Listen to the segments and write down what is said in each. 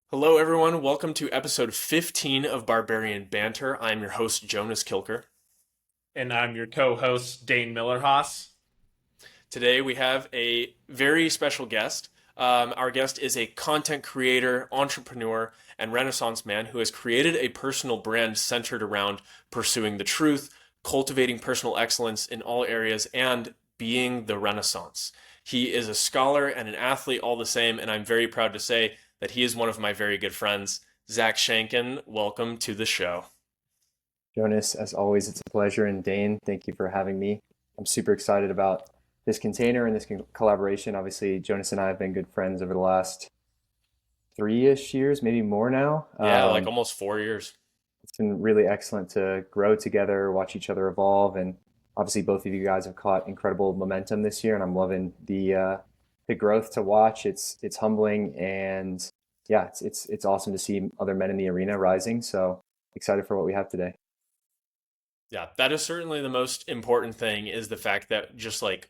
Hello, everyone. Welcome to episode 15 of Barbarian Banter. I'm your host, Jonas Kilker. And I'm your co-host, Dane Millerhaas. Today, we have a very special guest. Our guest is a content creator, entrepreneur, and Renaissance man who has created a personal brand centered around pursuing the truth, cultivating personal excellence in all areas, and being the Renaissance. He is a scholar and an athlete all the same, and I'm very proud to say that he is one of my very good friends. Zach Schenken, welcome to the show. Jonas, as always, it's a pleasure. And Dane, thank you for having me. I'm super excited about this container and this collaboration. Obviously, Jonas and I have been good friends over the last 3-ish years, maybe more now. Yeah, like almost 4 years. It's been really excellent to grow together, watch each other evolve, and obviously both of you guys have caught incredible momentum this year, and I'm loving the growth to watch. It's humbling, and yeah, it's awesome to see other men in the arena rising. So excited for what we have today. Yeah, that is certainly the most important thing is the fact that just like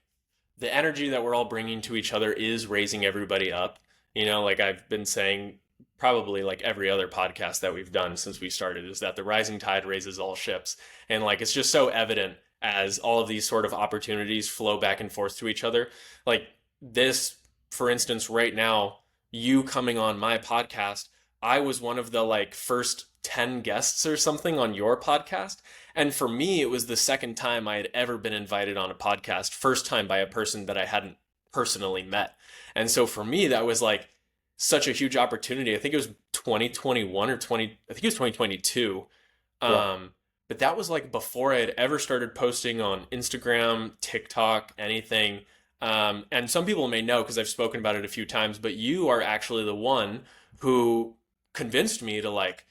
the energy that we're all bringing to each other is raising everybody up. Like I've been saying probably like every other podcast that we've done since we started is that the rising tide raises all ships. And like it's just so evident as all of these sort of opportunities flow back and forth to each other. Like this, for instance, right now, you coming on my podcast, I was one of the like first 10 guests or something on your podcast. And for me, it was the second time I had ever been invited on a podcast, first time by a person that I hadn't personally met. And so for me, that was like such a huge opportunity. I think it was 2021 or 20, I think it was 2022. Yeah. But that was like before I had ever started posting on Instagram, TikTok, anything. And some people may know because I've spoken about it a few times, but you are actually the one who convinced me to like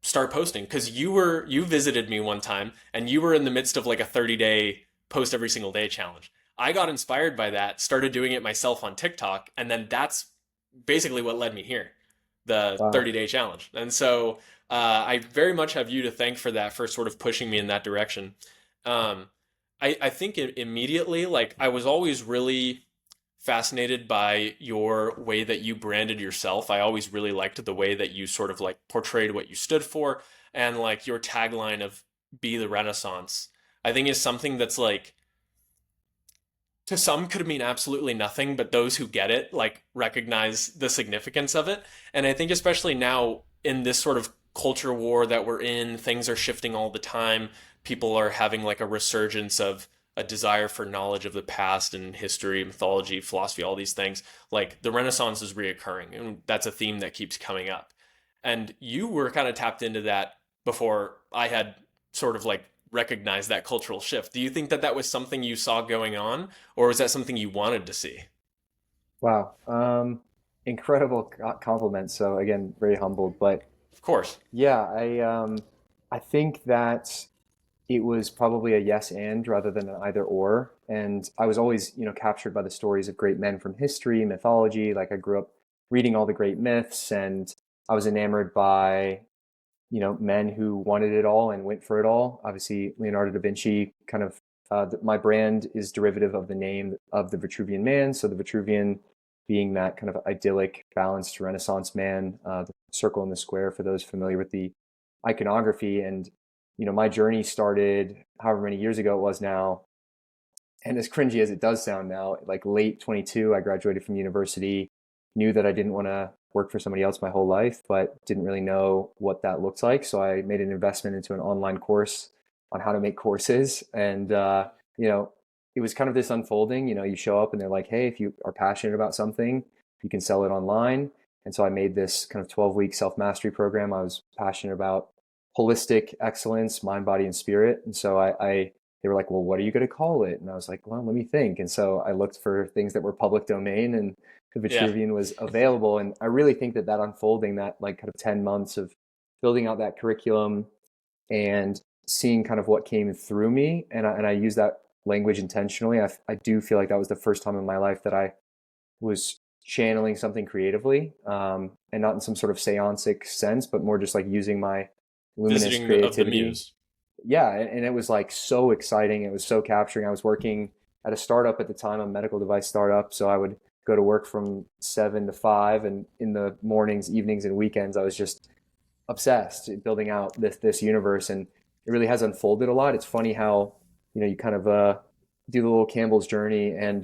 start posting because you visited me one time and you were in the midst of like a 30-day post every single day challenge. I got inspired by that, started doing it myself on TikTok, and then that's basically what led me here, the Wow. 30-day challenge. And so I very much have you to thank for that, for sort of pushing me in that direction. Um, I think immediately, like I was always really fascinated by your way that you branded yourself. I always really liked the way that you sort of like portrayed what you stood for and like your tagline of be the Renaissance. I think is something that's like to some could mean absolutely nothing, but those who get it like recognize the significance of it. And I think especially now in this sort of culture war that we're in, things are shifting all the time. People are having like a resurgence of a desire for knowledge of the past and history, mythology, philosophy, all these things. Like the Renaissance is reoccurring, and that's a theme that keeps coming up. And you were kind of tapped into that before I had sort of like recognized that cultural shift. Do you think that that was something you saw going on, or was that something you wanted to see? Wow. Incredible compliment. So again, very humbled. But Of course. yeah, I think that it was probably a yes and rather than an either or. And I was always, captured by the stories of great men from history, mythology. Like I grew up reading all the great myths, and I was enamored by, men who wanted it all and went for it all. Obviously, Leonardo da Vinci kind of, my brand is derivative of the name of the Vitruvian Man. So the Vitruvian being that kind of idyllic, balanced Renaissance man, the circle and the square for those familiar with the iconography. And, my journey started however many years ago it was now. And as cringy as it does sound now, like late 22, I graduated from university, knew that I didn't want to work for somebody else my whole life, but didn't really know what that looked like. So I made an investment into an online course on how to make courses. And, it was kind of this unfolding. You show up and they're like, hey, if you are passionate about something, you can sell it online. And so I made this kind of 12-week self-mastery program. I was passionate about holistic excellence, mind, body, and spirit. And so they were like, well, what are you going to call it? And I was like, well, let me think. And so I looked for things that were public domain, and the Yeah. Vitruvian was available. And I really think that unfolding, that like kind of 10 months of building out that curriculum and seeing kind of what came through me. And I use that language intentionally. I do feel like that was the first time in my life that I was channeling something creatively, and not in some sort of seancic sense, but more just like using my luminous Visiting of the creativity. muse. Yeah, and it was like so exciting. It was so capturing. I was working at a startup at the time, a medical device startup. So I would go to work from 7 to 5, and in the mornings, evenings, and weekends, I was just obsessed building out this universe, and it really has unfolded a lot. It's funny how you kind of do the little Campbell's journey and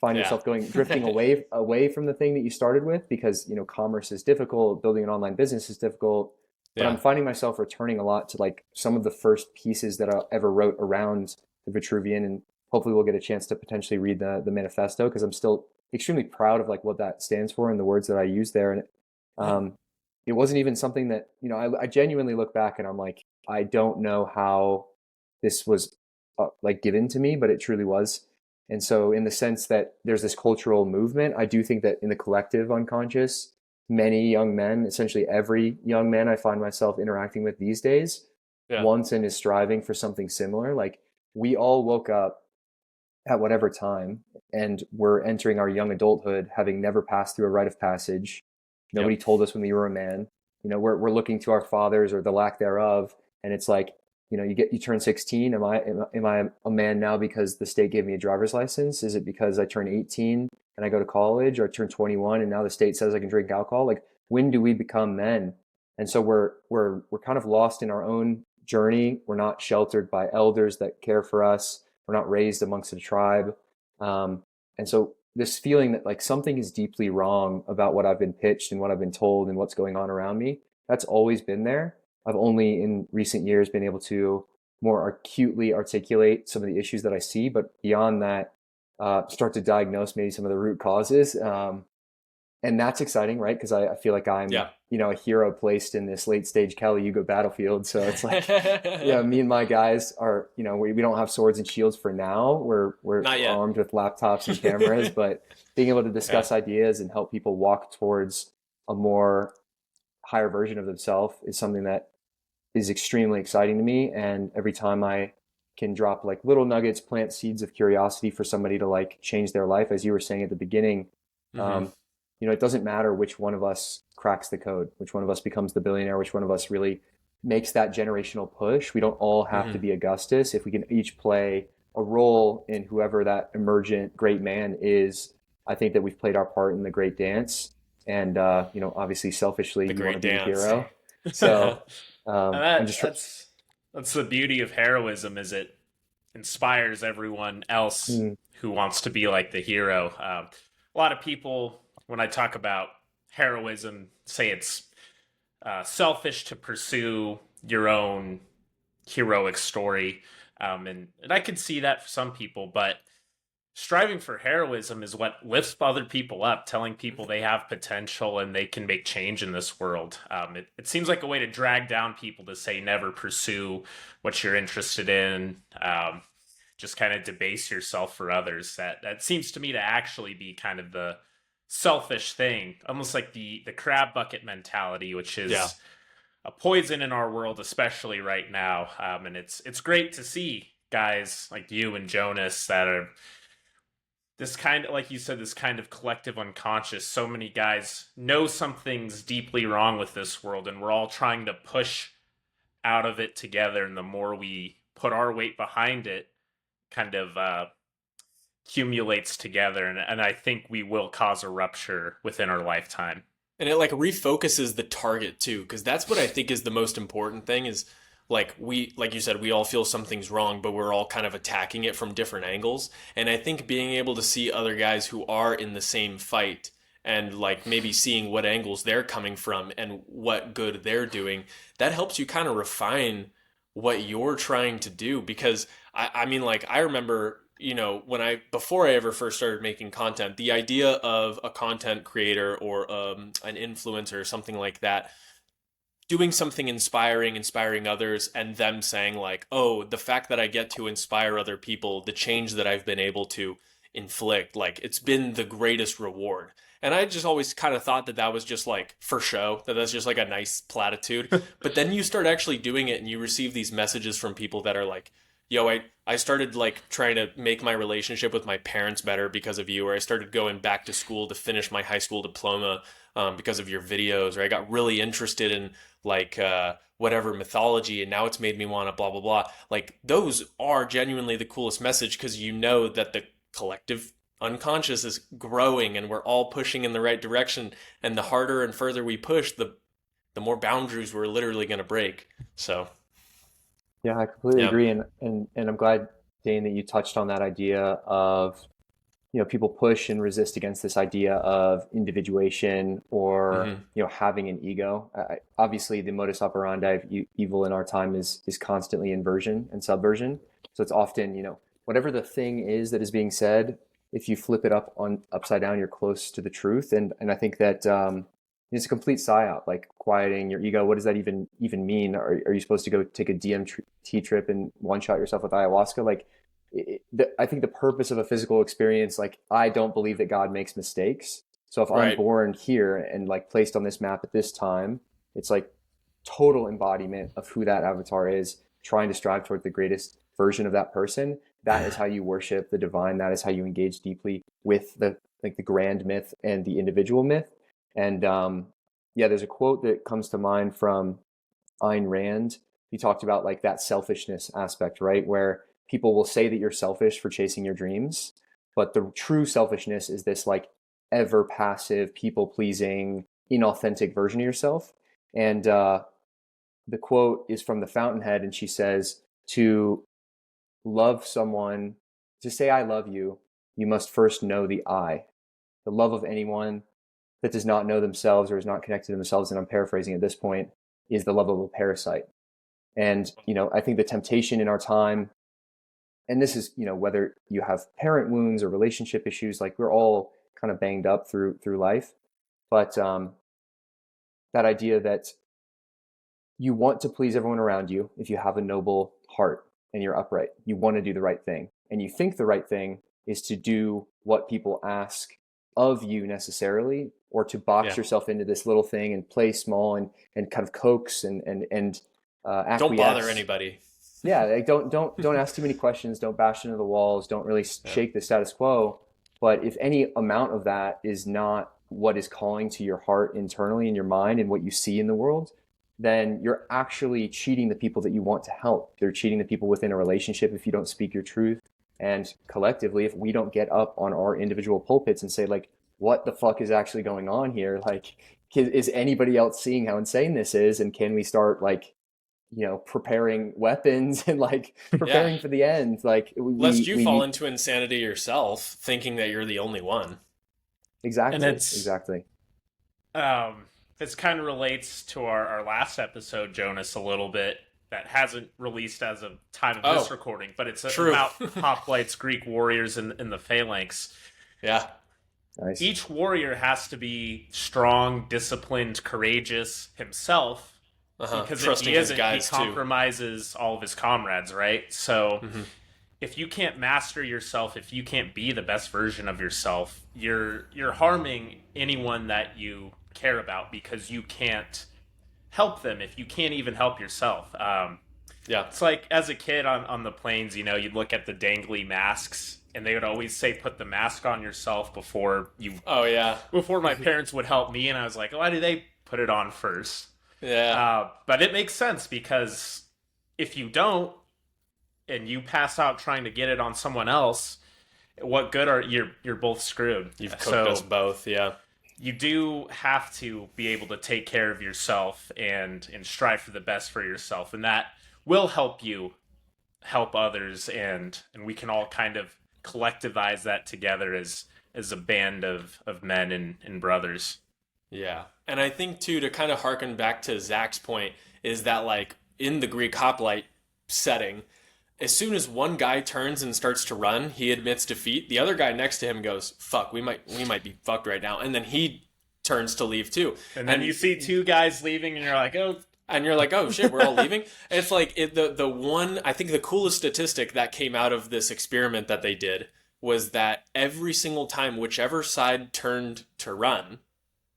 find Yeah. yourself drifting away from the thing that you started with, because commerce is difficult, building an online business is difficult. But Yeah. I'm finding myself returning a lot to like some of the first pieces that I ever wrote around the Vitruvian, and hopefully we'll get a chance to potentially read the manifesto, because I'm still extremely proud of like what that stands for and the words that I use there. And um, it wasn't even something that I genuinely look back and I'm like, I don't know how this was like given to me, but it truly was. And so in the sense that there's this cultural movement, I do think that in the collective unconscious, many young men, essentially every young man I find myself interacting with these days, Yeah. wants and is striving for something similar. Like we all woke up at whatever time and we're entering our young adulthood having never passed through a rite of passage. Nobody told us when we were a man. We're looking to our fathers or the lack thereof, and it's like, you turn 16. Am I a man now because the state gave me a driver's license? Is it because I turn 18 and I go to college, or I turn 21 and now the state says I can drink alcohol? Like, when do we become men? And so we're kind of lost in our own journey. We're not sheltered by elders that care for us. We're not raised amongst a tribe. And so this feeling that like something is deeply wrong about what I've been pitched and what I've been told and what's going on around me, that's always been there. I've only in recent years been able to more acutely articulate some of the issues that I see, but beyond that, start to diagnose maybe some of the root causes. And that's exciting, right? Because I feel like I'm, a hero placed in this late stage Kali Yuga battlefield. So it's like, me and my guys are, we don't have swords and shields for now. We're armed with laptops and cameras, but being able to discuss ideas and help people walk towards a more higher version of themselves is something that is extremely exciting to me. And every time I can drop like little nuggets, plant seeds of curiosity for somebody to like change their life, as you were saying at the beginning, it doesn't matter which one of us cracks the code, which one of us becomes the billionaire, which one of us really makes that generational push. We don't all have to be Augustus. If we can each play a role in whoever that emergent great man is, I think that we've played our part in the great dance. And, obviously selfishly, you want to be the hero. So that's the beauty of heroism, is it inspires everyone else who wants to be like the hero. A lot of people, when I talk about heroism, say it's selfish to pursue your own heroic story. And I could see that for some people, but striving for heroism is what lifts other people up, telling people they have potential and they can make change in this world. It seems like a way to drag down people to say never pursue what you're interested in. Just kind of debase yourself for others. That seems to me to actually be kind of the selfish thing, almost like the crab bucket mentality, which is a poison in our world, especially right now. And it's great to see guys like you and Jonas that are this kind of, like you said, this kind of collective unconscious. So many guys know something's deeply wrong with this world, and we're all trying to push out of it together. And the more we put our weight behind it, kind of accumulates together, and I think we will cause a rupture within our lifetime. And it like refocuses the target too, because that's what I think is the most important thing is like like you said, we all feel something's wrong, but we're all kind of attacking it from different angles. And I think being able to see other guys who are in the same fight and like maybe seeing what angles they're coming from and what good they're doing, that helps you kind of refine what you're trying to do. Because I mean, like I remember, before I ever first started making content, the idea of a content creator or an influencer or something like that, doing something inspiring others, and them saying like, oh, the fact that I get to inspire other people, the change that I've been able to inflict, like it's been the greatest reward. And I just always kind of thought that was just like for show, that's just like a nice platitude. But then you start actually doing it and you receive these messages from people that are like, yo, I started like trying to make my relationship with my parents better because of you, or I started going back to school to finish my high school diploma because of your videos, or I got really interested in like whatever mythology, and now it's made me want to blah, blah, blah. Like those are genuinely the coolest message, because you know that the collective unconscious is growing and we're all pushing in the right direction. And the harder and further we push, the more boundaries we're literally going to break. So, Yeah, I completely yeah. agree, and I'm glad, Dane, that you touched on that idea of, people push and resist against this idea of individuation or, Hmm. having an ego. Obviously, the modus operandi of evil in our time is constantly inversion and subversion. So it's often, whatever the thing is that is being said, if you flip it upside down, you're close to the truth. And I think that it's a complete psyop, like quieting your ego. What does that even mean? Are you supposed to go take a DMT trip and one shot yourself with ayahuasca? Like, I think the purpose of a physical experience, like, I don't believe that God makes mistakes. So if I'm Right. born here and like placed on this map at this time, it's like total embodiment of who that avatar is, trying to strive toward the greatest version of that person. That is how you worship the divine. That is how you engage deeply with the grand myth and the individual myth. And yeah, there's a quote that comes to mind from Ayn Rand. He talked about like that selfishness aspect, right? Where people will say that you're selfish for chasing your dreams, but the true selfishness is this like ever passive, people pleasing, inauthentic version of yourself. And the quote is from the Fountainhead, and she says, to love someone, to say I love you, you must first know the I. The love of anyone that does not know themselves or is not connected to themselves, and I'm paraphrasing at this point, is the love of a parasite. And, I think the temptation in our time, and this is, whether you have parent wounds or relationship issues, like we're all kind of banged up through life. But that idea that you want to please everyone around you if you have a noble heart and you're upright. You want to do the right thing. And you think the right thing is to do what people ask of you necessarily, or to box Yeah. yourself into this little thing and play small and kind of coax and Don't bother acquiesce. anybody. Yeah, like don't ask too many questions, don't bash into the walls, don't really Yeah. shake the status quo. But if any amount of that is not what is calling to your heart internally in your mind and what you see in the world, then you're actually cheating the people that you want to help. You're cheating the people within a relationship if you don't speak your truth. And collectively, if we don't get up on our individual pulpits and say, like, what the fuck is actually going on here? Like, is anybody else seeing how insane this is? And can we start, like, preparing weapons and like Yeah. preparing for the end? Like Lest you we fall need. into insanity yourself, thinking that you're the only one. And Exactly, exactly. um, this kind of relates to our last episode, Jonas, a little bit, that hasn't released as of time of this Oh, recording, but it's true. about Hoplites, Greek warriors, in the Phalanx. Yeah. Nice. Each warrior has to be strong, disciplined, courageous himself, because if Trusting he his isn't, he guides too. compromises all of his comrades, right? So Hmm. if you can't master yourself, if you can't be the best version of yourself, you're harming anyone that you care about, because you can't help them if you can't even help yourself. Yeah. It's like as a kid on the planes, you'd look at the dangly masks, and they would always say, put the mask on yourself Oh yeah. before my parents would help me, and I was like, why do they put it on first? Yeah. But it makes sense, because if you don't, and you pass out trying to get it on someone else, what good are you're both screwed. You've cooked So us both. Yeah. you do have to be able to take care of yourself and strive for the best for yourself, and that will help you help others, and we can all kind of collectivize that together as a band of men and brothers. Yeah. And I think too, to kind of harken back to Zach's point, is that like in the Greek hoplite setting, as soon as one guy turns and starts to run, he admits defeat. The other guy next to him goes, "Fuck, we might be fucked right now," and then he turns to leave too. And then you see two guys leaving, and you're like, oh. And you're like, "Oh shit, we're all leaving." And it's like the one, I think the coolest statistic that came out of this experiment that they did was that every single time whichever side turned to run,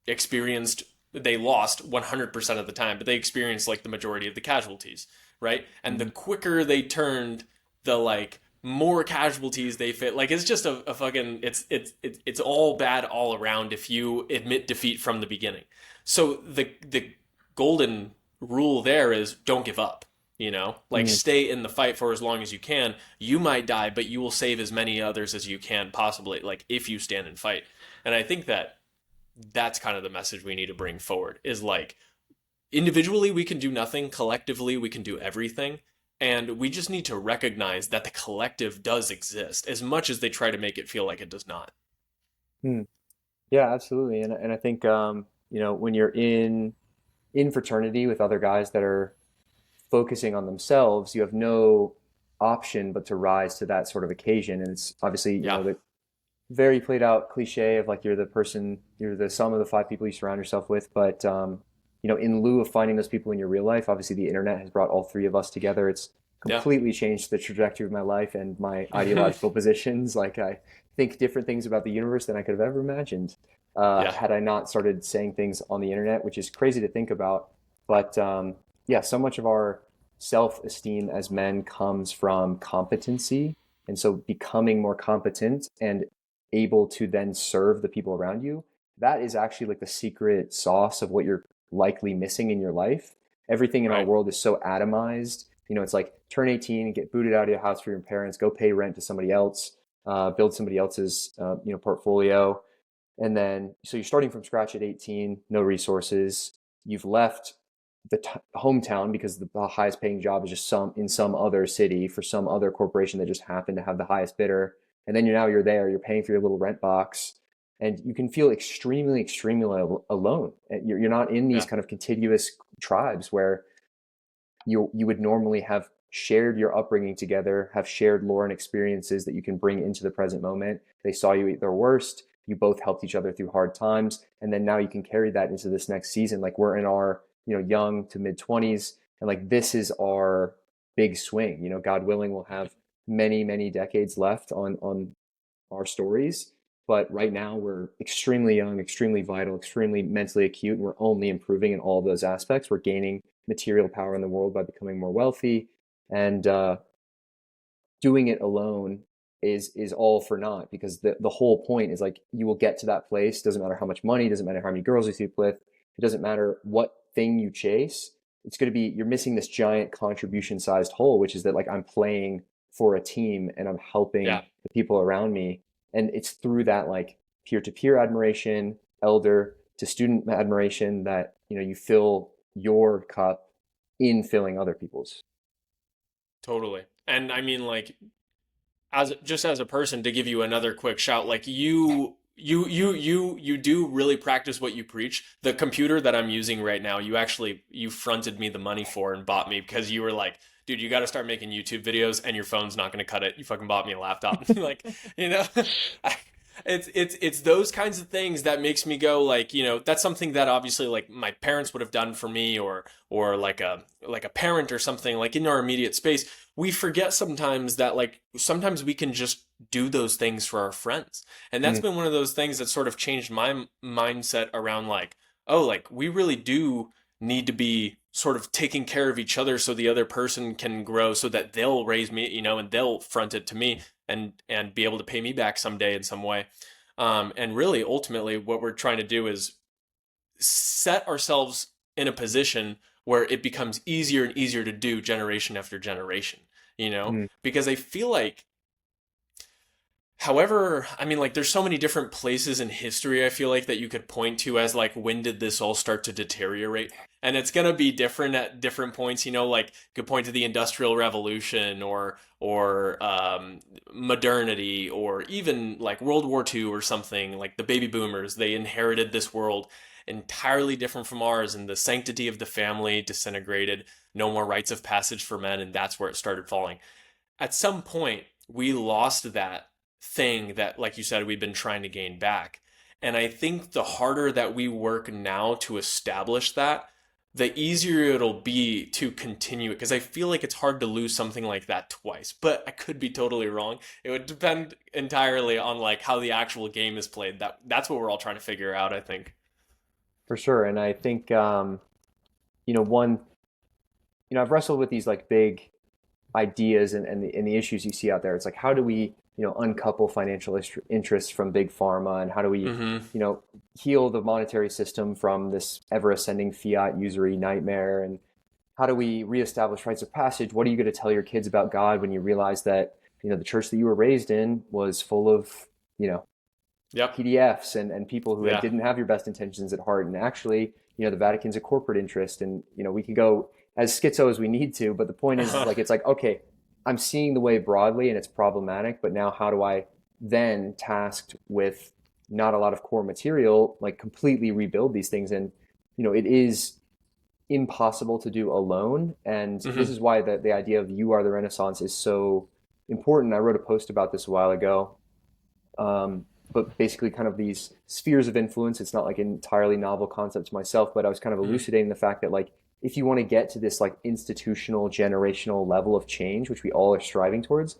they lost 100% of the time, but they experienced like the majority of the casualties, right? And the quicker they turned, the like more casualties they fit. Like it's just a fucking it's all bad all around if you admit defeat from the beginning. So the golden rule there is don't give up. like stay in the fight for as long as you can. You might die, but you will save as many others as you can possibly, like if you stand and fight. And I think that that's kind of the message we need to bring forward is like individually we can do nothing, collectively we can do everything. And we just need to recognize that the collective does exist as much as they try to make it feel like it does not. Hmm. Yeah, absolutely. And I think when you're in fraternity with other guys that are focusing on themselves, you have no option but to rise to that sort of occasion. And it's obviously, Yeah. the very played out cliche of like you're the sum of the five people you surround yourself with. But in lieu of finding those people in your real life, obviously the internet has brought all three of us together. It's Yeah. completely changed the trajectory of my life and my ideological positions. Like I think different things about the universe than I could have ever imagined Yeah. had I not started saying things on the internet, which is crazy to think about. But yeah, so much of our self-esteem as men comes from competency. And so becoming more competent and able to then serve the people around you, that is actually like the secret sauce of what you're likely missing in your life. Everything in our Right. world is so atomized. It's like turn 18 and get booted out of your house for your parents, go pay rent to somebody else, build somebody else's portfolio. And then, so you're starting from scratch at 18, no resources. You've left the hometown because the highest paying job is just in some other city for some other corporation that just happened to have the highest bidder. And then you're there, you're paying for your little rent box, and you can feel extremely, extremely alone. And you're not in these Yeah. kind of contiguous tribes where you would normally have shared your upbringing together, have shared lore and experiences that you can bring into the present moment. They saw you at their worst. You both helped each other through hard times. And then now you can carry that into this next season. Like we're in our, young to mid 20s. And like this is our big swing. God willing, we'll have many, many decades left on our stories. But right now we're extremely young, extremely vital, extremely mentally acute, and we're only improving in all of those aspects. We're gaining material power in the world by becoming more wealthy, and doing it alone is all for naught, because the whole point is like you will get to that place. Doesn't matter how much money, doesn't matter how many girls you sleep with, it doesn't matter what thing you chase. It's going to be you're missing this giant contribution sized hole, which is that like I'm playing for a team and I'm helping Yeah. the people around me, and it's through that like peer to peer admiration, elder to student admiration, that you fill your cup in filling other people's. Totally. And I mean, like, as a person, to give you another quick shout, like you do really practice what you preach. The computer that I'm using right now, you fronted me the money for and bought me because you were like, dude, you got to start making YouTube videos and your phone's not going to cut it. You fucking bought me a laptop. Like, you know, I, it's those kinds of things that makes me go like, that's something that obviously like my parents would have done for me, or like a parent or something like in our immediate space. We forget sometimes that like sometimes we can just do those things for our friends. And that's Mm, been one of those things that sort of changed my mindset around like, oh, like we really do need to be sort of taking care of each other so the other person can grow so that they'll raise me, and they'll front it to me and be able to pay me back someday in some way. And really, ultimately, what we're trying to do is set ourselves in a position where it becomes easier and easier to do generation after generation, mm, because I feel like, however, I mean, like, there's so many different places in history I feel like that you could point to as like, when did this all start to deteriorate? And it's gonna be different at different points, like you could point to the Industrial Revolution or modernity, or even like World War II or something. Like the baby boomers, they inherited this world entirely different from ours, and the sanctity of the family disintegrated. No more rites of passage for men, and that's where it started falling. At some point we lost that thing that, like you said, we've been trying to gain back. And I think the harder that we work now to establish that, the easier it'll be to continue it. Because I feel like it's hard to lose something like that twice. But I could be totally wrong. It would depend entirely on like how the actual game is played. That's what we're all trying to figure out, I think. for sure. And I think one, I've wrestled with these like big ideas and the issues you see out there. It's like, how do we, uncouple financial interests from big pharma, and how do we, Mm-hmm. heal the monetary system from this ever ascending fiat usury nightmare? And how do we reestablish rites of passage? What are you going to tell your kids about God when you realize that, the church that you were raised in was full of, Yep. PDFs and people who Yeah. didn't have your best intentions at heart. And actually, the Vatican's a corporate interest, and, we can go as schizo as we need to. But the point is like, it's like, okay, I'm seeing the way broadly and it's problematic, but now how do I then, tasked with not a lot of core material, like completely rebuild these things? And, it is impossible to do alone. And this is why the idea of you are the Renaissance is so important. I wrote a post about this a while ago. But basically kind of these spheres of influence. It's not like an entirely novel concept to myself, but I was kind of elucidating the fact that like, if you want to get to this like institutional, generational level of change, which we all are striving towards,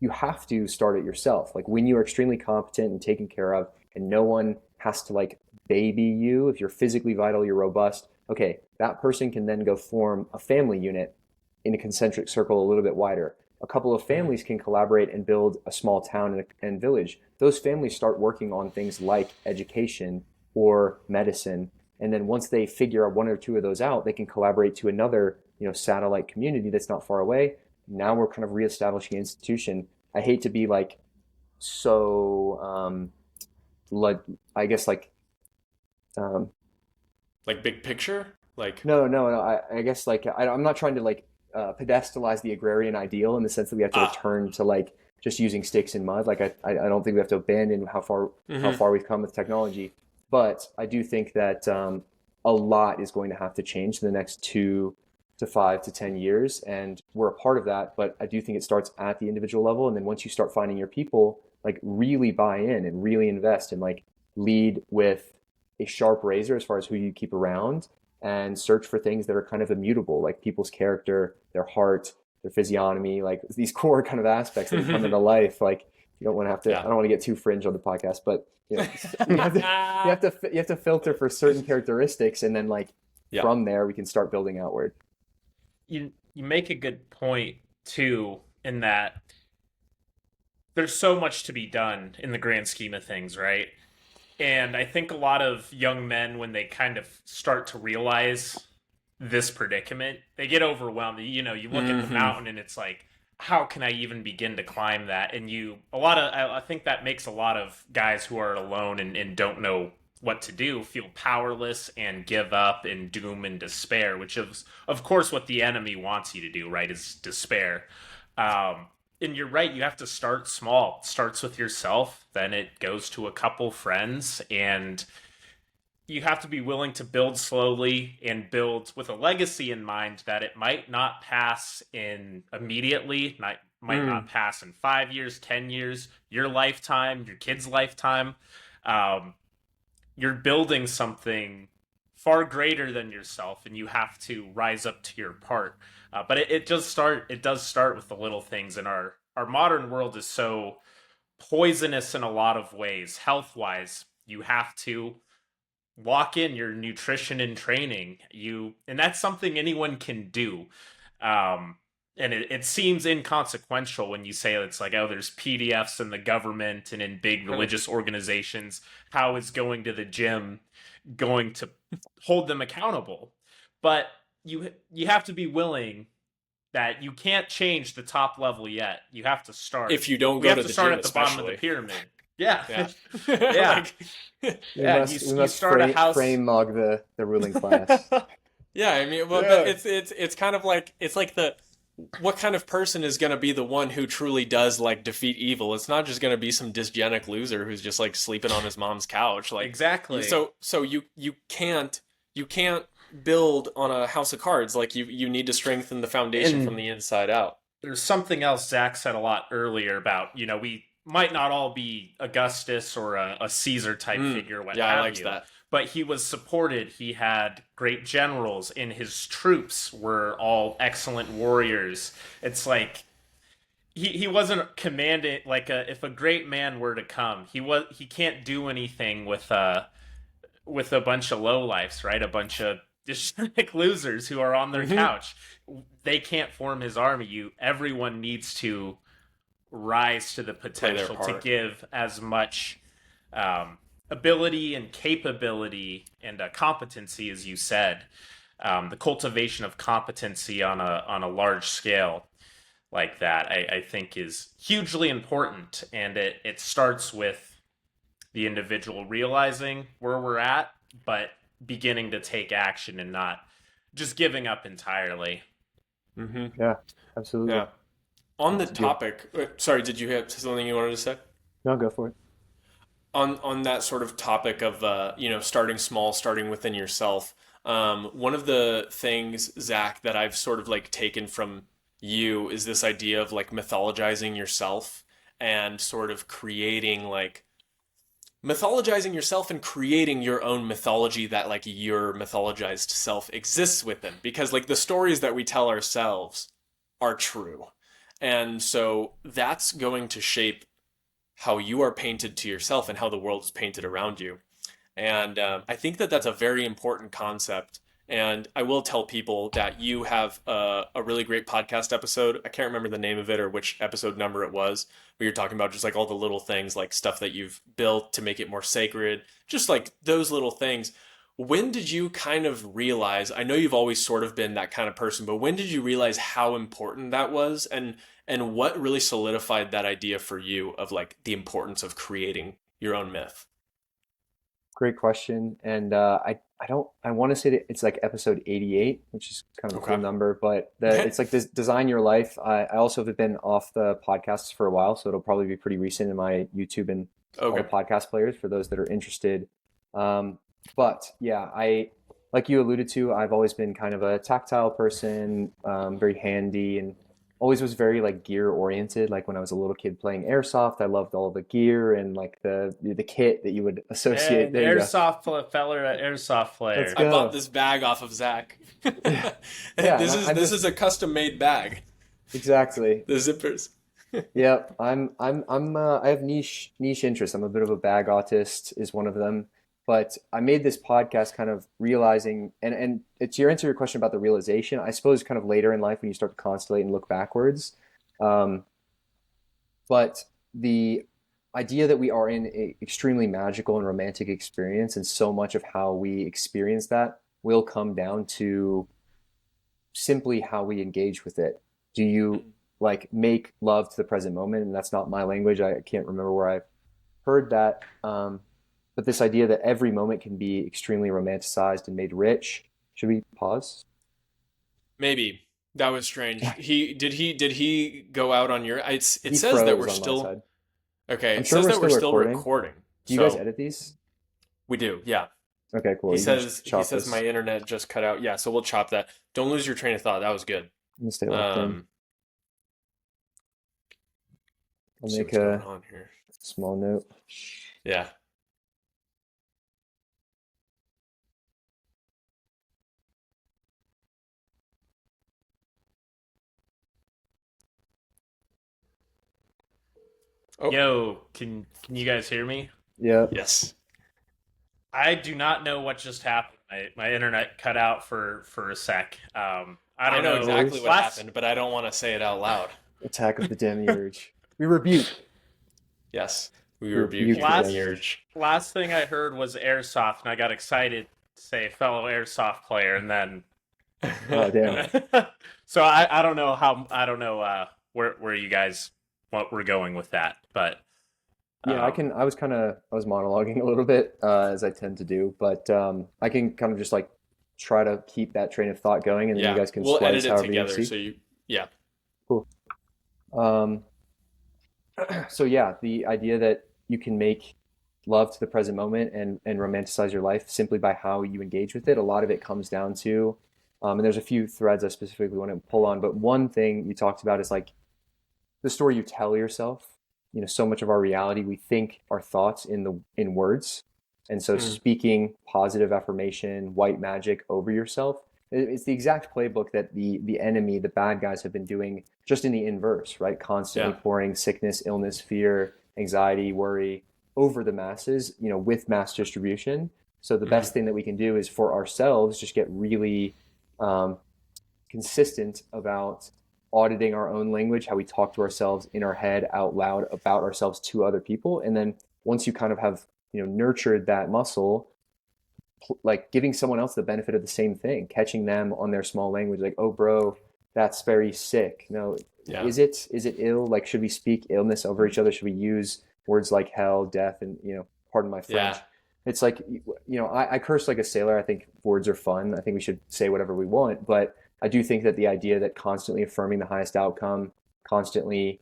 you have to start it yourself. Like when you are extremely competent and taken care of, and no one has to like baby you, if you're physically vital, you're robust, okay, that person can then go form a family unit in a concentric circle a little bit wider. A couple of families can collaborate and build a small town and village. Those families start working on things like education or medicine. And then once they figure out one or two of those out, they can collaborate to another, satellite community that's not far away. Now we're kind of reestablishing an institution. I hate to be like so, like I guess like big picture, like no. I guess like I'm not trying to like pedestalize the agrarian ideal in the sense that we have to return to like just using sticks and mud. Like I don't think we have to abandon how far we've come with technology, but I do think that a lot is going to have to change in the next 2 to 5 to 10 years, and we're a part of that. But I do think it starts at the individual level, and then once you start finding your people, like really buy in and really invest and like lead with a sharp razor as far as who you keep around, and search for things that are kind of immutable, like people's character, their heart, their physiognomy, like these core kind of aspects that come into life. Like you don't want to have to, I don't want to get too fringe on the podcast, but you have to filter for certain characteristics, and then like from there we can start building outward. You make a good point too, in that there's so much to be done in the grand scheme of things, right? And I think a lot of young men, when they kind of start to realize this predicament, they get overwhelmed. You look at the mountain and it's like, how can I even begin to climb that? And I think that makes a lot of guys who are alone and don't know what to do feel powerless and give up and doom and despair, which is, of course, what the enemy wants you to do, right, is despair. And you're right, you have to start small. It starts with yourself, then it goes to a couple friends, and you have to be willing to build slowly and build with a legacy in mind that it might not pass in immediately, might not pass in 5 years, 10 years, your lifetime, your kid's lifetime. You're building something far greater than yourself, and you have to rise up to your part. But it does start with the little things, and our modern world is so poisonous in a lot of ways. Health-wise, you have to lock in your nutrition and training. And that's something anyone can do. And it seems inconsequential when you say it's like, oh, there's PDFs in the government and in big religious organizations. How is going to the gym going to hold them accountable? But you have to be willing that you can't change the top level yet. You have to start. If you don't go to the gym, start at the especially. bottom of the pyramid. Yeah. Yeah. You start a house. Frame mog the ruling class. Yeah, I mean, well, but it's kind of like, it's like what kind of person is going to be the one who truly does like defeat evil? It's not just going to be some dysgenic loser who's just like sleeping on his mom's couch. Like exactly. So you can't build on a house of cards. Like you need to strengthen the foundation from the inside out. There's something else Zach said a lot earlier about, we might not all be Augustus or a Caesar type figure. I liked that. But he was supported. He had great generals, and his troops were all excellent warriors. It's like he wasn't commanding, like if a great man were to come, he can't do anything with a bunch of lowlifes, right? A bunch of dysgenic losers who are on their couch. They can't form his army. Everyone needs to rise to the potential to give as much ability and capability and competency, as you said. the cultivation of competency on a large scale like that, I think is hugely important. And it starts with the individual realizing where we're at, but beginning to take action and not just giving up entirely. Mm-hmm. Yeah, absolutely. Yeah. On the That's good. topic, sorry, did you have something you wanted to say? No, go for it. On that sort of topic of starting small, starting within yourself. One of the things, Zach, that I've sort of like taken from you is this idea of like mythologizing yourself and sort of creating like mythologizing yourself and creating your own mythology that like your mythologized self exists within, because like the stories that we tell ourselves are true, and so that's going to shape how you are painted to yourself and how the world is painted around you. And I think that that's a very important concept. And I will tell people that you have a really great podcast episode. I can't remember the name of it or which episode number it was, where you're talking about just like all the little things, like stuff that you've built to make it more sacred, just like those little things. When did you kind of realize, I know you've always sort of been that kind of person, but when did you realize how important that was, and what really solidified that idea for you of like the importance of creating your own myth? Great question. And I want to say that it's like episode 88, which is kind of a cool Okay. number, but Okay. it's like this design your life. I also have been off the podcasts for a while, so it'll probably be pretty recent in my YouTube and all the Okay. podcast players for those that are interested. Um, but yeah, like you alluded to, I've always been kind of a tactile person, very handy, and always was very like gear oriented. Like when I was a little kid playing airsoft, I loved all the gear and like the kit that you would associate. And There you go. airsoft Let's player. I bought go. this bag off of Zach. Yeah, and This is I'm this just is a custom made bag. exactly. The zippers. Yep. I have niche interests. I'm a bit of a bag autist is one of them. But I made this podcast kind of realizing, and it's your answer to your question about the realization, I suppose kind of later in life when you start to constellate and look backwards. Um, but the idea that we are in a extremely magical and romantic experience, and so much of how we experience that will come down to simply how we engage with it. Do you like make love to the present moment? And that's not my language. I can't remember where I've heard that. But this idea that every moment can be extremely romanticized and made rich. Should we pause? Maybe that was strange. He go out on your? It He says that froze we're on my still side. okay. I'm It sure says we're that we're still still recording. recording. Do you guys So edit these? we do. Yeah. Okay, cool. He You can says he chop says my this. internet just cut out. Yeah. So we'll chop that. Don't lose your train of thought. That was good. I'm gonna stay locked in. I'll See make what's going a on here. small note. Yeah. Oh, Yo, can you guys hear me? Yeah. yes. I do not know what just happened. My internet cut out for a sec. I I don't know know. exactly what Last happened, but I don't want to say it out loud. Attack of the Demiurge. We rebuke. Yes. We We rebuke rebuke you, the last Demiurge. last thing I heard was airsoft, and I got excited to say fellow airsoft player, and then Oh, damn. so I don't know how I don't know where you guys what we're going with that, but Yeah, um, I was monologuing a little bit, as I tend to do, but I can kind of just like try to keep that train of thought going, and then you Yeah, guys can we'll edit splice it however you together. see. So yeah. Cool. Um, so yeah, the idea that you can make love to the present moment and romanticize your life simply by how you engage with it. A lot of it comes down to, and there's a few threads I specifically want to pull on, but one thing you talked about is like the story you tell yourself. You know, so much of our reality, we think our thoughts in words. And so Mm, speaking positive affirmation, white magic over yourself, it's the exact playbook that the enemy, the bad guys have been doing just in the inverse, right? Constantly yeah. pouring sickness, illness, fear, anxiety, worry over the masses, you know, with mass distribution. So the Hmm. best thing that we can do is for ourselves just get really um, consistent about auditing our own language, how we talk to ourselves in our head out loud about ourselves to other people. And then once you kind of have, you know, nurtured that muscle, like giving someone else the benefit of the same thing, catching them on their small language, like, oh, bro, that's very sick. No, Yeah. is it ill? Like, should we speak illness over each other? Should we use words like hell, death, and, pardon my French. Yeah. It's like, I curse like a sailor. I think words are fun. I think we should say whatever we want, but I do think that the idea that constantly affirming the highest outcome, constantly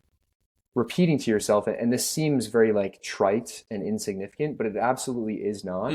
repeating to yourself, and this seems very like trite and insignificant, but it absolutely is not,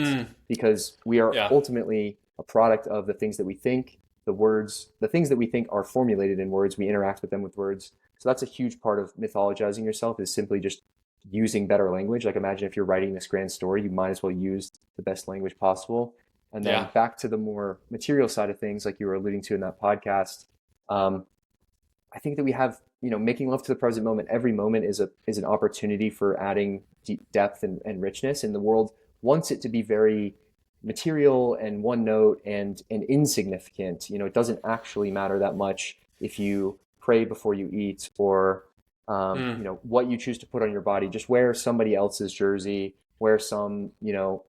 because we are ultimately a product of the things that we think, the things that we think are formulated in words. We interact with them with words. So that's a huge part of mythologizing yourself, is simply just using better language. Like, imagine if you're writing this grand story, you might as well use the best language possible. And then back to the more material side of things, like you were alluding to in that podcast, I think that we have, making love to the present moment. Every moment is an opportunity for adding deep depth and richness. And the world wants it to be very material and one note and insignificant. It doesn't actually matter that much if you pray before you eat, or what you choose to put on your body. Just wear somebody else's jersey, wear some,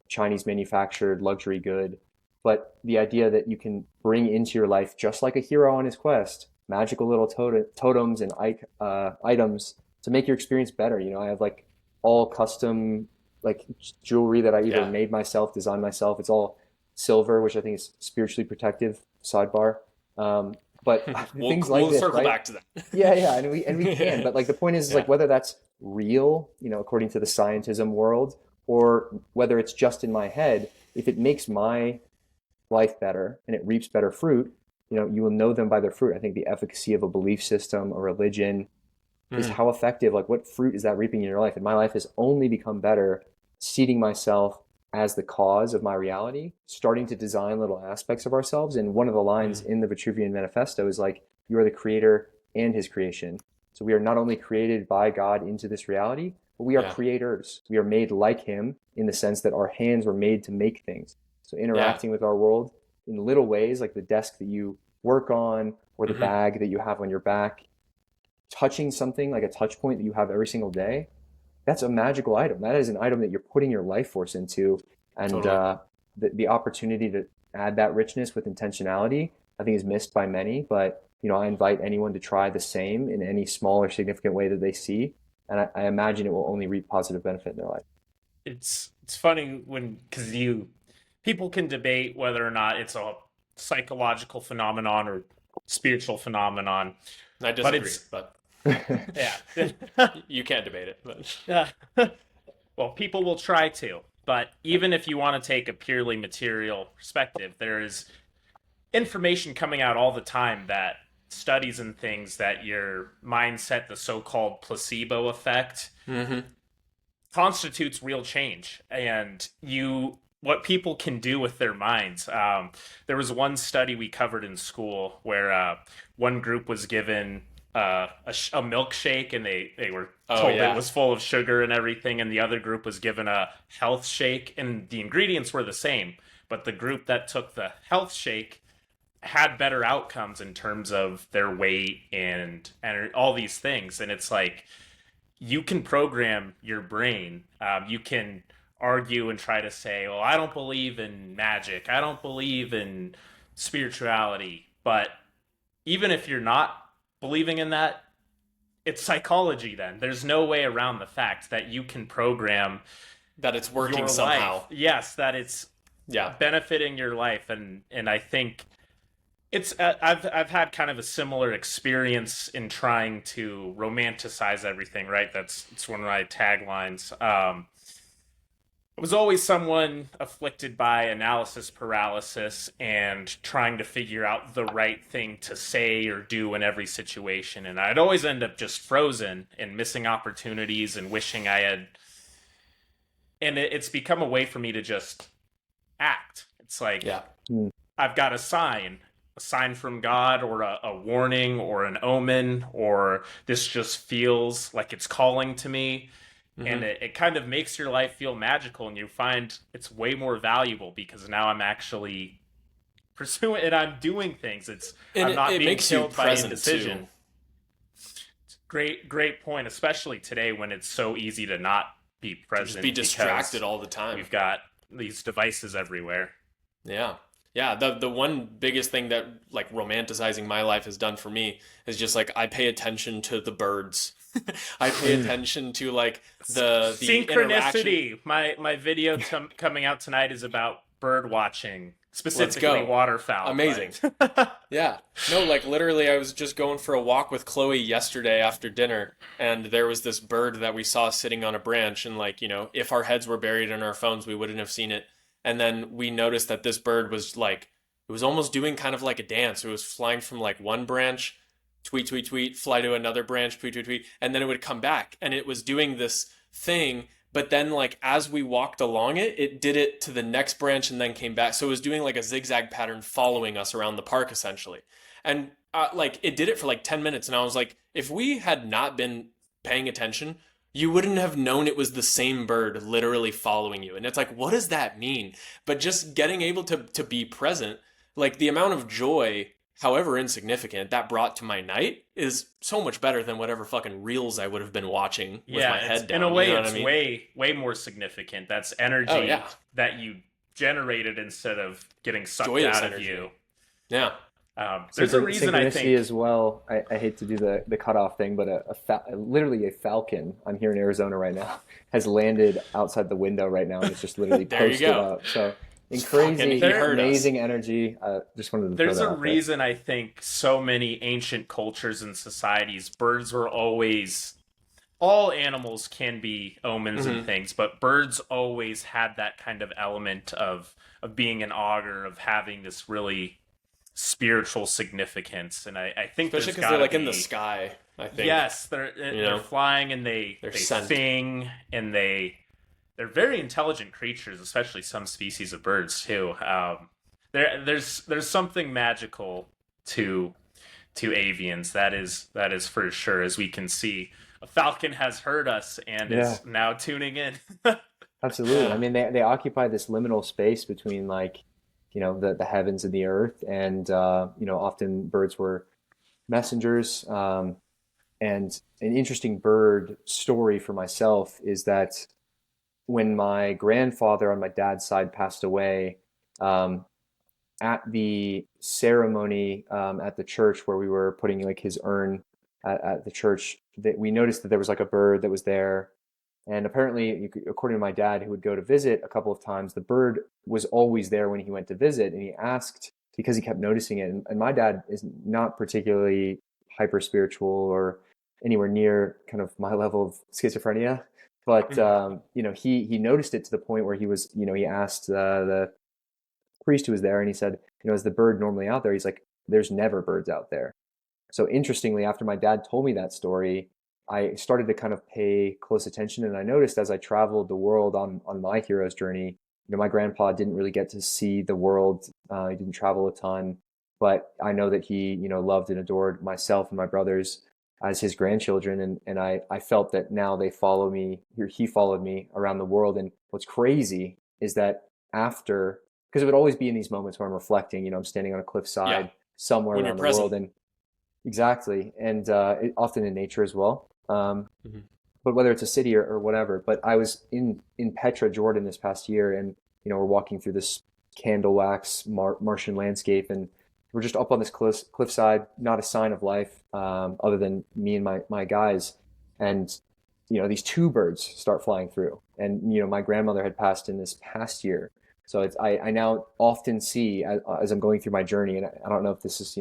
Chinese manufactured luxury good. But the idea that you can bring into your life, just like a hero on his quest, magical little totems and items to make your experience better. I have like all custom like jewelry that I either made myself, designed myself. It's all silver, which I think is spiritually protective. Sidebar. But things like we'll this, circle right? back to that. Yeah, and we can. But like the point is like, whether that's real, according to the scientism world, or whether it's just in my head, if it makes my life better and it reaps better fruit, you will know them by their fruit. I think the efficacy of a belief system, a religion, is how effective, like what fruit is that reaping in your life? And my life has only become better seating myself as the cause of my reality, starting to design little aspects of ourselves. And one of the lines in the Vitruvian Manifesto is like, you are the creator and his creation. So we are not only created by God into this reality, but we are creators. We are made like him in the sense that our hands were made to make things. So interacting with our world in little ways, like the desk that you work on, or the bag that you have on your back, touching something like a touch point that you have every single day, that's a magical item. That is an item that you're putting your life force into. And the opportunity to add that richness with intentionality, I think, is missed by many. But, I invite anyone to try the same in any small or significant way that they see. And I imagine it will only reap positive benefit in their life. It's funny because people can debate whether or not it's a psychological phenomenon or spiritual phenomenon. I disagree, but you can't debate it. But well, people will try to. But even if you want to take a purely material perspective, there is information coming out all the time that studies and things that your mindset, the so-called placebo effect, constitutes real change. And what people can do with their minds. There was one study we covered in school where one group was given a milkshake, and they were told it was full of sugar and everything, and the other group was given a health shake, and the ingredients were the same, but the group that took the health shake had better outcomes in terms of their weight and all these things. And it's like, you can program your brain. You can argue and try to say, well, I don't believe in magic, I don't believe in spirituality. But even if you're not believing in that, it's psychology. Then there's no way around the fact that you can program that it's working your somehow. Life. Yes, that it's benefiting your life. And I think it's I've had kind of a similar experience in trying to romanticize everything, right? It's one of my taglines. I was always someone afflicted by analysis paralysis and trying to figure out the right thing to say or do in every situation. And I'd always end up just frozen and missing opportunities and wishing I had. And it's become a way for me to just act. It's like, I've got a sign from God, or a warning, or an omen, or this just feels like it's calling to me. And it kind of makes your life feel magical, and you find it's way more valuable because now I'm actually pursuing it. I'm doing things. I'm not being killed by indecision. Great point, especially today when it's so easy to not be present. Just be distracted all the time. We've got these devices everywhere. Yeah. Yeah, the one biggest thing that like romanticizing my life has done for me is just like I pay attention to the birds. I pay Mm. attention to like the interaction. Synchronicity. My video coming out tonight is about bird watching, Let's specifically go. waterfowl. Amazing. But Yeah. No, like literally, I was just going for a walk with Chloe yesterday after dinner, and there was this bird that we saw sitting on a branch. And, like, if our heads were buried in our phones, we wouldn't have seen it. And then we noticed that this bird was like, it was almost doing kind of like a dance. It was flying from like one branch, tweet, tweet, tweet, fly to another branch, tweet, tweet, tweet, and then it would come back. And it was doing this thing, but then like as we walked along it, it did it to the next branch and then came back. So it was doing like a zigzag pattern following us around the park essentially. And like it did it for like 10 minutes, and I was like, if we had not been paying attention, you wouldn't have known it was the same bird literally following you. And it's like, what does that mean? But just getting able to be present, like the amount of joy, however insignificant, that brought to my night is so much better than whatever fucking reels I would have been watching with my yeah, head in down. a You way, know what it's I mean? way more significant. That's Oh energy yeah, that you generated instead of getting sucked joyous out of energy. you. Yeah. There's a reason I Synchronicity think. as well. I hate to do the cutoff thing, but literally a falcon, I'm here in Arizona right now, has landed outside the window right now and it's just literally There you posted go. up. So in Fucking, he crazy, heard us. amazing energy. Just wanted to throw There's that a out there. reason I think so many ancient cultures and societies, birds were always. All animals can be omens and Hmm. things, but birds always had that kind of element of being an augur, of having this really spiritual significance. And I think Especially there's because got they're to like in the be. sky, I think. Yes, You they're know, flying and they they're they scent. sing and they're very intelligent creatures, especially some species of birds too. There's something magical to avians. That is for sure. As we can see, a falcon has heard us and Yeah, is now tuning in. absolutely. I Yeah. mean, they occupy this liminal space between like, the heavens and the earth, and often birds were messengers. And an interesting bird story for myself is that when my grandfather on my dad's side passed away, um, at the ceremony at the church where we were putting like his urn at the church, that we noticed that there was like a bird that was there. And apparently, according to my dad, who would go to visit a couple of times, the bird was always there when he went to visit. And he asked because he kept noticing it. And my dad is not particularly hyper spiritual or anywhere near kind of my level of schizophrenia. But Mhm. he noticed it to the point where he asked the priest who was there, and he said, is the bird normally out there? He's like, there's never birds out there. So interestingly, after my dad told me that story, I started to kind of pay close attention, and I noticed as I traveled the world on my hero's journey, my grandpa didn't really get to see the world. He didn't travel a ton, but I know that he, loved and adored myself and my brothers as his grandchildren, and I felt that now they follow me. He followed me around the world, and what's crazy is that after, because it would always be in these moments where I'm reflecting, I'm standing on a Yeah. cliffside somewhere When you're around the world, present. and exactly, and often in nature as well. Hmm. But whether it's a city or whatever. But I was in Petra, Jordan this past year, and we're walking through this candle wax Martian landscape, and we're just up on this cliffside, not a sign of life other than me and my guys, and these two birds start flying through, and my grandmother had passed in this past year, so I now often see as I'm going through my journey, and I don't know if this is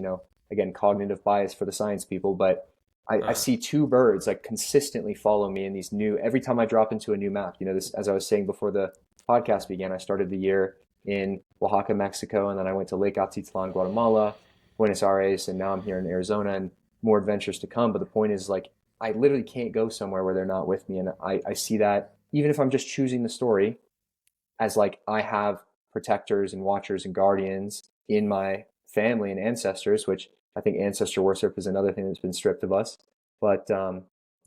again cognitive bias for the science people, but I Uh, see two birds like consistently follow me in these new every time I drop into a new map. This, as I was saying before the podcast began, I started the year in Oaxaca, Mexico, and then I went to Lake Atitlan, Guatemala, Buenos Aires, and now I'm here in Arizona, and more adventures to come. But the point is, like, I literally can't go somewhere where they're not with me, and I see that even if I'm just choosing the story as like I have protectors and watchers and guardians in my family and ancestors, which I think ancestor worship is another thing that's been stripped of us, but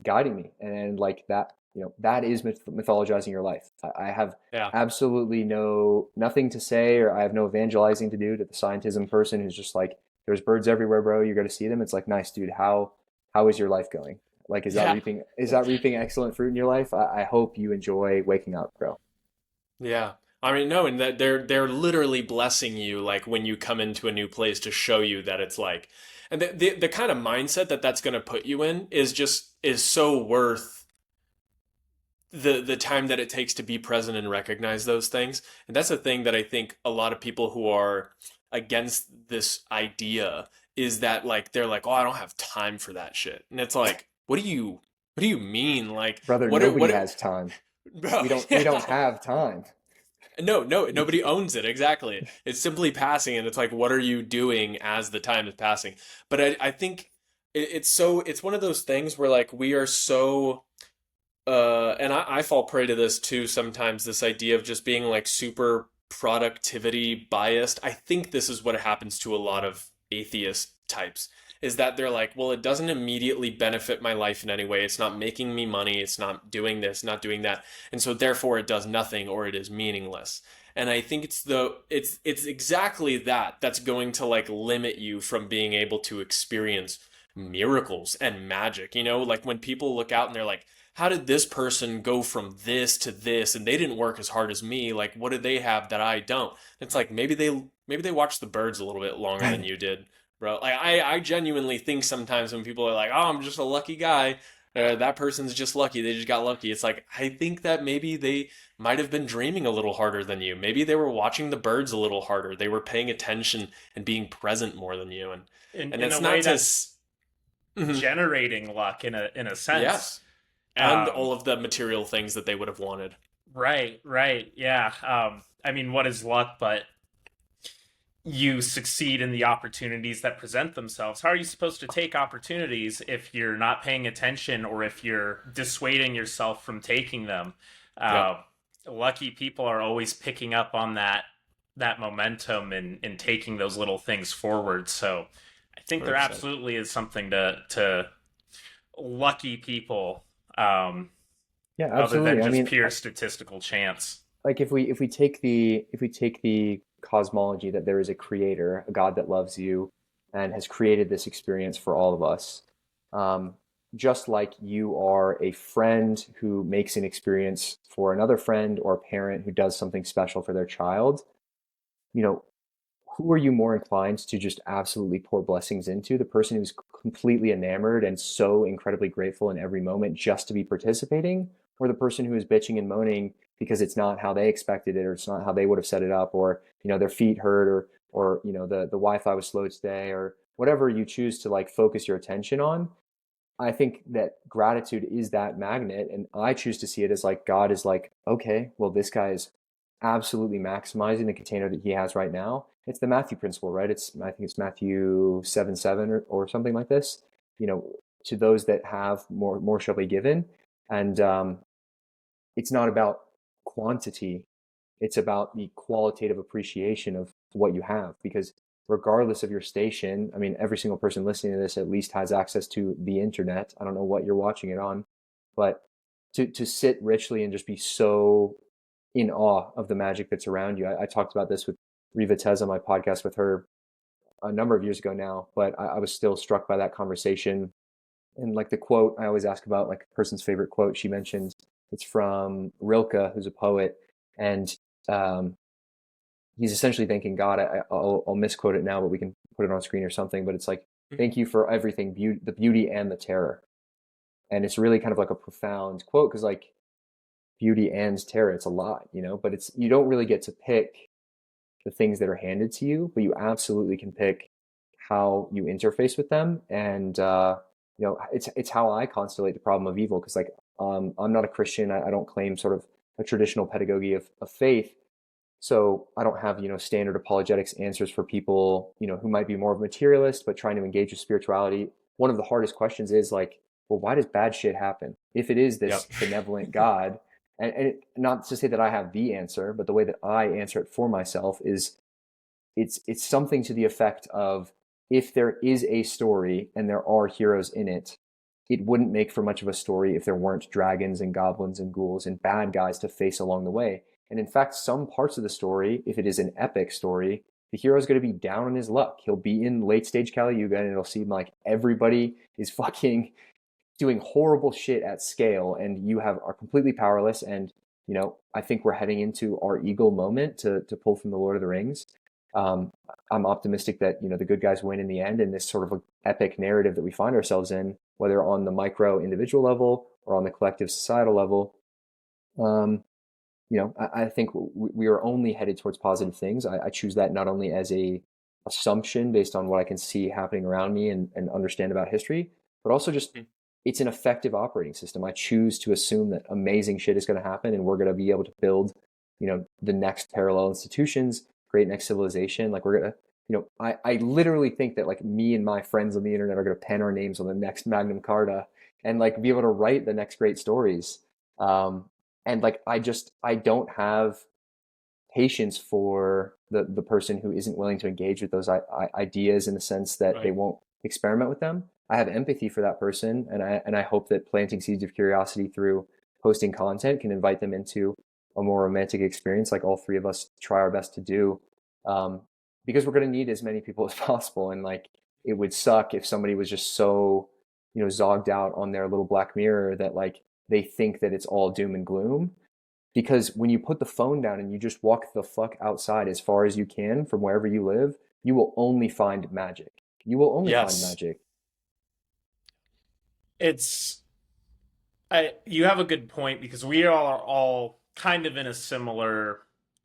guiding me, and like that, that is mythologizing your life. I have yeah. absolutely nothing to say, or I have no evangelizing to do to the scientism person who's just like, there's birds everywhere, bro. You're going to see them. It's like, nice, dude. How is your life going? Like, Yeah. is that reaping excellent fruit in your life? I hope you enjoy waking up, bro. Yeah. I mean, no, and that they're literally blessing you like when you come into a new place to show you that it's like, and the kind of mindset that that's going to put you in is so worth the time that it takes to be present and recognize those things. And that's the thing that I think a lot of people who are against this idea is that like they're like, oh, I don't have time for that shit, and it's like, what do you mean? Like, Brother, what? nobody has time. Bro, We don't have time. no, nobody owns it. Exactly. It's simply passing, and it's like, what are you doing as the time is passing? But I think it's one of those things where like we are so, and I fall prey to this too sometimes, this idea of just being like super productivity biased. I think this is what happens to a lot of atheist types, is that they're like, well, it doesn't immediately benefit my life in any way. It's not making me money. It's not doing this, not doing that. And so therefore it does nothing or it is meaningless. And I think it's exactly that that's going to like limit you from being able to experience miracles and magic. You know, like when people look out and they're like, how did this person go from this to this and they didn't work as hard as me? Like what did they have that I don't? It's like maybe they watched the birds a little bit longer than you did, bro. Like I genuinely think sometimes when people are like, "Oh, I'm just a lucky guy," that person's just lucky. They just got lucky. It's like I think that maybe they might have been dreaming a little harder than you. Maybe they were watching the birds a little harder. They were paying attention and being present more than you. And In it's a way not to. that's Mhm. generating luck in a sense. Yes, and Um, all of the material things that they would have wanted. right, yeah. I mean, what is luck but you succeed in the opportunities that present themselves? How are you supposed to take opportunities if you're not paying attention or if you're dissuading yourself from taking them? Yep. Uh, Lucky people are always picking up on that momentum and taking those little things forward. So I think there 100%. absolutely is something to lucky people, Yeah, other than absolutely. I just mean, pure statistical chance. like if we take the cosmology that there is a creator, a God that loves you and has created this experience for all of us, um, just like you are a friend who makes an experience for another friend or a parent who does something special for their child, you know, who are you more inclined to just absolutely pour blessings into? The person who's completely enamored and so incredibly grateful in every moment just to be participating, or the person who is bitching and moaning because it's not how they expected it, or it's not how they would have set it up, or their feet hurt, or the Wi-Fi was slow today, or whatever you choose to like focus your attention on. I think that gratitude is that magnet, and I choose to see it as like God is like, okay, well, this guy is absolutely maximizing the container that he has right now. It's the Matthew principle, right? I think it's Matthew 7:7 or something like this. You know, to those that have more shall be given, and it's not about quantity, it's about the qualitative appreciation of what you have. Because regardless of your station, I mean, every single person listening to this at least has access to the internet. I don't know what you're watching it on, but to sit richly and just be so in awe of the magic that's around you. I talked about this with Riva Tez on my podcast with her a number of years ago now, but I was still struck by that conversation. And like the quote I always ask about, like a person's favorite quote she mentioned, it's from Rilke, who's a poet, and um, he's essentially thanking God. I'll misquote it now, but we can put it on screen or something. But it's like, thank you for everything, the beauty and the terror. And it's really kind of like a profound quote because like beauty and terror, it's a lot, but you don't really get to pick the things that are handed to you, but you absolutely can pick how you interface with them. And, it's how I constellate the problem of evil. Cause like, I'm not a Christian. I don't claim sort of a traditional pedagogy of faith. So I don't have, standard apologetics answers for people, who might be more of a materialist, but trying to engage with spirituality. One of the hardest questions is like, well, why does bad shit happen? If it is this Yep. benevolent God, and not to say that I have the answer, but the way that I answer it for myself is it's something to the effect of, if there is a story and there are heroes in it, it wouldn't make for much of a story if there weren't dragons and goblins and ghouls and bad guys to face along the way. And in fact, some parts of the story, if it is an epic story, the hero's going to be down on his luck. He'll be in late stage Kali Yuga and it'll seem like everybody is fucking doing horrible shit at scale and you are completely powerless, and I think we're heading into our eagle moment to pull from the Lord of the Rings. Um, I'm optimistic that, the good guys win in the end, and this sort of epic narrative that we find ourselves in, whether on the micro individual level or on the collective societal level. I think we are only headed towards positive things. I choose that not only as a assumption based on what I can see happening around me and understand about history, but also just it's an effective operating system. I choose to assume that amazing shit is going to happen and we're going to be able to build, the next parallel institutions, great next civilization. Like we're going to, I literally think that like me and my friends on the internet are going to pen our names on the next Magnum Carta and like be able to write the next great stories. And like I don't have patience for the person who isn't willing to engage with those ideas in the sense that they Right. won't experiment with them. I have empathy for that person, and I hope that planting seeds of curiosity through posting content can invite them into a more romantic experience, like all three of us try our best to do, um, because we're going to need as many people as possible. And like it would suck if somebody was just so zogged out on their little black mirror that like they think that it's all doom and gloom, because when you put the phone down and you just walk the fuck outside as far as you can from wherever you live, you will only find magic. You will only find Yes. magic. It's you have a good point because we are all kind of in a similar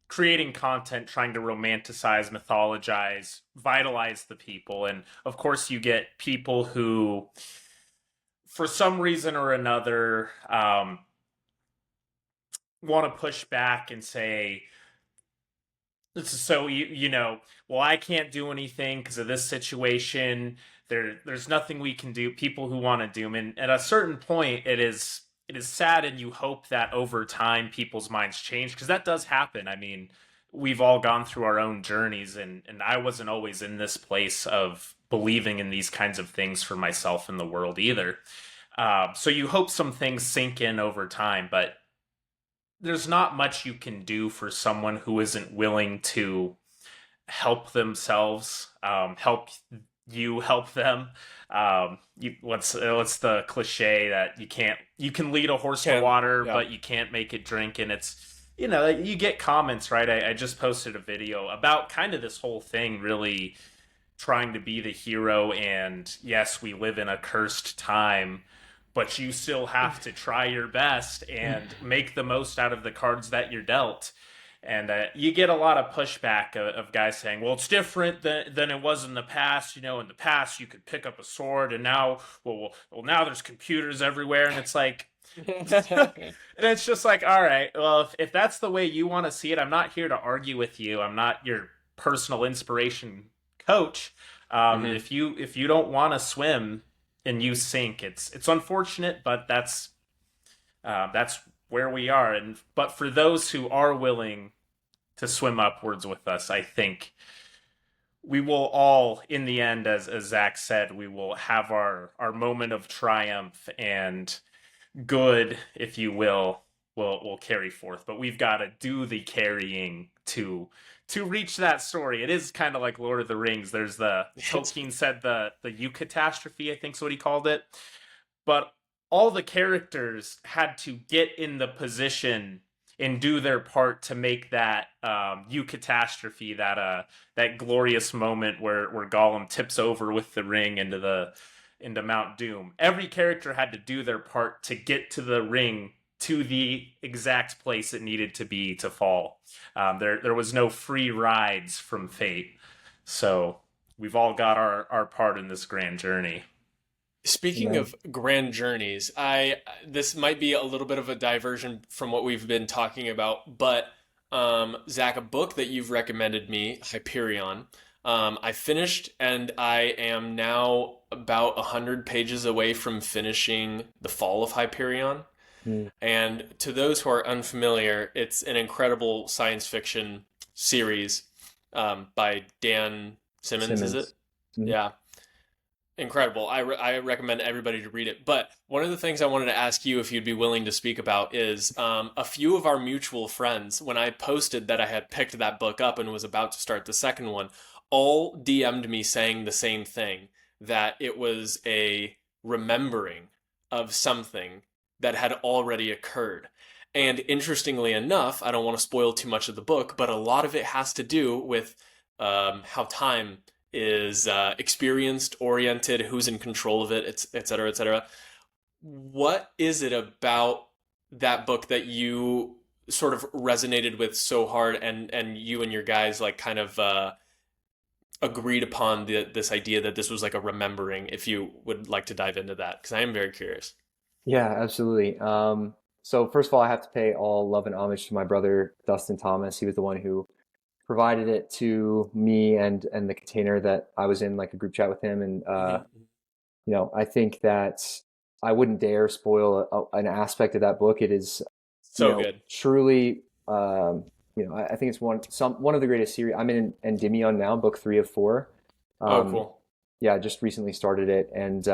creating content, trying to romanticize, mythologize, vitalize the people. And of course, you get people who, for some reason or another, want to push back and say, so well, I can't do anything because of this situation. There's nothing we can do. People who want to doom, and at a certain point, it is sad, and you hope that over time people's minds change because that does happen. I mean, we've all gone through our own journeys, and I wasn't always in this place of believing in these kinds of things for myself in the world either. So you hope some things sink in over time, but there's not much you can do for someone who isn't willing to help themselves, help you help them. What's the cliche that you can lead a horse to Can water, yeah. but you can't make it drink, and it's you get comments, right? I just posted a video about kind of this whole thing, really trying to be the hero, and yes, we live in a cursed time, but you still have to try your best and make the most out of the cards that you're dealt. And you get a lot of pushback of guys saying, well, it's different than it was in the past. In the past, you could pick up a sword, and now, well, now there's computers everywhere. And it's like, and it's just like, all right, well, if that's the way you want to see it, I'm not here to argue with you. I'm not your personal inspiration coach. Mhm. If you don't want to swim and you sink, it's unfortunate, but that's where we are. And but for those who are willing to swim upwards with us, I think we will all, in the end, as Zach said, we will have our moment of triumph, and good, if you will carry forth. But we've got to do the carrying to reach that story. It is kind of like Lord of the Rings. There's the Tolkien said the eucatastrophe, I think is what he called it. But all the characters had to get in the position and do their part to make that eucatastrophe, that glorious moment where Gollum tips over with the ring into Mount Doom. Every character had to do their part to get to the ring, to the exact place it needed to be to fall. There was no free rides from fate. So we've all got our part in this grand journey. Speaking Amen. of grand journeys, I this might be a little bit of a diversion from what we've been talking about, but Zach, a book that you've recommended me, Hyperion, I finished, and I am now about 100 pages away from finishing The Fall of Hyperion. Mm. And to those who are unfamiliar, it's an incredible science fiction series by Dan Simmons, is it? Simmons. Mm. Yeah, incredible. I recommend everybody to read it. But one of the things I wanted to ask you if you'd be willing to speak about is a few of our mutual friends, when I posted that I had picked that book up and was about to start the second one, all DM'd me saying the same thing, that it was a remembering of something that had already occurred. And interestingly enough, I don't want to spoil too much of the book, but a lot of it has to do with how time is experienced, oriented, who's in control of it, et cetera, et cetera. What is it about that book that you sort of resonated with so hard, and you and your guys like kind of agreed upon this idea that this was like a remembering, if you would like to dive into that, because I am very curious. Yeah, absolutely. So first of all, I have to pay all love and homage to my brother Dustin Thomas. He was the one who provided it to me and the container that I was in, like a group chat with him. And Hmm. I think that I wouldn't dare spoil an aspect of that book. It is, So good. truly, I think it's one of the greatest series. I'm in Endymion now, book 3 of 4. Oh, Um, cool. yeah, I just recently started it, and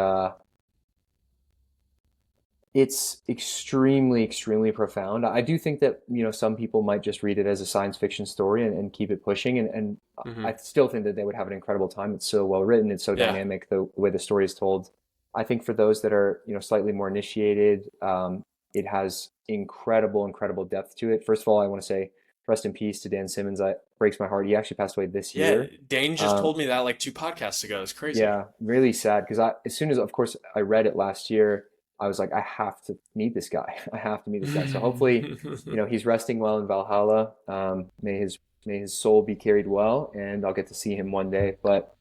it's extremely, extremely profound. I do think that, some people might just read it as a science fiction story and keep it pushing. And I Hmm. still think that they would have an incredible time. It's so well written. It's so Yeah. dynamic, the way the story is told. I think for those that are, slightly more initiated, it has incredible, incredible depth to it. First of all, I want to say rest in peace to Dan Simmons. It breaks my heart. He actually passed away this Yeah. year. Dane just Um, told me that like 2 podcasts ago. It's crazy. yeah, really sad because as soon as, of course, I read it last year, I was like, I have to meet this guy. I have to meet this guy. So hopefully, he's resting well in Valhalla. May his soul be carried well, and I'll get to see him one day. But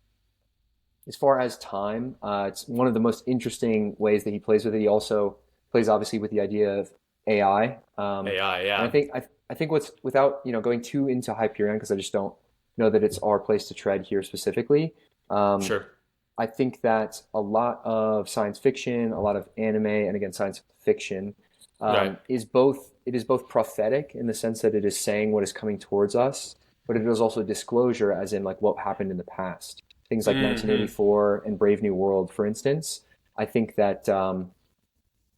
as far as time, it's one of the most interesting ways that he plays with it. He also plays obviously with the idea of AI, AI, and I yeah. think I think what's without going too into Hyperion because I just don't know that it's our place to tread here specifically. Um, Sure. I think that a lot of science fiction, a lot of anime, and again science fiction, Right. it is both prophetic in the sense that it is saying what is coming towards us, but it is also disclosure, as in like what happened in the past. Things like Hmm. 1984 and Brave New World, for instance. I think that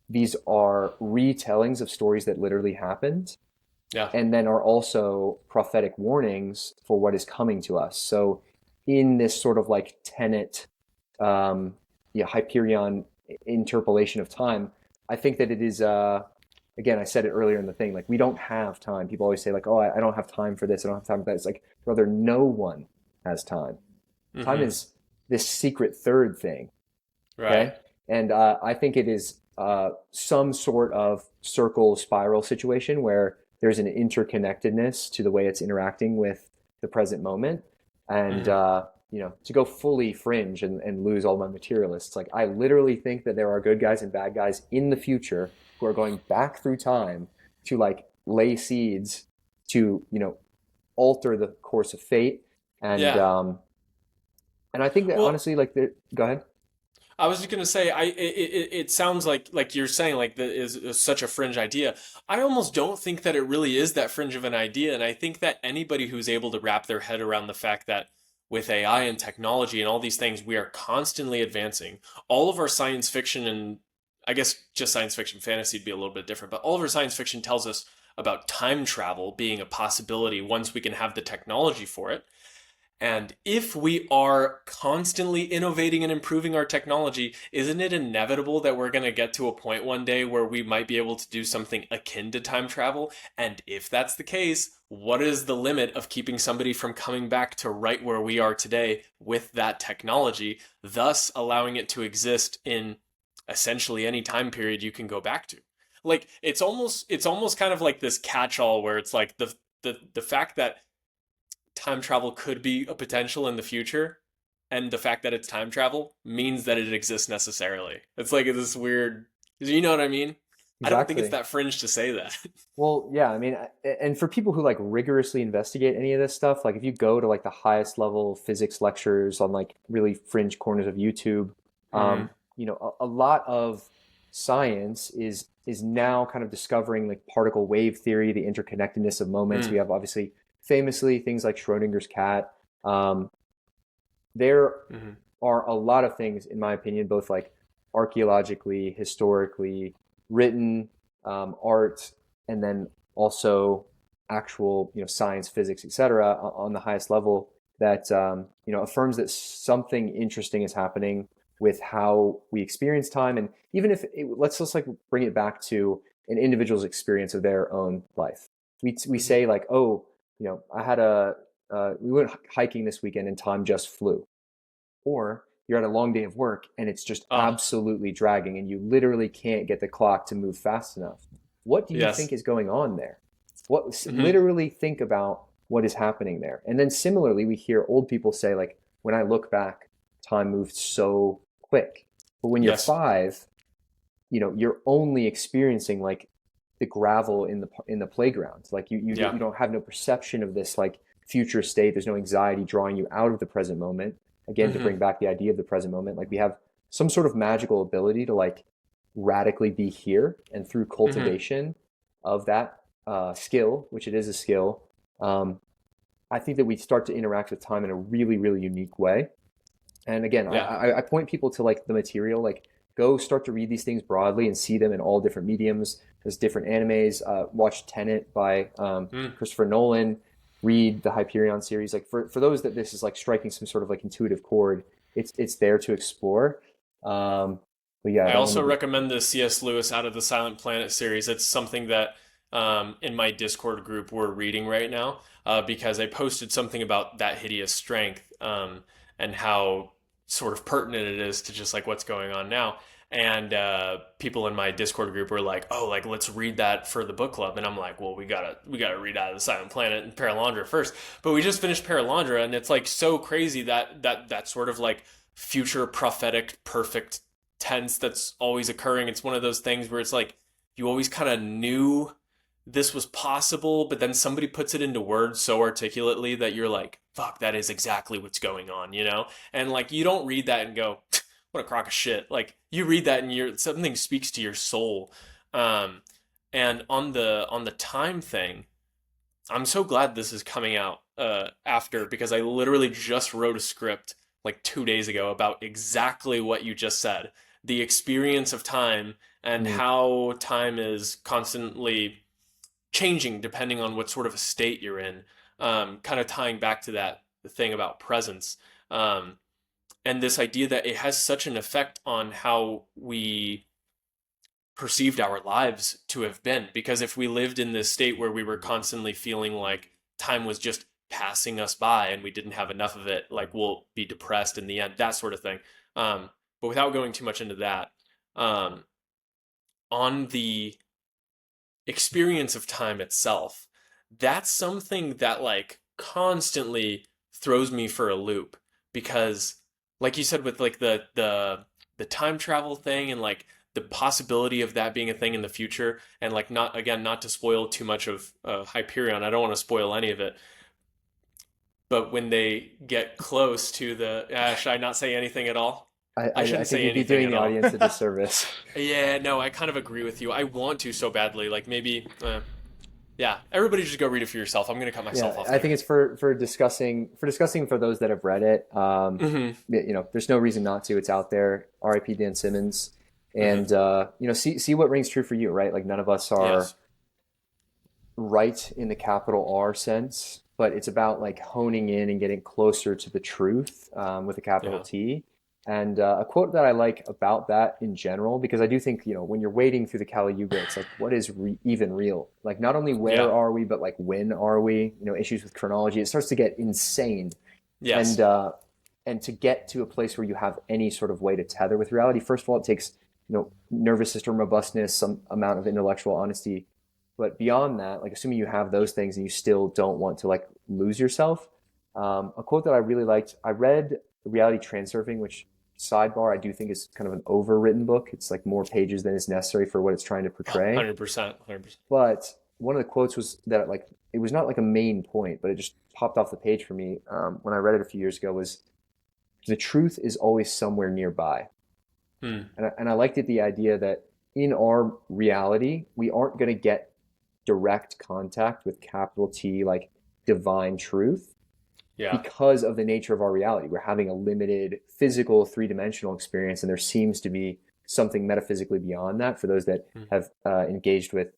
these are retellings of stories that literally happened, Yeah. and then are also prophetic warnings for what is coming to us. So, in this sort of like tenet, um, Hyperion interpolation of time, I think that it is. Again, I said it earlier in the thing. Like we don't have time. People always say like, "Oh, I don't have time for this. I don't have time for that." It's like, brother, no one has time. Time Hmm. is this secret third thing. Right. Okay, and I think it is some sort of circle spiral situation where there's an interconnectedness to the way it's interacting with the present moment, and Hmm. to go fully fringe and lose all my materialists. Like I literally think that there are good guys and bad guys in the future who are going back through time to like lay seeds to alter the course of fate, and Yeah. I think that Well, honestly, like, go ahead. I was just gonna say, it sounds like you're saying like that is such a fringe idea. I almost don't think that it really is that fringe of an idea, and I think that anybody who's able to wrap their head around the fact that with AI and technology and all these things, we are constantly advancing. All of our science fiction and I guess just science fiction, fantasy would be a little bit different, but all of our science fiction tells us about time travel being a possibility once we can have the technology for it. And if we are constantly innovating and improving our technology, isn't it inevitable that we're going to get to a point one day where we might be able to do something akin to time travel? And if that's the case, what is the limit of keeping somebody from coming back to right where we are today with that technology, thus allowing it to exist in essentially any time period you can go back to? Like it's almost kind of like this catch-all where it's like the fact that time travel could be a potential in the future, and the fact that it's time travel means that it exists necessarily. It's like this weird, you know what I mean? I don't think it's Exactly. that fringe to say that. Well, yeah, I mean, and for people who like rigorously investigate any of this stuff, like if you go to like the highest level physics lectures on like really fringe corners of YouTube, Hmm. a lot of science is now kind of discovering like particle wave theory, the interconnectedness of moments. We Mm. have obviously famously things like Schrodinger's cat. Um, there Hmm. are a lot of things, in my opinion, both like archaeologically, historically, written, art, and then also actual, science, physics, etc., on the highest level that affirms that something interesting is happening with how we experience time. And even if let's just like bring it back to an individual's experience of their own life. We say like, oh, I had we went hiking this weekend and time just flew. Or you're at a long day of work and it's just absolutely dragging and you literally can't get the clock to move fast enough. What do you think is going on there? Literally think about what is happening there. And then similarly, we hear old people say like, when I look back, time moved so quick. But when you're 5, you're only experiencing like the gravel in the playground. Like you don't have no perception of this like future state. There's no anxiety drawing you out of the present moment. Again, to bring back the idea of the present moment, like we have some sort of magical ability to like radically be here, and through cultivation of that skill, which it is a skill, I think that we start to interact with time in a really, really unique way. And again, I point people to like the material, like go start to read these things broadly and see them in all different mediums. There's different animes. Watch Tenet by Christopher Nolan. Read the Hyperion series. Like for those that this is like striking some sort of like intuitive chord, it's there to explore. But yeah, I also recommend the C.S. Lewis Out of the Silent Planet series. It's something that in my Discord group we're reading right now because I posted something about that hideous strength and how sort of pertinent it is to just like what's going on now. And people in my Discord group were like, "Oh, like let's read that for the book club." And I'm like, "Well, we gotta read Out of the Silent Planet and Paralandra first." But we just finished Paralandra, and it's like so crazy that sort of like future prophetic perfect tense that's always occurring. It's one of those things where it's like you always kind of knew this was possible, but then somebody puts it into words so articulately that you're like, "Fuck, that is exactly what's going on," And like you don't read that and go, what a crock of shit. Like you read that and something speaks to your soul. And on the time thing, I'm so glad this is coming out after, because I literally just wrote a script like 2 days ago about exactly what you just said. The experience of time and how time is constantly changing depending on what sort of a state you're in. Kind of tying back to that thing about presence. And this idea that it has such an effect on how we perceived our lives to have been. Because if we lived in this state where we were constantly feeling like time was just passing us by and we didn't have enough of it, like we'll be depressed in the end, that sort of thing. But without going too much into that, on the experience of time itself, that's something that like constantly throws me for a loop, because like you said with like the time travel thing and like the possibility of that being a thing in the future, and like not to spoil too much of Hyperion, I don't want to spoil any of it, but when they get close to should I not say anything at all? I shouldn't say anything at all. I think you'd be doing the audience a disservice. Yeah, no, I kind of agree with you. I want to so badly, like maybe yeah, everybody just go read it for yourself. I'm going to cut myself off. I think it's for discussing for those that have read it. There's no reason not to. It's out there. R.I.P. Dan Simmons, and see what rings true for you, right? Like none of us are right in the capital R sense, but it's about like honing in and getting closer to the truth with a capital T. And a quote that I like about that in general, because I do think, when you're wading through the Kali Yuga, it's like, what is even real? Like, not only where are we, but like, when are we? Issues with chronology. It starts to get insane. Yes. And to get to a place where you have any sort of way to tether with reality, first of all, it takes, nervous system robustness, some amount of intellectual honesty. But beyond that, like, assuming you have those things and you still don't want to like lose yourself, a quote that I really liked, I read Reality Transurfing, which, sidebar, I do think is kind of an overwritten book. It's like more pages than is necessary for what it's trying to portray. 100%. But one of the quotes was that like it was not like a main point, but it just popped off the page for me when I read it a few years ago, was the truth is always somewhere nearby. And I liked it, the idea that in our reality, we aren't going to get direct contact with capital T, like divine truth. Because of the nature of our reality. We're having a limited physical 3-dimensional experience, and there seems to be something metaphysically beyond that. For those that have engaged with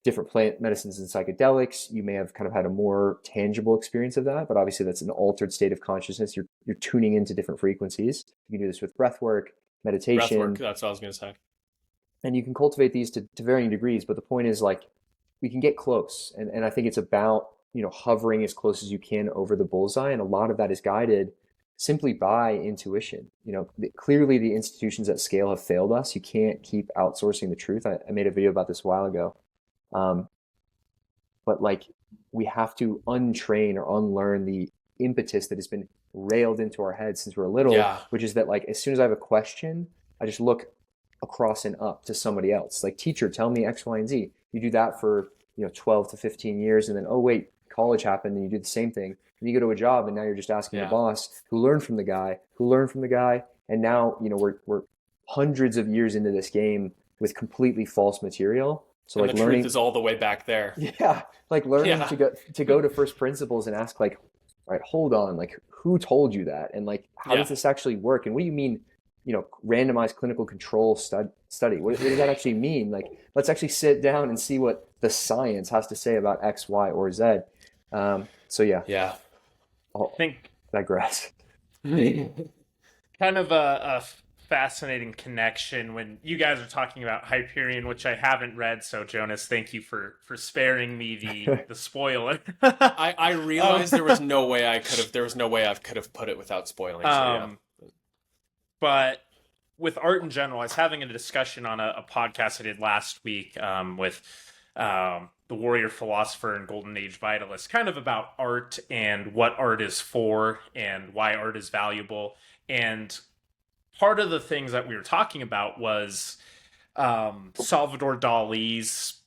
different plant medicines and psychedelics, you may have kind of had a more tangible experience of that, but obviously that's an altered state of consciousness. You're tuning into different frequencies. You can do this with breath work, meditation. Breath work, that's what I was going to say. And you can cultivate these to varying degrees, but the point is like we can get close. And I think it's about, hovering as close as you can over the bullseye. And a lot of that is guided simply by intuition. Clearly the institutions at scale have failed us. You can't keep outsourcing the truth. I made a video about this a while ago. Um, but like we have to untrain or unlearn the impetus that has been railed into our heads since we're little, Yeah. which is that like as soon as I have a question, I just look across and up to somebody else. Like, teacher, tell me X, Y, and Z. You do that for 12 to 15 years, and then oh wait, college happened, and you do the same thing. And you go to a job, and now you're just asking the boss who learned from the guy, and now we're hundreds of years into this game with completely false material. So And like the learning, truth is all the way back there. yeah, like learning Yeah. to go to first principles and ask like, all right, hold on, like who told you that, and like how does this actually work, and what do you mean, randomized clinical control study? What does that actually mean? Like, let's actually sit down and see what the science has to say about X, Y, or Z. So yeah, Yeah. I'll I think digress. kind of a fascinating connection when you guys are talking about Hyperion, which I haven't read. So Jonas, thank you for sparing me the spoiler. I realized there was no way I could have put it without spoiling. So yeah. But with art in general, I was having a discussion on a podcast I did last week with the warrior philosopher and golden age vitalist, kind of about art and what art is for and why art is valuable. And part of the things that we were talking about was Salvador Dali's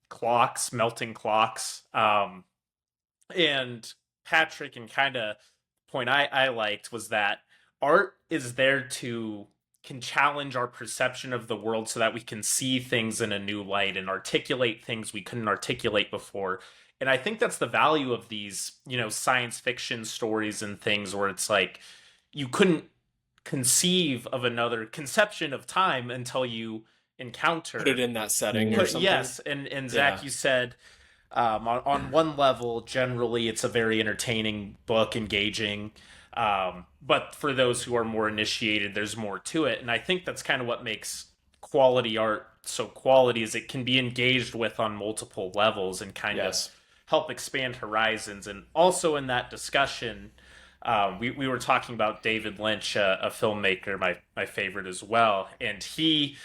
clocks, melting clocks. And Patrick, and kind of point I liked was that art is there can challenge our perception of the world so that we can see things in a new light and articulate things we couldn't articulate before. And I think that's the value of these, science fiction stories and things where it's like you couldn't conceive of another conception of time until you encounter Put it in that setting or something. Yes, and Zach, you said on one level, generally, it's a very entertaining book, engaging. But for those who are more initiated, there's more to it. And I think that's kind of what makes quality art so quality, is it can be engaged with on multiple levels and kind of help expand horizons. And also in that discussion, we were talking about David Lynch, a filmmaker, my favorite as well. And he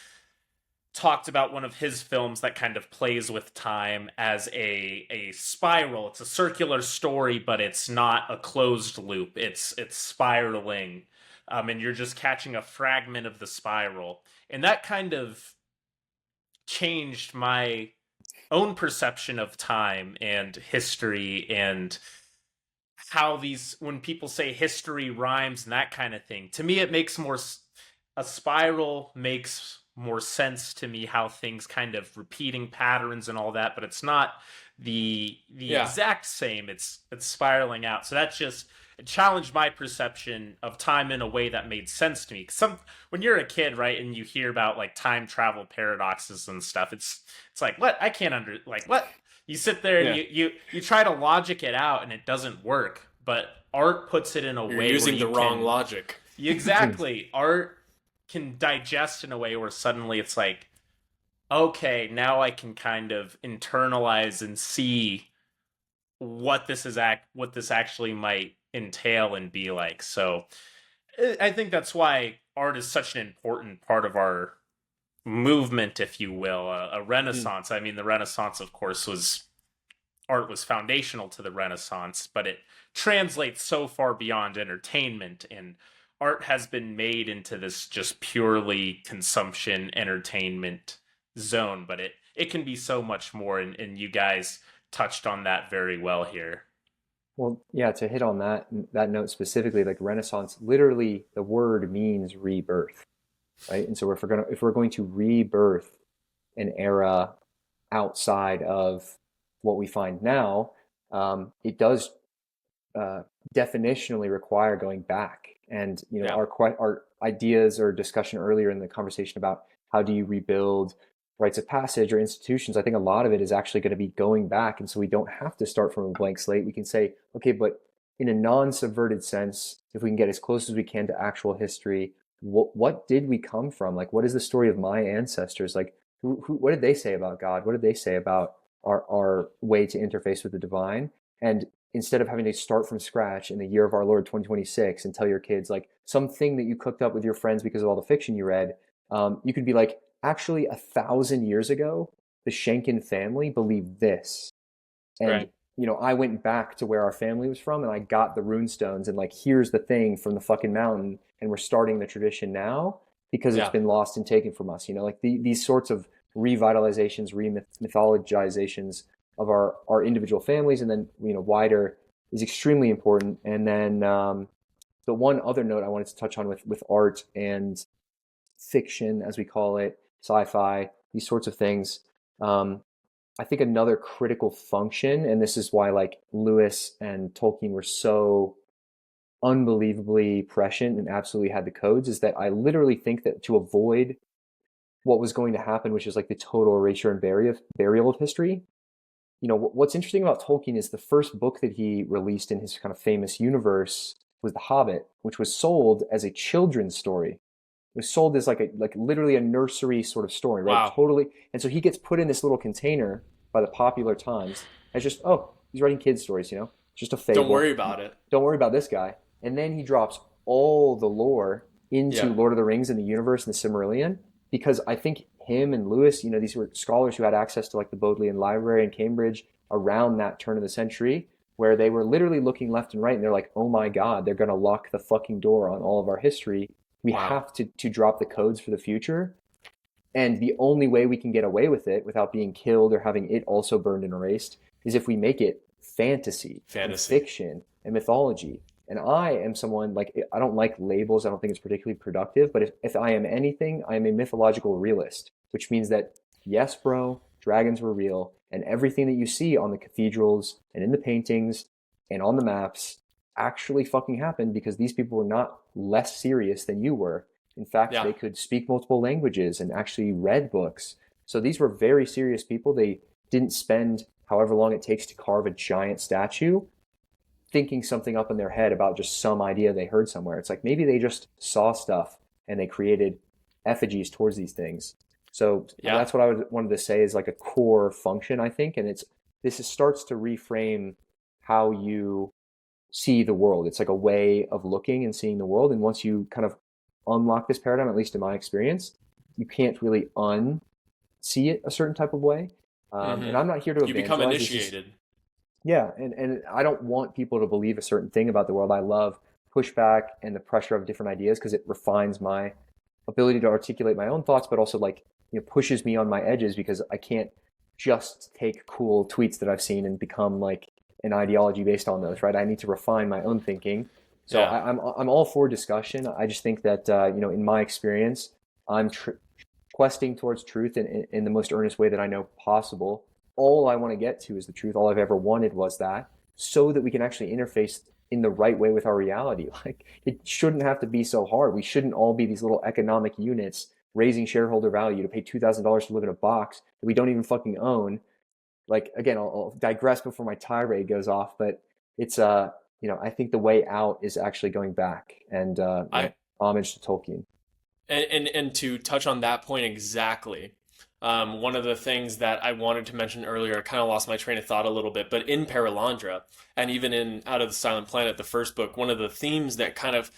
talked about one of his films that kind of plays with time as a spiral. It's a circular story, but it's not a closed loop. It's spiraling, and you're just catching a fragment of the spiral. And that kind of changed my own perception of time and history, and how when people say history rhymes and that kind of thing, to me it makes a spiral makes more sense to me, how things kind of repeating patterns and all that, but it's not the exact same. It's spiraling out. So it challenged my perception of time in a way that made sense to me. When you're a kid, right, and you hear about like time travel paradoxes and stuff, it's like, what? I can't what? You sit there and you try to logic it out and it doesn't work. But art puts it in a way where using the wrong logic. Exactly. Art can digest in a way where suddenly it's like, okay, now I can kind of internalize and see what this actually might entail and be like. So I think that's why art is such an important part of our movement, if you will, a renaissance. I mean, the Renaissance, of course, art was foundational to the Renaissance, but it translates so far beyond entertainment, and art has been made into this just purely consumption entertainment zone, but it can be so much more, and you guys touched on that very well here. Well, yeah, to hit on that note specifically, like Renaissance, literally the word means rebirth, right? And so if we're going to rebirth an era outside of what we find now, it does definitionally require going back. And our ideas or discussion earlier in the conversation about how do you rebuild rites of passage or institutions, I think a lot of it is actually going to be going back. And so we don't have to start from a blank slate. We can say, okay, but in a non-subverted sense, if we can get as close as we can to actual history, what did we come from? Like, what is the story of my ancestors? Like, what did they say about God? What did they say about our way to interface with the divine? And instead of having to start from scratch in the year of our Lord 2026 and tell your kids like something that you cooked up with your friends because of all the fiction you read, you could be like, actually, 1,000 years ago, the Schenken family believed this. And Right. I went back to where our family was from and I got the rune stones and like here's the thing from the fucking mountain and we're starting the tradition now because it's Yeah. been lost and taken from us. Like these sorts of revitalizations, mythologizations of our individual families and then wider is extremely important. And then the one other note I wanted to touch on with art and fiction, as we call it, sci-fi, these sorts of things. Um, I think another critical function, and this is why like Lewis and Tolkien were so unbelievably prescient and absolutely had the codes, is that I literally think that to avoid what was going to happen, which is like the total erasure and burial of history. What's interesting about Tolkien is the first book that he released in his kind of famous universe was The Hobbit, which was sold as a children's story. It was sold as like literally a nursery sort of story, right? Wow. Totally. And so he gets put in this little container by the Popular Times as just, oh, he's writing kids stories, just a Don't fable. worry about it. Don't worry about this guy. And then he drops all the lore Yeah. into Lord of the Rings and the universe and the Silmarillion because I think him and Lewis, these were scholars who had access to like the Bodleian Library in Cambridge around that turn of the century, where they were literally looking left and right and they're like, oh my God, they're going to lock the fucking door on all of our history. We Wow. have to drop the codes for the future. And the only way we can get away with it without being killed or having it also burned and erased is if we make it fantasy and Fantasy. fiction and mythology. And I am someone like, I don't like labels. I don't think it's particularly productive. But if I am anything, I am a mythological realist, which means that, yes, bro, dragons were real. And everything that you see on the cathedrals and in the paintings and on the maps actually fucking happened because these people were not less serious than you were. In fact, Yeah. they could speak multiple languages and actually read books. So these were very serious people. They didn't spend however long it takes to carve a giant statue thinking something up in their head about just some idea they heard somewhere. It's like maybe they just saw stuff and they created effigies towards these things. So Yeah. that's what I wanted to say is like a core function, I think. And starts to reframe how you see the world. It's like a way of looking and seeing the world. And once you kind of unlock this paradigm, at least in my experience, you can't really unsee it a certain type of way. And Hmm. I'm not here to You become evangelize. This is, initiated. yeah, and I don't want people to believe a certain thing about the world. I love pushback and the pressure of different ideas because it refines my ability to articulate my own thoughts, but also like pushes me on my edges because I can't just take cool tweets that I've seen and become like an ideology based on those, right? I need to refine my own thinking. So Yeah. I'm all for discussion. I just think that in my experience, I'm questing towards truth in the most earnest way that I know possible. All I want to get to is the truth. All I've ever wanted was that, so that we can actually interface in the right way with our reality. Like it shouldn't have to be so hard. We shouldn't all be these little economic units raising shareholder value to pay $2,000 to live in a box that we don't even fucking own. Like again, I'll digress before my tirade goes off, but it's I think the way out is actually going back and I homage to Tolkien. and to touch on that point exactly. One of the things that I wanted to mention earlier, I kind of lost my train of thought a little bit, but in Paralandra and even in Out of the Silent Planet, the first book, one of the themes that kind of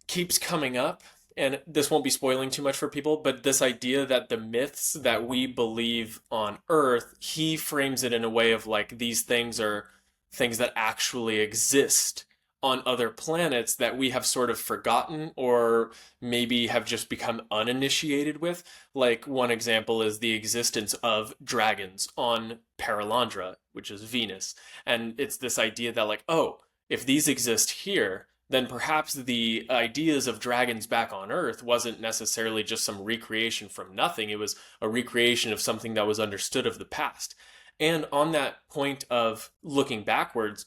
keeps coming up, and this won't be spoiling too much for people, but this idea that the myths that we believe on Earth, he frames it in a way of like these things are things that actually exist on other planets that we have sort of forgotten or maybe have just become uninitiated with. Like one example is the existence of dragons on Paralandra, which is Venus. And it's this idea that like, oh, if these exist here, then perhaps the ideas of dragons back on Earth wasn't necessarily just some recreation from nothing. It was a recreation of something that was understood of the past. And on that point of looking backwards,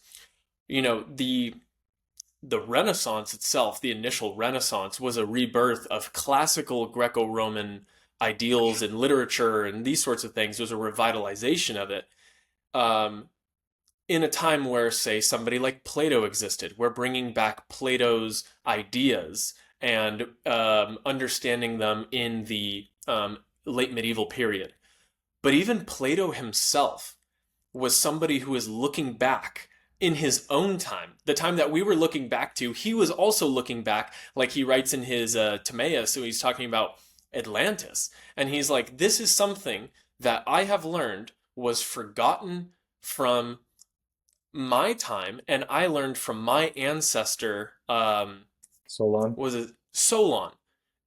the Renaissance itself, the initial Renaissance, was a rebirth of classical Greco Roman ideals in literature and these sorts of things. It was a revitalization of it. Um, in a time where, say, somebody like Plato existed. We're bringing back Plato's ideas and understanding them in the late medieval period. But even Plato himself was somebody who was looking back in his own time. The time that we were looking back to, he was also looking back, like he writes in his Timaeus, so he's talking about Atlantis. And he's like, this is something that I have learned was forgotten from my time, and I learned from my ancestor, Solon. was it Solon?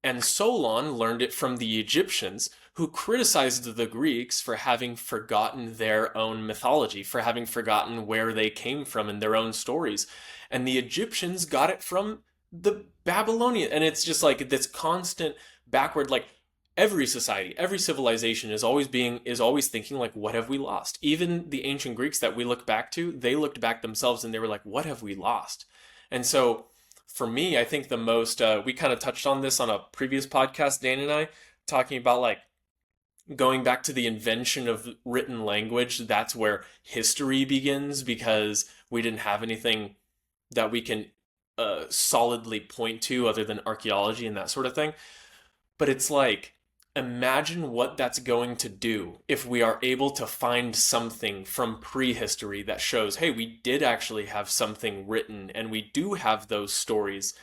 And Solon learned it from the Egyptians, who criticized the Greeks for having forgotten their own mythology, for having forgotten where they came from in their own stories. And the Egyptians got it from the Babylonian. And it's just like this constant backward, like every society, every civilization is always thinking like, what have we lost? Even the ancient Greeks that we look back to, they looked back themselves and they were like, what have we lost? And so for me, I think the most, we kind of touched on this on a previous podcast, Dan and I, talking about like going back to the invention of written language. That's where history begins, because we didn't have anything that we can solidly point to other than archaeology and that sort of thing. But it's like, imagine what that's going to do if we are able to find something from prehistory that shows, hey, we did actually have something written and we do have those stories.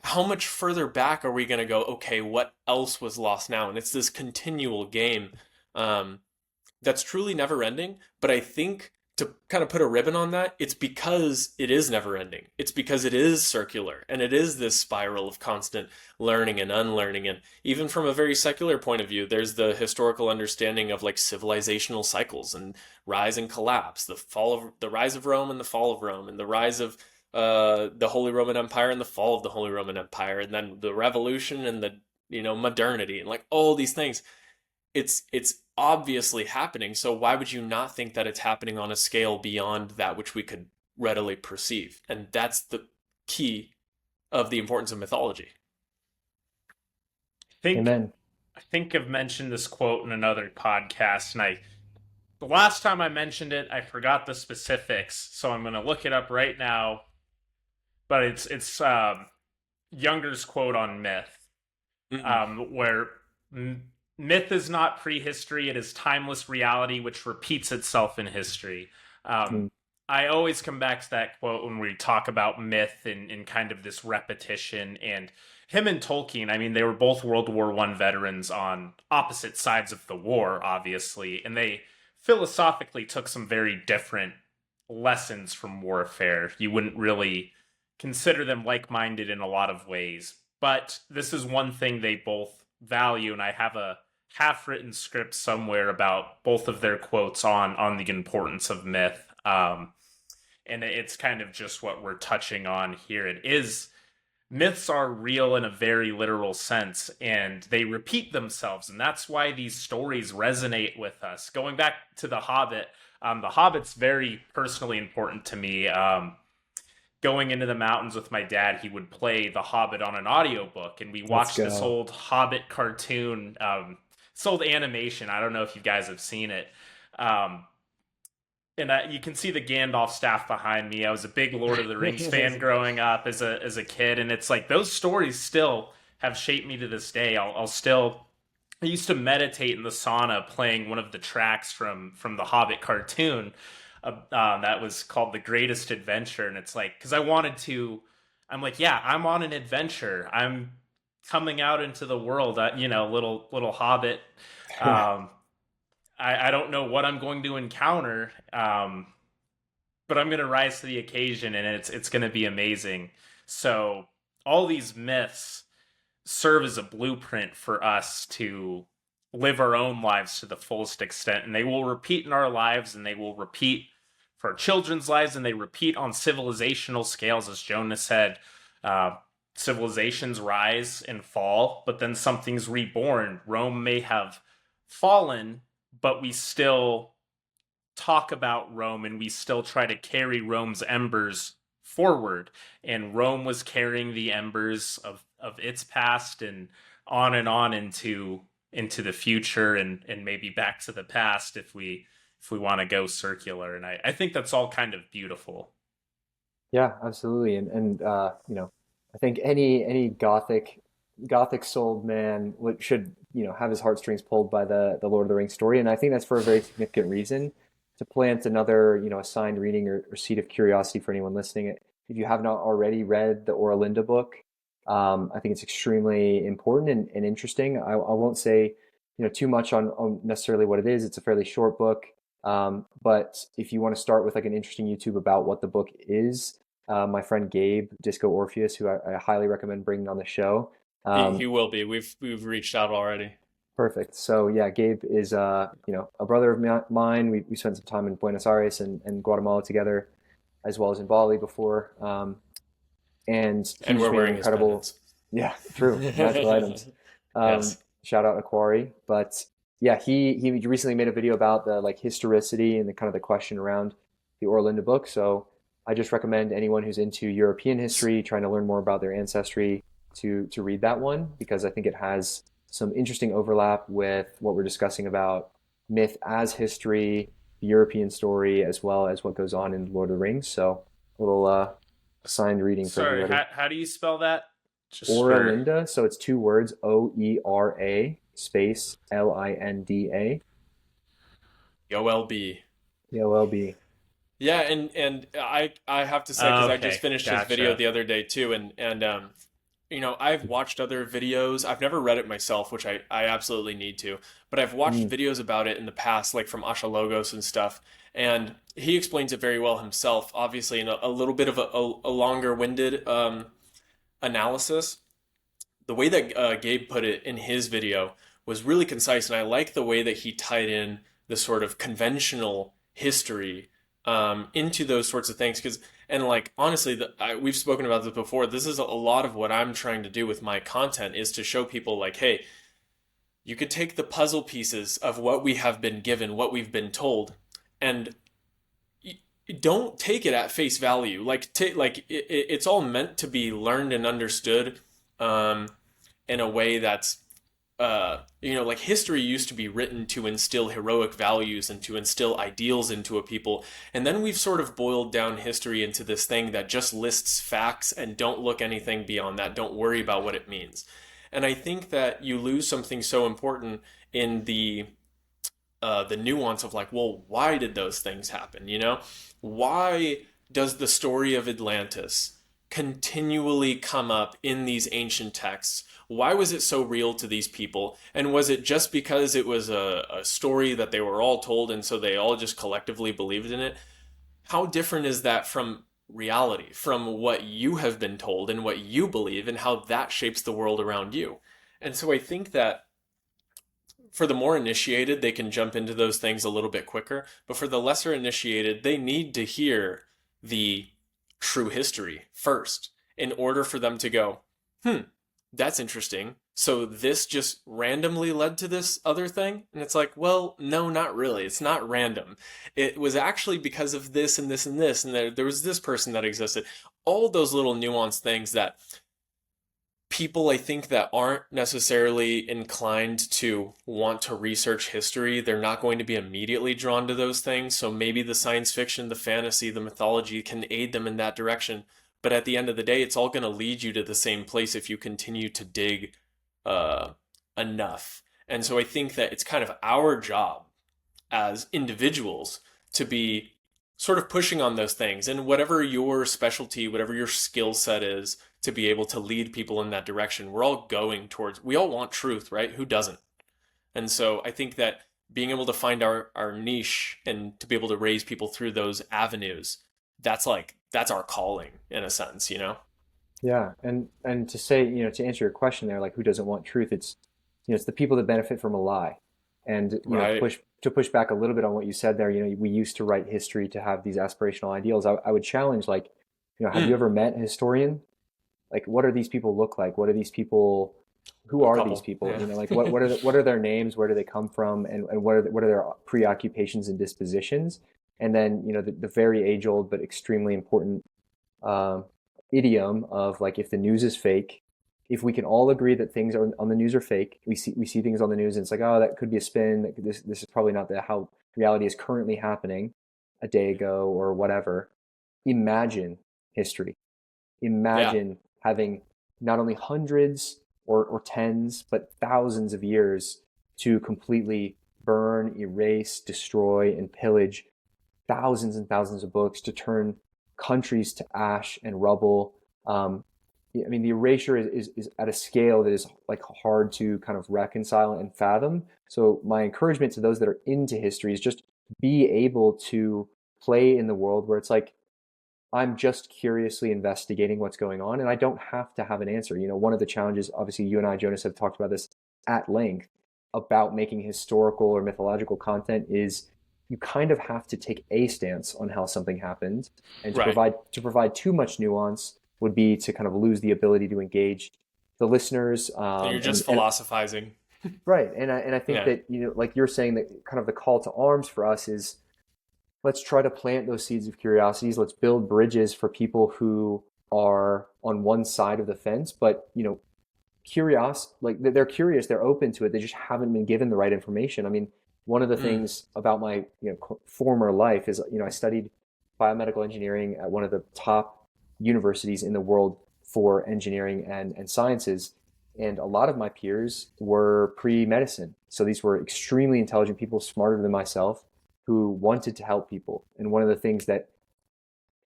How much further back are we going to go? Okay, what else was lost now? And it's this continual game that's truly never ending. But I think to kind of put a ribbon on that, it's because it is never ending. It's because it is circular, and it is this spiral of constant learning and unlearning. And even from a very secular point of view, there's the historical understanding of like civilizational cycles and rise and collapse, the rise of Rome and the fall of Rome, and the rise of the Holy Roman Empire and the fall of the Holy Roman Empire, and then the revolution and the modernity, and like all these things. It's obviously happening. So why would you not think that it's happening on a scale beyond that which we could readily perceive? And that's the key of the importance of mythology. Amen. I think I've mentioned this quote in another podcast, and the last time I mentioned it, I forgot the specifics, so I'm going to look it up right now. But it's Younger's quote on myth, where myth is not prehistory; it is timeless reality which repeats itself in history. I always come back to that quote when we talk about myth and kind of this repetition. And him and Tolkien, I mean, they were both World War I veterans on opposite sides of the war, obviously, and they philosophically took some very different lessons from warfare. You wouldn't really consider them like-minded in a lot of ways, but this is one thing they both value, and I have a half-written script somewhere about both of their quotes on the importance of myth. And it's kind of just what we're touching on here. It is, myths are real in a very literal sense, and they repeat themselves, and that's why these stories resonate with us. Going back to The Hobbit, The Hobbit's very personally important to me. Going into the mountains with my dad, he would play The Hobbit on an audiobook, and we watched this old Hobbit cartoon, this old animation. I don't know if you guys have seen it. And you can see the Gandalf staff behind me. I was a big Lord of the Rings fan growing up as a kid, and it's like those stories still have shaped me to this day. I used to meditate in the sauna playing one of the tracks from the Hobbit cartoon that was called The Greatest Adventure, and it's like, because I'm like, yeah, I'm on an adventure. I'm coming out into the world, little Hobbit. I don't know what I'm going to encounter, but I'm going to rise to the occasion, and it's going to be amazing. So all these myths serve as a blueprint for us to live our own lives to the fullest extent, and they will repeat in our lives, and they will repeat for our children's lives, and they repeat on civilizational scales, as Jonas said. Civilizations rise and fall, but then something's reborn. Rome may have fallen, but we still talk about Rome, and we still try to carry Rome's embers forward. And Rome was carrying the embers of its past and on into the future, and maybe back to the past if we want to go circular. And I think that's all kind of beautiful. Yeah, absolutely. And I I think any gothic souled man should, have his heartstrings pulled by the Lord of the Rings story, and I think that's for a very significant reason, to plant another, assigned reading or seed of curiosity for anyone listening. If you have not already read the Oralinda book, I think it's extremely important and interesting. I won't say, too much on necessarily what it is. It's a fairly short book, but if you want to start with like an interesting YouTube about what the book is, my friend Gabe Disco Orpheus, who I highly recommend bringing on the show. He Um, will be. We've reached out already. Perfect. So yeah, Gabe is a brother of mine. We spent some time in Buenos Aires and Guatemala together, as well as in Bali before. And he And just we're made an wearing his incredible, pendants. yeah, true, magical items. Yes. Shout out Aquari. But yeah, he recently made a video about the like historicity and the kind of the question around the Orlinda book. So I just recommend anyone who's into European history, trying to learn more about their ancestry, to read that one, because I think it has some interesting overlap with what we're discussing about myth as history, the European story, as well as what goes on in Lord of the Rings. So a little assigned reading for Sorry, everybody. how do you spell that? Just for Oralinda, so it's two words, Oera space Linda. OLB. OLB. Yeah, and I have to say, because I just okay, finished his video gotcha. the other day too, and I've watched other videos. I've never read it myself, which I absolutely need to, but I've watched Mm, videos about it in the past, like from Asha Logos and stuff, and he explains it very well himself, obviously in a little bit of a longer-winded analysis. The way that Gabe put it in his video was really concise, and I like the way that he tied in the sort of conventional history into those sorts of things. Because, and like honestly, we've spoken about this before. This is a lot of what I'm trying to do with my content, is to show people like, hey, you could take the puzzle pieces of what we have been given, what we've been told, and don't take it at face value. It's all meant to be learned and understood um, in a way that's like history used to be written to instill heroic values and to instill ideals into a people. And then we've sort of boiled down history into this thing that just lists facts and don't look anything beyond that. Don't worry about what it means. And I think that you lose something so important in the nuance of like, well, why did those things happen? Why does the story of Atlantis continually come up in these ancient texts? Why was it so real to these people? And was it just because it was a story that they were all told and so they all just collectively believed in it? How different is that from reality, from what you have been told and what you believe, and how that shapes the world around you? And so I think that for the more initiated, they can jump into those things a little bit quicker. But for the lesser initiated, they need to hear the true history first in order for them to go, hmm, that's interesting. So this just randomly led to this other thing? And it's like, well, no, not really. It's not random. It was actually because of this and this and this. And there was this person that existed. All those little nuanced things that people I think that aren't necessarily inclined to want to research history, they're not going to be immediately drawn to those things. So maybe the science fiction, the fantasy, the mythology can aid them in that direction. But at the end of the day, it's all going to lead you to the same place if you continue to dig uh, enough. And so I think that it's kind of our job as individuals to be sort of pushing on those things, and whatever your specialty, whatever your skill set is, to be able to lead people in that direction. We're all going towards, we all want truth, right? Who doesn't? And so I think that being able to find our niche and to be able to raise people through those avenues, that's our calling in a sense. yeah, and to say, to answer your question there, like who doesn't want truth? It's the people that benefit from a lie. And Right. to push back a little bit on what you said there, we used to write history to have these aspirational ideals. I would challenge, like, have you Mm, ever met a historian? Like, what are these people look like? What are these people? Who a are these couple. people? Yeah. Like what are their names? Where do they come from? And what are their preoccupations and dispositions? And then, the very age old but extremely important um, idiom of like, if the news is fake, if we can all agree that things on the news are fake, we see things on the news and it's like, oh, that could be a spin. This is probably not how reality is currently happening a day ago or whatever. Imagine history. Yeah. Imagine having not only hundreds or tens, but thousands of years to completely burn, erase, destroy, and pillage thousands and thousands of books, to turn countries to ash and rubble. I mean, the erasure is at a scale that is like hard to kind of reconcile and fathom. So my encouragement to those that are into history is just be able to play in the world where it's like, I'm just curiously investigating what's going on, and I don't have to have an answer. One of the challenges, obviously, you and I, Jonas, have talked about this at length about making historical or mythological content is you kind of have to take a stance on how something happened, and to Right. provide too much nuance would be to kind of lose the ability to engage the listeners. And you're just And philosophizing. right, and I think Yeah. that like you're saying, that kind of the call to arms for us is, let's try to plant those seeds of curiosities. Let's build bridges for people who are on one side of the fence, but curious, like they're curious, they're open to it. They just haven't been given the right information. I mean, one of the Mm. things about my former life is, I studied biomedical engineering at one of the top universities in the world for engineering and sciences. And a lot of my peers were pre-medicine. So these were extremely intelligent people, smarter than myself, who wanted to help people. And one of the things that,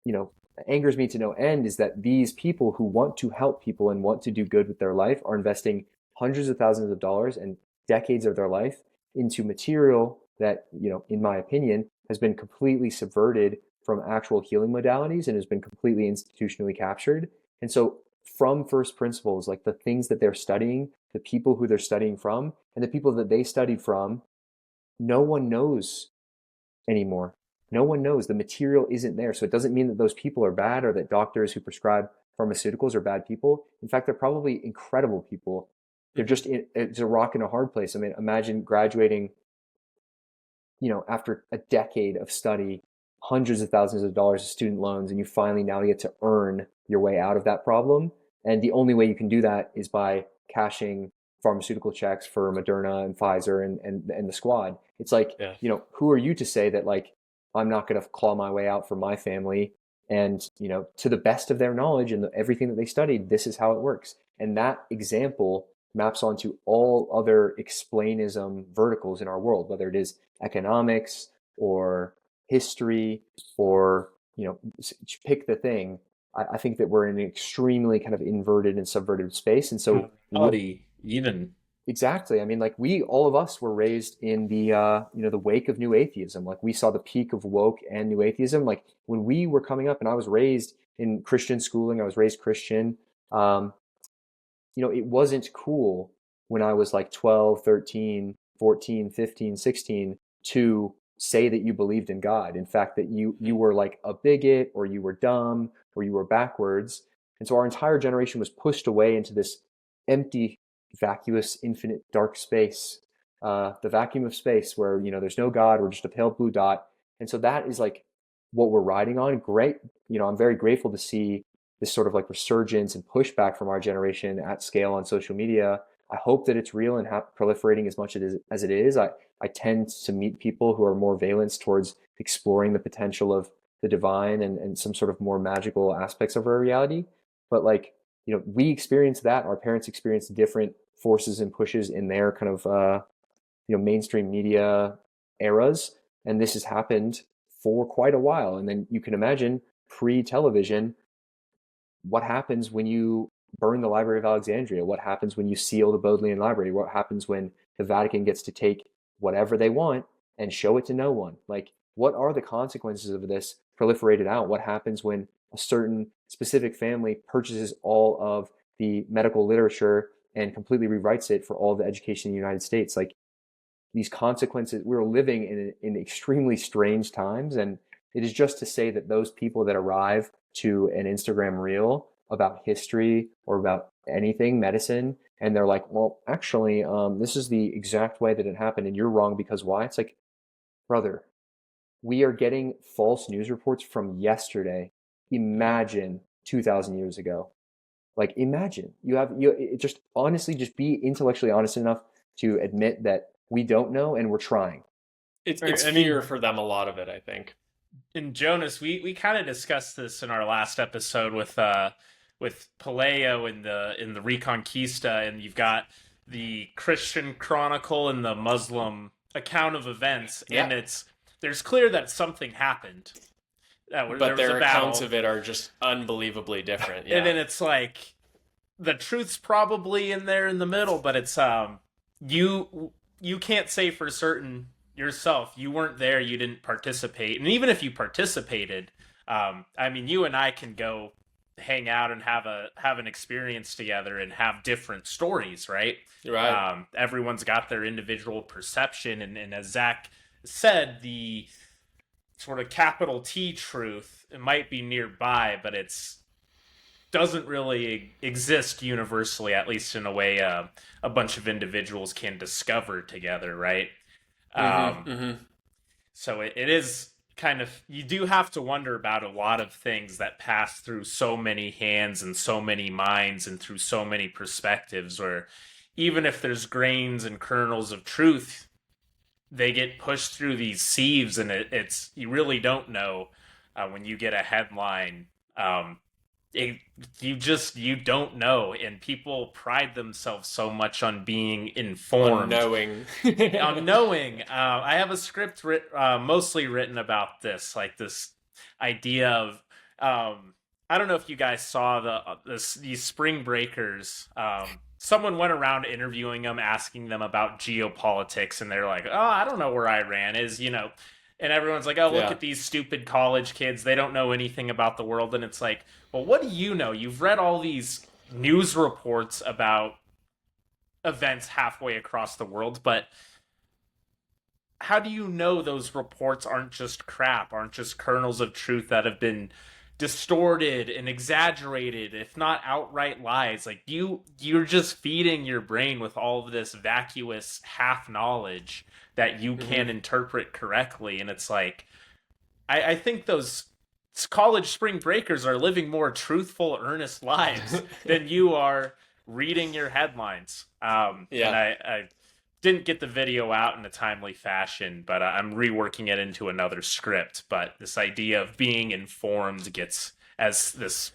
you know, angers me to no end is that these people who want to help people and want to do good with their life are investing hundreds of thousands of dollars and decades of their life into material that, in my opinion, has been completely subverted from actual healing modalities and has been completely institutionally captured. And so from first principles, like the things that they're studying, the people who they're studying from, and the people that they studied from, no one knows anymore. No one knows. The material isn't there. So it doesn't mean that those people are bad or that doctors who prescribe pharmaceuticals are bad people. In fact, they're probably incredible people. They're Mhm. just it's a rock and a hard place. I mean, imagine graduating, after a decade of study, hundreds of thousands of dollars of student loans, and you finally now get to earn your way out of that problem. And the only way you can do that is by cashing pharmaceutical checks for Moderna and Pfizer and the squad. It's like, Yeah. who are you to say that, like, I'm not going to claw my way out for my family? And, to the best of their knowledge and everything that they studied, this is how it works. And that example maps onto all other explainism verticals in our world, whether it is economics or history or, pick the thing. I think that we're in an extremely kind of inverted and subverted space. And so Reality, even. exactly. I mean, like, all of us were raised in the the wake of new atheism. Like, we saw the peak of woke and new atheism. Like, when we were coming up, and I was raised in Christian schooling, I was raised Christian. Um, it wasn't cool when I was like 12, 13, 14, 15, 16 to say that you believed in God. In fact, that you were like a bigot, or you were dumb, or you were backwards. And so our entire generation was pushed away into this empty, vacuous, infinite, dark space, the vacuum of space where, there's no God, we're just a pale blue dot. And so that is like what we're riding on. Great. I'm very grateful to see this sort of like resurgence and pushback from our generation at scale on social media. I hope that it's real and proliferating as much as it is. I tend to meet people who are more valence towards exploring the potential of the divine and some sort of more magical aspects of our reality. But like, we experience that. Our parents experience different forces and pushes in their kind of, mainstream media eras. And this has happened for quite a while. And then you can imagine pre-television, what happens when you burn the Library of Alexandria? What happens when you seal the Bodleian Library? What happens when the Vatican gets to take whatever they want and show it to no one? Like, what are the consequences of this proliferated out? What happens when a certain specific family purchases all of the medical literature and completely rewrites it for all the education in the United States? Like, these consequences, we're living in extremely strange times. And it is just to say that those people that arrive to an Instagram reel about history or about anything, medicine, and they're like, well, actually, this is the exact way that it happened, and you're wrong because why? It's like, brother, we are getting false news reports from yesterday. Imagine 2,000 years ago. Like, imagine just honestly, just be intellectually honest enough to admit that we don't know and we're trying. It's I mean, fear for them, a lot of it, I think. in Jonas, we kind of discussed this in our last episode with with Paleo in the Reconquista, and you've got the Christian chronicle and the Muslim account of events, and there's clear that something happened. But their accounts of it are just unbelievably different. Yeah. And then it's like the truth's probably in there in the middle, but it's you can't say for certain yourself. You weren't there, you didn't participate. And even if you participated, I mean, you and I can go hang out and have an experience together and have different stories, right? Right. Everyone's got their individual perception, and as Zach said, the sort of capital T truth, it might be nearby, but it's doesn't really exist universally, at least in a way a bunch of individuals can discover together, right? So it is kind of, you do have to wonder about a lot of things that pass through so many hands and so many minds and through so many perspectives, where even if there's grains and kernels of truth, they get pushed through these sieves, and it's you really don't know when you get a headline. You don't know, and people pride themselves so much on being informed, on knowing. I have a script mostly written about this, like this idea of. I don't know if you guys saw these spring breakers. Someone went around interviewing them, asking them about geopolitics, and they're like, "Oh, I don't know where Iran is," And everyone's like, "Oh, look at these stupid college kids. They don't know anything about the world." And it's like, well, what do you know? You've read all these news reports about events halfway across the world, but how do you know those reports aren't just crap, aren't just kernels of truth that have been distorted and exaggerated, if not outright lies? Like you're just feeding your brain with all of this vacuous half knowledge that you can't interpret correctly. And it's like, I think those college spring breakers are living more truthful, earnest lives than you are reading your headlines. And I didn't get the video out in a timely fashion, but I'm reworking it into another script. But this idea of being informed gets as this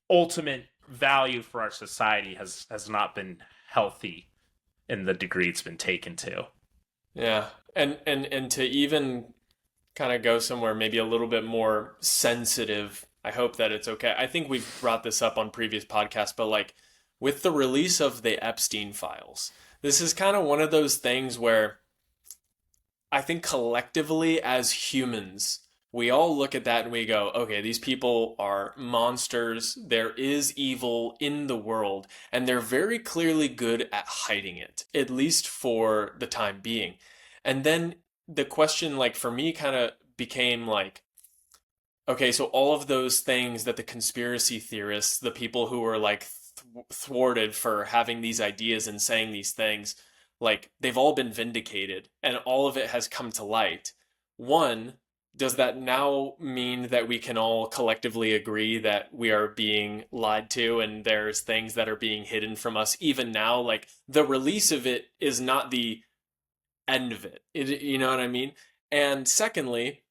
ultimate value for our society has not been healthy in the degree it's been taken to. Yeah. And to even kind of go somewhere maybe a little bit more sensitive, I hope that it's okay. I think we've brought this up on previous podcasts, but like with the release of the Epstein files, this is kind of one of those things where I think collectively as humans, we all look at that and we go, okay, these people are monsters. There is evil in the world, and they're very clearly good at hiding it, at least for the time being. And then the question, like for me, kind of became like, okay, so all of those things that the conspiracy theorists, the people who were like thwarted for having these ideas and saying these things, like they've all been vindicated and all of it has come to light. One, does that now mean that we can all collectively agree that we are being lied to and there's things that are being hidden from us even now? Like the release of it is not the end of it. You know what I mean? And secondly,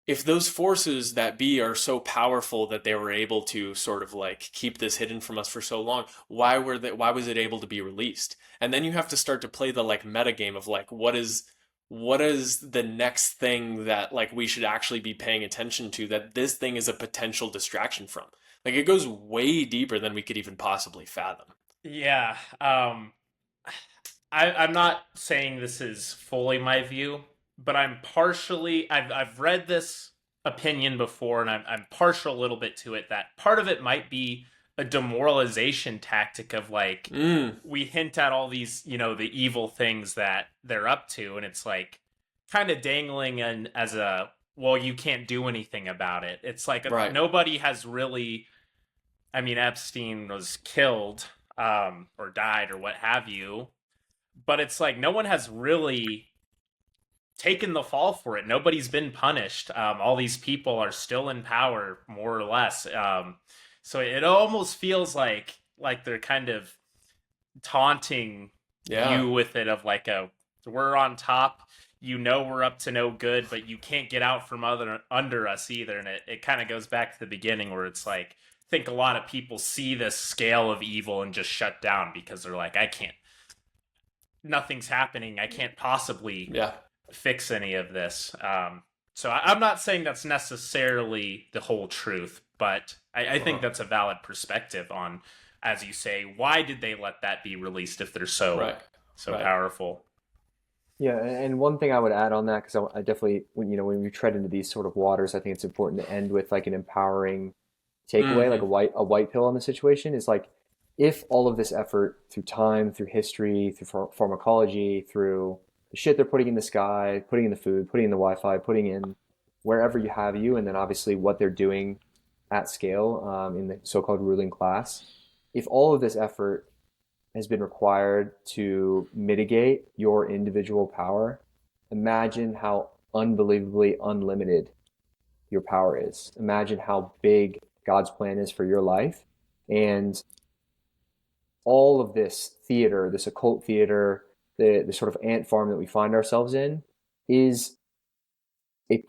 if those forces that be are so powerful that they were able to sort of like keep this hidden from us for so long, why was it able to be released? And then you have to start to play the like meta game of like, what is the next thing that like we should actually be paying attention to, that this thing is a potential distraction from? Like it goes way deeper than we could even possibly fathom. Yeah. I'm not saying this is fully my view, but I've read this opinion before, and I'm partial a little bit to it, that part of it might be a demoralization tactic of like, we hint at all these, the evil things that they're up to, and it's like kind of dangling as a, well, you can't do anything about it. It's like nobody has really, I mean, Epstein was killed or died or what have you, but it's like no one has really taken the fall for it. Nobody's been punished. All these people are still in power, more or less. So it almost feels like they're kind of taunting you with it, of like we're on top. We're up to no good, but you can't get out from under us either. And it kind of goes back to the beginning where it's like think a lot of people see this scale of evil and just shut down because they're like, I can't, nothing's happening. I can't possibly Yeah. fix any of this. So I'm not saying that's necessarily the whole truth, but I think that's a valid perspective on, as you say, why did they let that be released if they're so Right. powerful? Yeah, and one thing I would add on that, because I definitely, when we tread into these sort of waters, I think it's important to end with like an empowering takeaway, like Hmm. a white pill on the situation is like, if all of this effort through time, through history, through pharmacology, through the shit they're putting in the sky, putting in the food, putting in the Wi-Fi, putting in wherever you have you, and then obviously what they're doing at scale in the so-called ruling class, if all of this effort has been required to mitigate your individual power, imagine how unbelievably unlimited your power is. Imagine how big God's plan is for your life. And all of this theater, this occult theater, the sort of ant farm that we find ourselves in, is it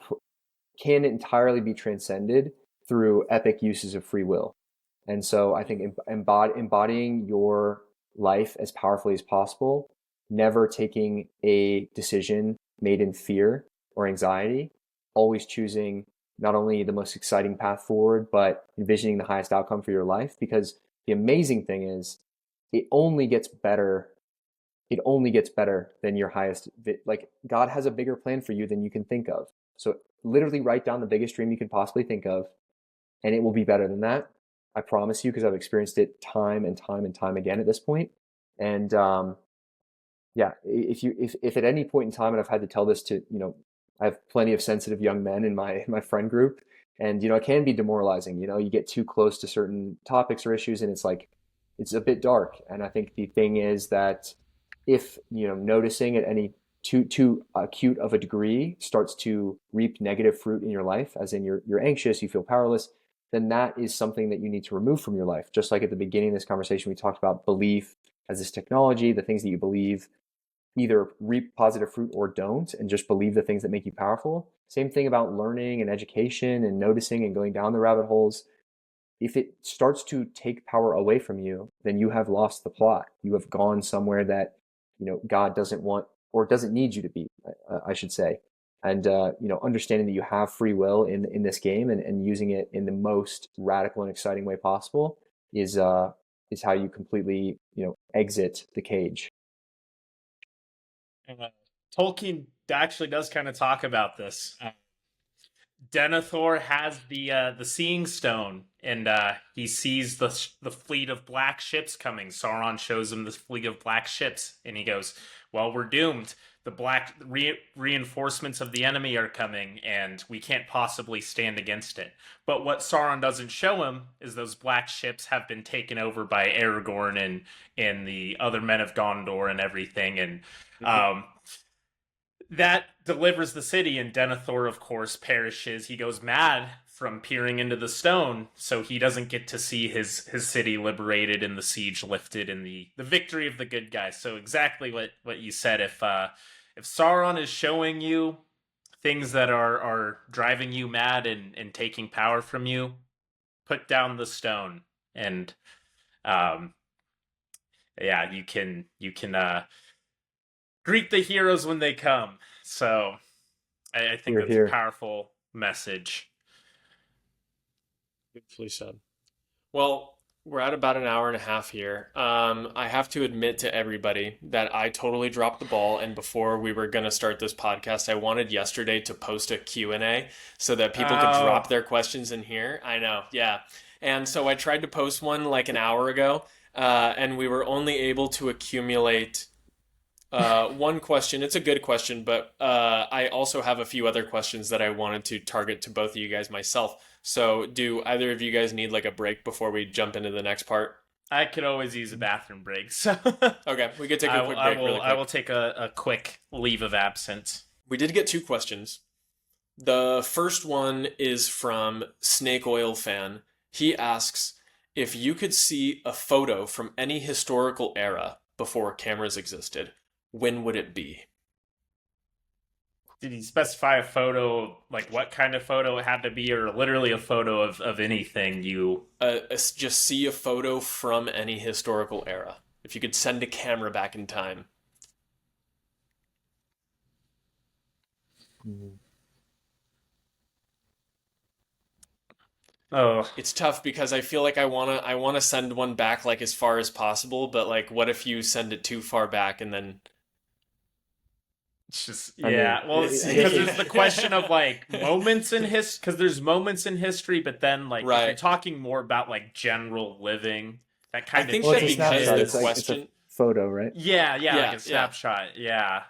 can entirely be transcended through epic uses of free will. And so I think embodying your life as powerfully as possible, never taking a decision made in fear or anxiety, always choosing not only the most exciting path forward, but envisioning the highest outcome for your life. Because the amazing thing is, it only gets better. It only gets better than your highest. Like, God has a bigger plan for you than you can think of. So literally write down the biggest dream you can possibly think of, and it will be better than that. I promise you, because I've experienced it time and time and time again at this point. And yeah, if at any point in time, and I've had to tell this to, I have plenty of sensitive young men in my friend group, and it can be demoralizing. You get too close to certain topics or issues, and it's like it's a bit dark. And I think the thing is that if noticing at any too acute of a degree starts to reap negative fruit in your life, as in you're anxious, you feel powerless, then that is something that you need to remove from your life. Just like at the beginning of this conversation, we talked about belief as this technology, the things that you believe either reap positive fruit or don't, and just believe the things that make you powerful. Same thing about learning and education and noticing and going down the rabbit holes. If it starts to take power away from you, then you have lost the plot. You have gone somewhere that God doesn't want or doesn't need you to be, I should say. And understanding that you have free will in this game, and using it in the most radical and exciting way possible is how you completely exit the cage. Uh, Tolkien actually does kind of talk about this. Denethor has the Seeing Stone, and he sees the fleet of black ships coming. Sauron shows him this fleet of black ships, and he goes, "Well, we're doomed. The black reinforcements of the enemy are coming, and we can't possibly stand against it." But what Sauron doesn't show him is those black ships have been taken over by Aragorn and the other men of Gondor and everything, and um, that delivers the city, and Denethor, of course, perishes. He goes mad from peering into the stone, so he doesn't get to see his city liberated and the siege lifted and the victory of the good guys. So exactly what you said. If Sauron is showing you things that are driving you mad and taking power from you, put down the stone, and um, yeah, you can greet the heroes when they come. So I think Here, that's a here. powerful message. Beautifully said. Well, we're at about an hour and a half here. I have to admit to everybody that I totally dropped the ball, and before we were going to start this podcast, I wanted yesterday to post a Q&A so that people could Oh, drop their questions in here. I know, yeah. And so I tried to post one like an hour ago, and we were only able to accumulate one question. It's a good question, but I also have a few other questions that I wanted to target to both of you guys myself. So, do either of you guys need like a break before we jump into the next part? I could always use a bathroom break, so Okay, we could take a quick I break will really I will quick. take a quick leave of absence. We did get two questions. The first one is from Snake Oil Fan. He asks if you could see a photo from any historical era before cameras existed, when would it be? did he specify a photo, like what kind of photo it had to be, or literally a photo of anything you? Just see a photo from any historical era. If you could send a camera back in time. Mhm. Oh, It's tough because I feel like I wanna send one back like as far as possible, but like what if you send it too far back and then it's just I mean, yeah. Well, I guess because there's the question of like moments in his, because there's moments in history, but then like if you're right. talking more about like general living, that I kind of think well, it's that a because snapshot. the It's like changes. it's a question photo, right? Yeah, yeah, like yeah, a yeah. snapshot. Yeah.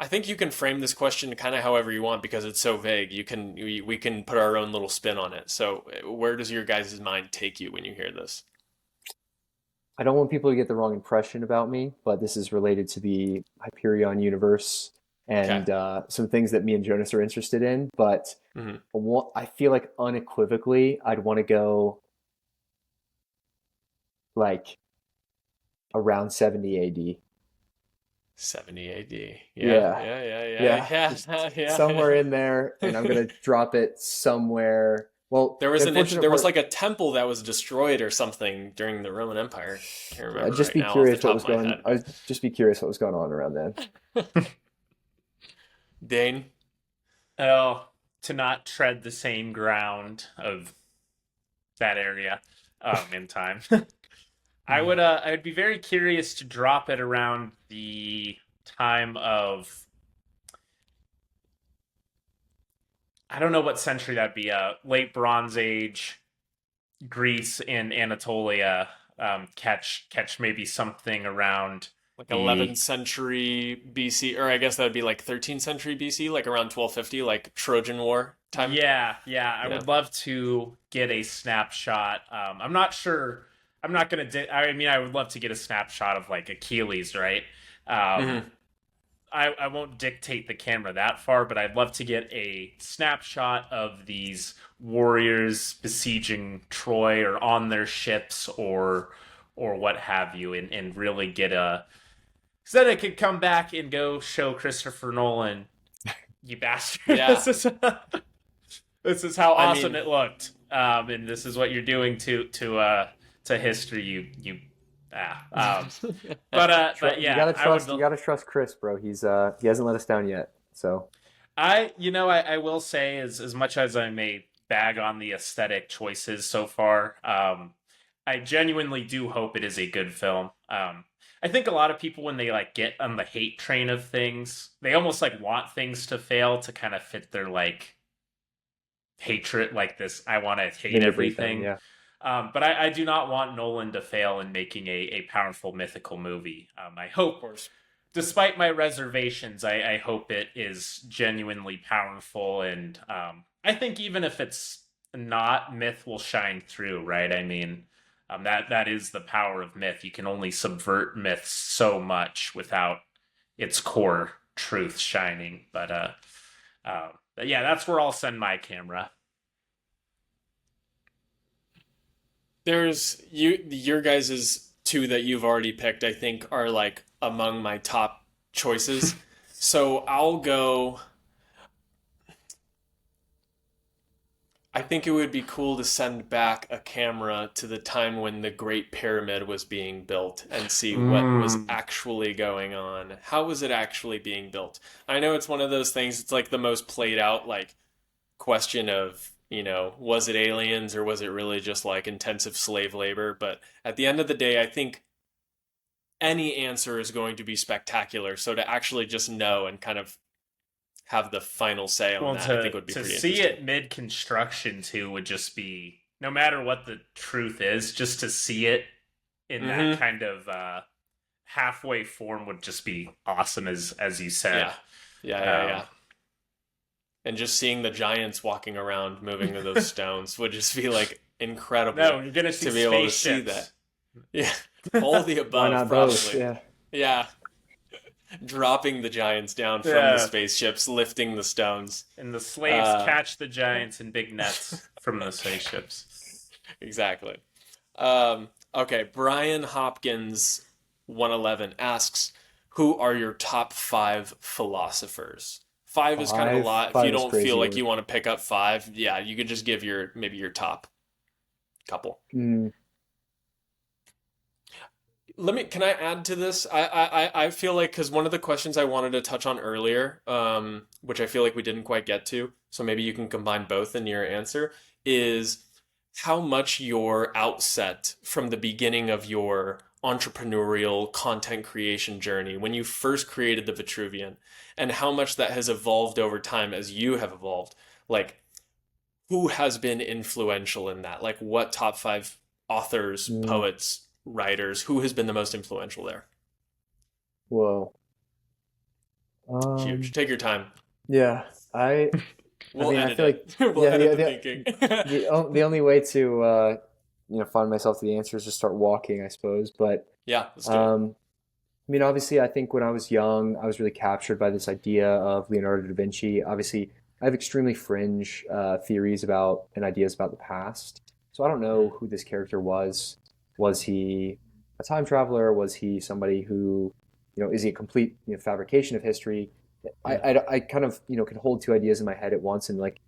I think you can frame this question kind of however you want because it's so vague. We can put our own little spin on it. So where does your guys' mind take you when you hear this? I don't want people to get the wrong impression about me, but this is related to the Hyperion universe Okay. and some things that me and Jonas are interested in. But Hmm. I feel like unequivocally, I'd want to go like around 70 AD. 70 AD. Yeah, Yeah, yeah, yeah, yeah, yeah, yeah, just somewhere yeah, in there, and I'm yeah. gonna drop it somewhere. Well, the unfortunate There was part, like a temple that was destroyed or something during the Roman Empire. Can't I'd remember just right be now off the curious what top was of my going. head. I'd just be curious what was going on around then. Dane. Oh, to not tread the same ground of that area, in time. I would be very curious to drop it around the time of, I don't know what century that'd be, late Bronze Age, Greece and Anatolia. Catch maybe something around Like the 11th century BC, or I guess that would be like 13th century BC, like around 1250, like Trojan War time. yeah, yeah. I Yeah. would love to get a snapshot. I'm not sure. I'm not gonna. I mean, I would love to get a snapshot of like Achilles, right? Um, Hmm. I won't dictate the camera that far, but I'd love to get a snapshot of these warriors besieging Troy or on their ships or what have you, and really get a, so that I could come back and go show Christopher Nolan, you bastard. Yeah. This is how I awesome mean, it looked, and this is what you're doing to history. You but You yeah, gotta I would. trust. You gotta trust Chris, bro. He hasn't let us down yet. So I will say, as much as I may bag on the aesthetic choices so far, I genuinely do hope it is a good film. I think a lot of people, when they like get on the hate train of things, they almost like want things to fail to kind of fit their like hatred, like this. I want to hate vindicate them. everything. Yeah. But I do not want Nolan to fail in making a powerful mythical movie. I of hope, course. despite my reservations, I hope it is genuinely powerful. And I think even if it's not, myth will shine through, right? I mean, that is the power of myth. You can only subvert myths so much without its core truth shining. But yeah, that's where I'll send my camera. Your guys's two that you've already picked, I think, are like among my top choices. So I'll go. I think it would be cool to send back a camera to the time when the Great Pyramid was being built and see what was Mm. actually going on. How was it actually being built? I know it's one of those things, it's like the most played out like question of, was it aliens or was it really just like intensive slave labor? But at the end of the day, I think any answer is going to be spectacular. So to actually just know and kind of have the final say on Well, that, I think would be to pretty see interesting. it mid construction too would just be, no matter what the truth is, just to see it in that Mm-hmm. kind of halfway form would just be awesome, as you said. Yeah. Yeah, yeah, Um, yeah. And just seeing the giants walking around moving those stones would just be like incredible no, you're gonna see to be able to see spaceships. that. Yeah. All the Why above, not both? probably. Yeah. Yeah. Dropping the giants down from the Yeah, spaceships, lifting the stones. and the slaves Uh, catch the giants in big nets from the spaceships. exactly. Okay, Brian Hopkins 111 asks, who are your top five philosophers? Five is kind of a lot. If you Five is don't feel crazy like work. you want to pick up five, yeah, you could just give maybe your top couple. Mm, Can I add to this? I feel like, because one of the questions I wanted to touch on earlier, which I feel like we didn't quite get to, so maybe you can combine both in your answer, is how much your outset from the beginning of your entrepreneurial content creation journey, when you first created the Vitruvian, and how much that has evolved over time as you have evolved. Like, who has been influential in that? Like, what top five authors, mm, poets, writers, who has been the most influential there? whoa. Huge. Take your time. Yeah, I We'll mean, I edit feel it. like, We'll yeah, edit the thinking. the only way to, find myself to the answer is to start walking, I suppose. But, Yeah, let's do it. um, I mean, obviously, I think when I was young, I was really captured by this idea of Leonardo da Vinci. Obviously, I have extremely fringe theories about and ideas about the past. So I don't know Mm, who this character was. Was he a time traveler? Was he somebody who, is he a complete, fabrication of history? mm, I kind of, can hold two ideas in my head at once and like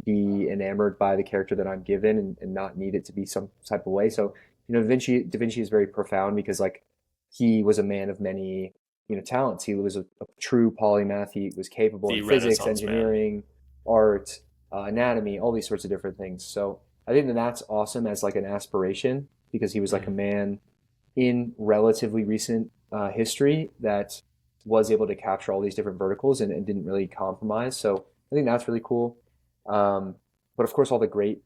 be enamored by the character that I'm given and not need it to be some type of way. So, Da Vinci is very profound because like he was a man of many, talents. He was a true polymath. He was capable in the physics, Renaissance man. engineering, art, anatomy, all these sorts of different things. So I think that that's awesome as like an aspiration because he was like a Mm, man in relatively recent history that was able to capture all these different verticals and didn't really compromise. So I think that's really cool. Um, but of course, all the great,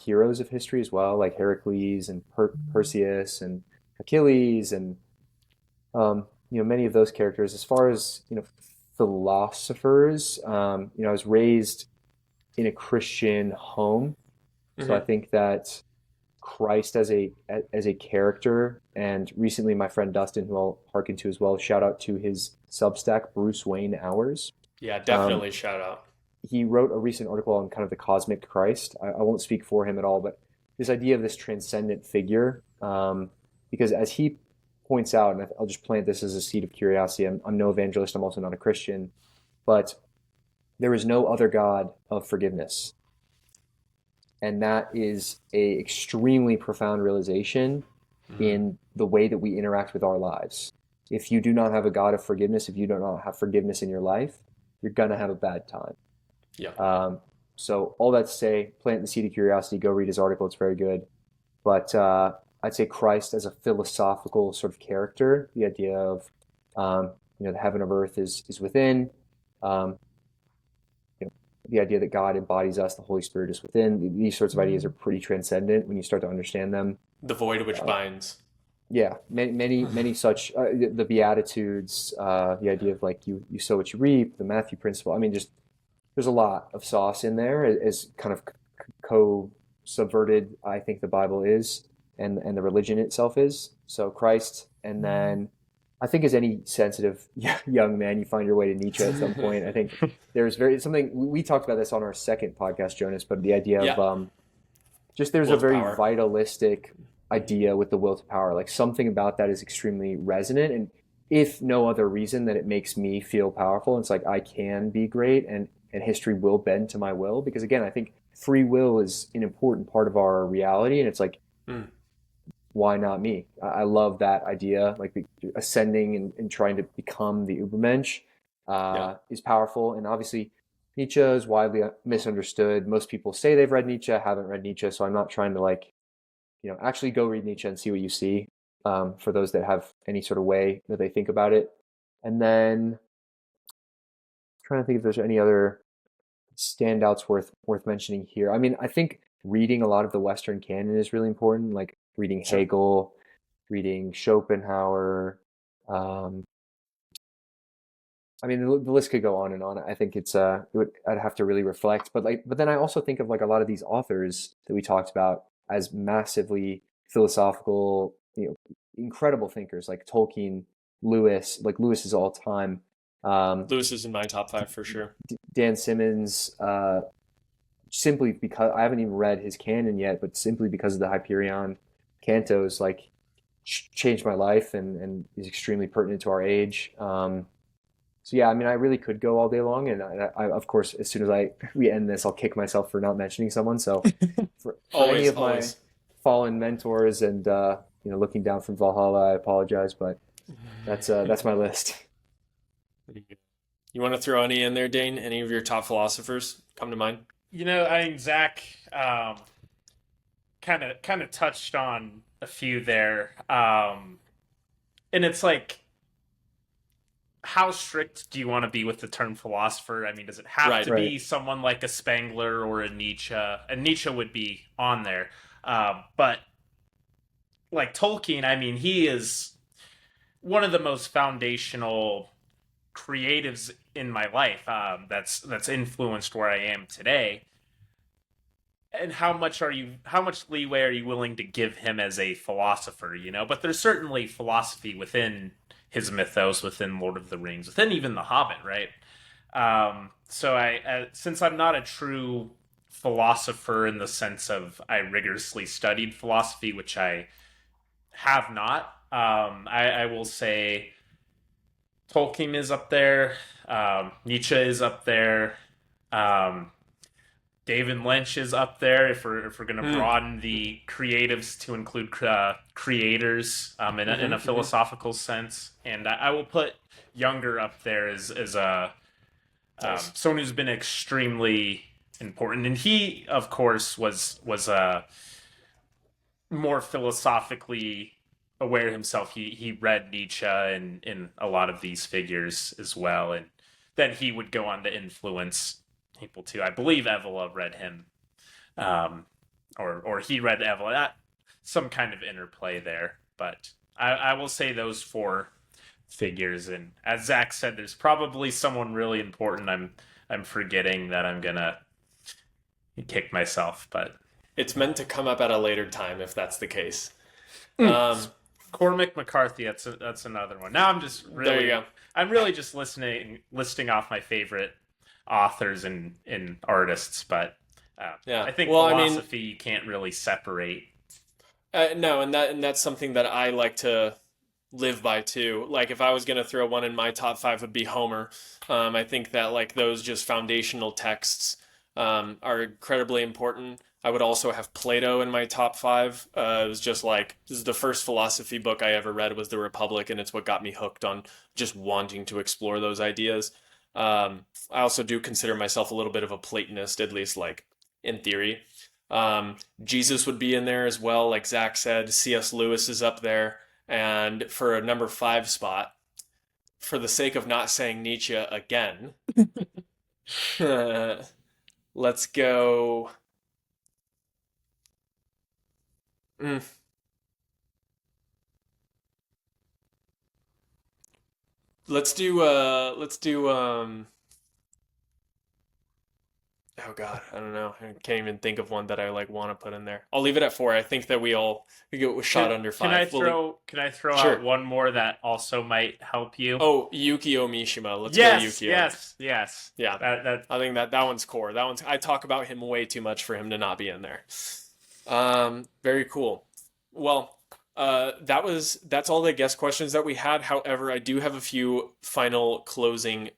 heroes of history as well, like Heracles and Perseus and Achilles and many of those characters. As far as philosophers, I was raised in a Christian home, so I mhm. think that Christ as a character, and recently my friend Dustin, who I'll hearken to as well, shout out to his Substack, Bruce Wayne Hours. Yeah, Um, definitely shout out. he wrote a recent article on kind of the cosmic Christ. I won't speak for him at all, but this idea of this transcendent figure, because as he points out, and I'll just plant this as a seed of curiosity. I'm no evangelist. I'm also not a Christian, but there is no other God of forgiveness, and that is a extremely profound realization Mm, in the way that we interact with our lives. If you do not have a God of forgiveness, if you do not have forgiveness in your life, you're gonna have a bad time. yeah. Um, so all that to say, plant the seed of curiosity. Go read his article; it's very good. But I'd say Christ as a philosophical sort of character, the idea of the heaven of earth is within. Um, the idea that God embodies us, the Holy Spirit is within. These sorts of ideas are pretty transcendent when you start to understand them. The void which Uh, binds. yeah, many such the Beatitudes, the idea of like you sow what you reap, the Matthew principle. I mean, just there's a lot of sauce in there as kind of co-subverted. I think the Bible is, and the religion itself is. So Christ, and then I think as any sensitive young man, you find your way to Nietzsche at some point. I think there's very something we talked about this on our second podcast, Jonas, but the idea of Yeah. just there's a Will to very power. vitalistic idea with the will to power. Like something about that is extremely resonant, and if no other reason that it makes me feel powerful, it's like I can be great, and history will bend to my will. Because again, I think free will is an important part of our reality, and it's like Mm, why not me? I love that idea, like ascending and trying to become the Ubermensch yeah. is powerful. And obviously, Nietzsche is widely misunderstood. Most people say they've read Nietzsche, haven't read Nietzsche, so I'm not trying to like, actually go read Nietzsche and see what you see for those that have any sort of way that they think about it. And then trying to think if there's any other standouts worth mentioning here. I mean, I think reading a lot of the Western canon is really important, like reading Sure. Hegel, reading Schopenhauer. Um, I mean, the list could go on and on. I think I'd have to really reflect, but then I also think of like a lot of these authors that we talked about as massively philosophical, incredible thinkers like Tolkien, Lewis. Like Lewis is all time. Um, Lewis is in my top five for sure. Dan Simmons, simply because I haven't even read his canon yet, but simply because of the Hyperion cantos, like changed my life and is extremely pertinent to our age. So yeah, I mean, I really could go all day long, and of course, as soon as we end this, I'll kick myself for not mentioning someone. So for any Always, of my always. fallen mentors and looking down from Valhalla, I apologize, but that's my list. You want to throw any in there, Dane? Any of your top philosophers come to mind? I think Zach kind of touched on a few there, and it's like, how strict do you want to be with the term philosopher? I mean, does it have Right. to Right. be someone like a Spengler or a Nietzsche? And Nietzsche would be on there, but like Tolkien, I mean, he is one of the most foundational creatives in my life. That's influenced where I am today. And how much leeway are you willing to give him as a philosopher, but there's certainly philosophy within his mythos, within Lord of the Rings, within even The Hobbit, right? So since I'm not a true philosopher in the sense of I rigorously studied philosophy, which I have not, I will say Tolkien is up there, Nietzsche is up there, um, David Lynch is up there if we're going to Mm. broaden the creatives to include creators, in a Hmm. philosophical sense, and I will put Younger up there as a Nice. someone who's been extremely important, and he of course was more philosophically aware himself. He read Nietzsche and a lot of these figures as well, and then he would go on to influence people too. I believe Evola read him, um, or he read Evola. Some kind of interplay there, but I will say those four figures. And as Zach said, there's probably someone really important I'm forgetting that I'm gonna kick myself, but It's meant to come up at a later time if that's the case. mm. Um, Cormac McCarthy. That's another one. Now there you go. I'm really just listing off my favorite authors and artists, but Yeah. I think Well, I mean, philosophy you can't really separate. no, and that's something that I like to live by too. Like if I was gonna throw one in my top five, would be Homer. I think that like those just foundational texts are incredibly important. I would also have Plato in my top five. It was just like this is the first philosophy book I ever read was The Republic, and it's what got me hooked on just wanting to explore those ideas. I also do consider myself a little bit of a Platonist, at least like in theory. Jesus would be in there as well, like Zach said. C.S. Lewis is up there. And for a number five spot, for the sake of not saying Nietzsche again, let's go. mm, let's do oh God, I don't know. I can't even think of one that I like want to put in there. I'll leave it at four. I think that we get shot under five. Can I throw out Sure. one more that also might help you? Oh, Yukio Mishima. Let's go Yes, Yukio. yes, yes. Yeah. That I think that one's core. That one's I talk about him way too much for him to not be in there. Very cool. Well, that's all the guest questions that we had. However, I do have a few final closing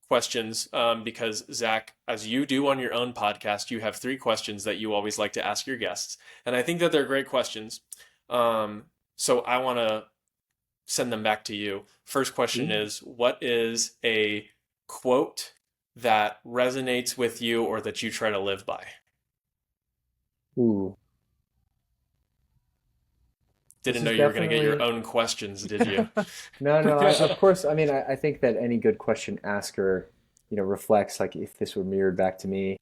questions because Zach, as you do on your own podcast, you have three questions that you always like to ask your guests, and I think that they're great questions. So I want to send them back to you. First question Ooh. is, what is a quote that resonates with you or that you try to live by? Ooh, this Didn't know is you were going to get your definitely own questions, did you? no. Of course, I mean, I think that any good question asker, reflects like if this were mirrored back to me,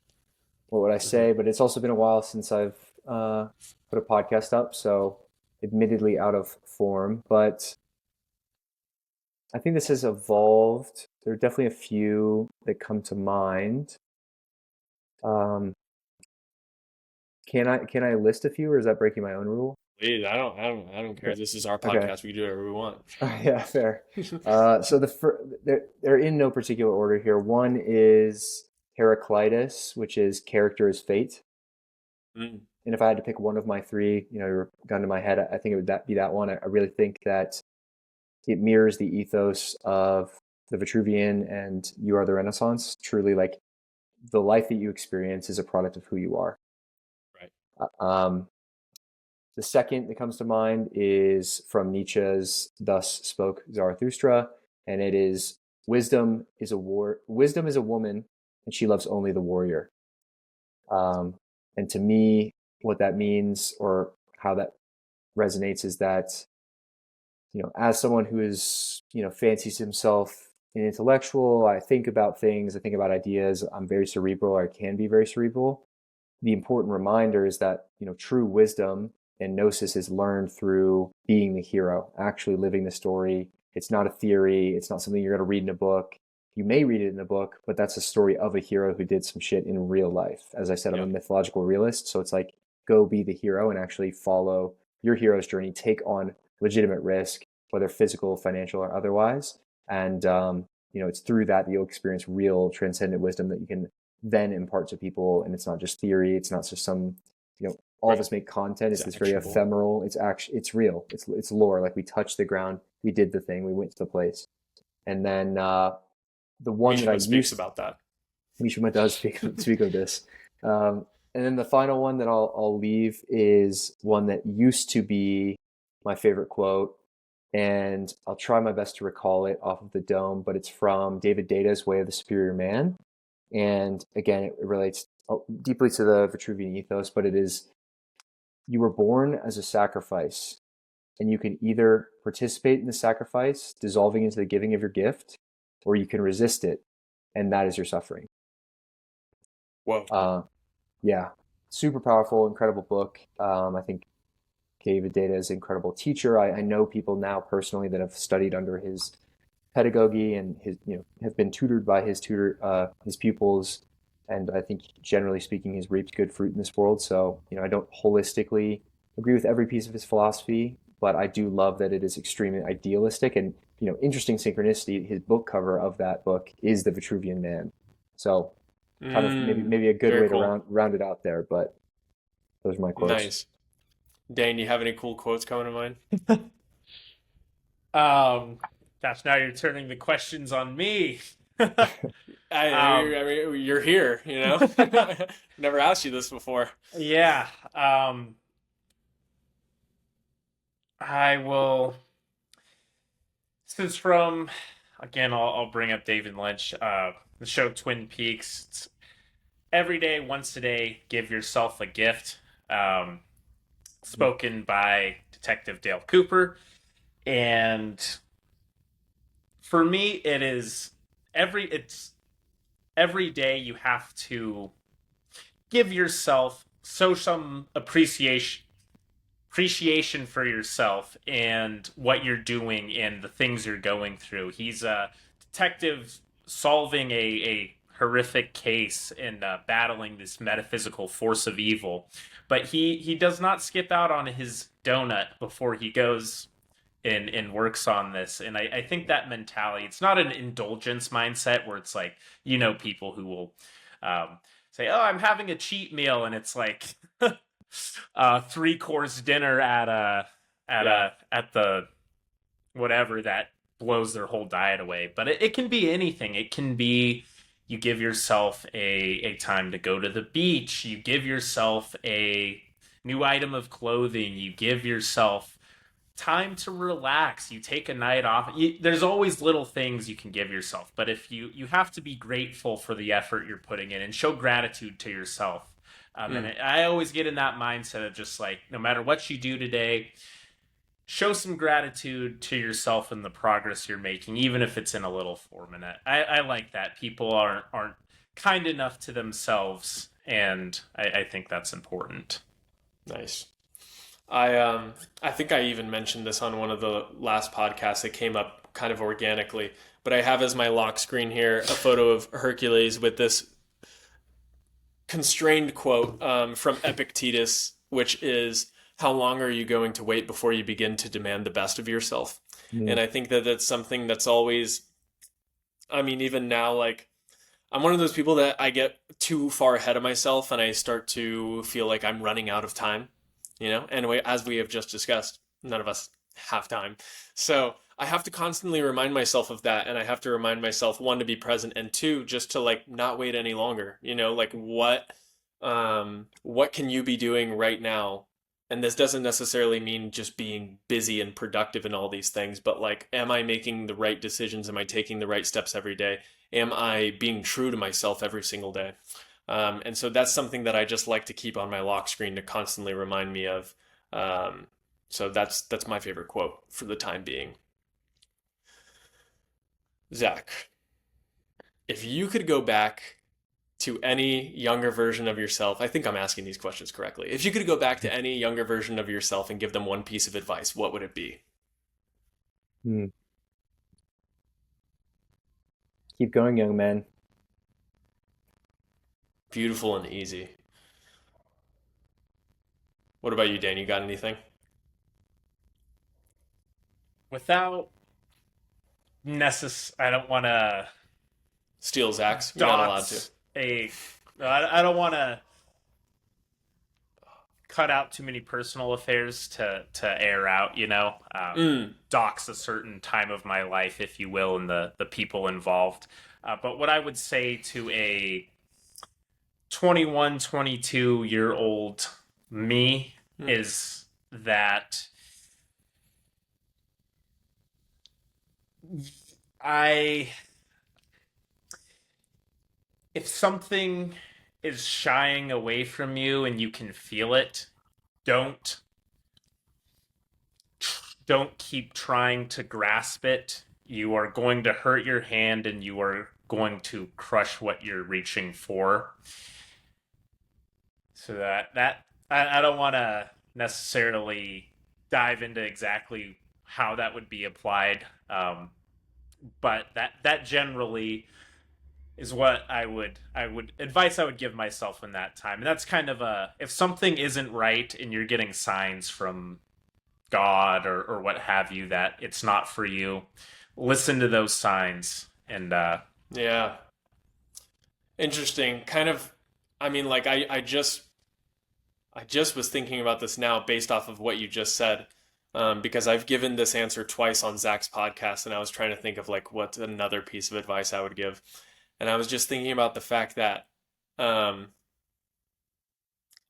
what would I Mhm. say? But it's also been a while since I've put a podcast up, so admittedly out of form. But I think this has evolved. There are definitely a few that come to mind. Um, can I list a few, or is that breaking my own rule? Please, I don't care. Okay. This is our Okay. podcast. We can do whatever we want. Yeah, fair. So they're in no particular order here. One is Heraclitus, which is character is fate. Mm, And if I had to pick one of my three, your gun to my head, I think it would be that one. I really think that it mirrors the ethos of the Vitruvian and You Are the Renaissance, truly like the life that you experience is a product of who you are. Right. The second that comes to mind is from Nietzsche's Thus Spoke Zarathustra, and it is wisdom is a woman, and she loves only the warrior. And to me, what that means or how that resonates is that, as someone who is, fancies himself an intellectual, I think about things, I think about ideas, I'm very cerebral, or I can be very cerebral. The important reminder is that, true wisdom and gnosis is learned through being the hero, actually living the story. It's not a theory. It's not something you're going to read in a book. You may read it in a book, but that's a story of a hero who did some shit in real life. As I said, I'm a mythological realist. So it's like, go be the hero and actually follow your hero's journey, take on legitimate risk, whether physical, financial, or otherwise. And, it's through that you'll experience real transcendent wisdom that you can then impart to people. And it's not just theory. It's not just some, all of us make content. It's this very ephemeral. It's actually, it's real. It's lore. Like we touched the ground. We did the thing. We went to the place. And then the one that I speaks about that. Mishima does speak of this. And then the final one that I'll leave is one that used to be my favorite quote, and I'll try my best to recall it off of the dome, but it's from David Data's Way of the Superior Man. And again, it relates deeply to the Vitruvian ethos, but it is, you were born as a sacrifice, and you can either participate in the sacrifice, dissolving into the giving of your gift, or you can resist it, and that is your suffering. Whoa. Yeah, super powerful, incredible book. I think David Data is an incredible teacher. I know people now personally that have studied under his pedagogy and his, have been tutored by his pupils. And I think generally speaking, he's reaped good fruit in this world. So, I don't holistically agree with every piece of his philosophy, but I do love that it is extremely idealistic and, interesting synchronicity. His book cover of that book is the Vitruvian Man. So kind of maybe a good way to round it out there, but those are my quotes. Nice. Dane, you have any cool quotes coming to mind? Gosh, now you're turning the questions on me. I mean, you're here, Never asked you this before. Yeah. I will. This is from, again, I'll bring up David Lynch, the show Twin Peaks. It's, every day, once a day, give yourself a gift. Spoken by Detective Dale Cooper. And for me, it's every day you have to give yourself some appreciation for yourself and what you're doing and the things you're going through. He's a detective solving a horrific case and battling this metaphysical force of evil, but he does not skip out on his donut before he goes and works on this. And I think that mentality, it's not an indulgence mindset where it's like, people who will say, oh, I'm having a cheat meal, and it's like 3-course dinner at the whatever that blows their whole diet away. But it can be anything. It can be you give yourself a time to go to the beach. You give yourself a new item of clothing. You give yourself time to relax. You take a night off. There's always little things you can give yourself. But if you have to be grateful for the effort you're putting in and show gratitude to yourself. And I always get in that mindset of just like, no matter what you do today, show some gratitude to yourself and the progress you're making, even if it's in a little form. And I like that. People aren't kind enough to themselves, and I think that's important. Nice. I think I even mentioned this on one of the last podcasts that came up kind of organically, but I have as my lock screen here a photo of Hercules with this constrained quote from Epictetus, which is, how long are you going to wait before you begin to demand the best of yourself? And I think that that's something that's always, even now, like, I'm one of those people that I get too far ahead of myself and I start to feel like I'm running out of time, and as we have just discussed, none of us have time. So I have to constantly remind myself of that, and I have to remind myself, one, to be present, and two, just to like not wait any longer. Like what can you be doing right now? And this doesn't necessarily mean just being busy and productive and all these things, but like, am I making the right decisions? Am I taking the right steps every day? Am I being true to myself every single day? And so that's something that I just like to keep on my lock screen to constantly remind me of. So that's my favorite quote for the time being. Zach, if you could go back to any younger version of yourself, I think I'm asking these questions correctly. If you could go back to any younger version of yourself and give them one piece of advice, what would it be? Hmm. Keep going, young man. Beautiful and easy. What about you, Dan? You got anything? Without I don't want to Steal Zach's? You're not allowed to. dox I don't want to cut out too many personal affairs to air out, dox a certain time of my life, if you will, and the people involved. But what I would say to a 21, 22-year-old me is that if something is shying away from you and you can feel it, don't keep trying to grasp it. You are going to hurt your hand and you are going to crush what you're reaching for. So that I don't want to necessarily dive into exactly how that would be applied, but that generally is what I would advice I would give myself in that time. And that's kind of if something isn't right and you're getting signs from God or what have you that it's not for you, listen to those signs. And Yeah. Interesting. Kind of, I mean, like I just was thinking about this now based off of what you just said. Because I've given this answer twice on Zach's podcast, and I was trying to think of like what's another piece of advice I would give. And I was just thinking about the fact that I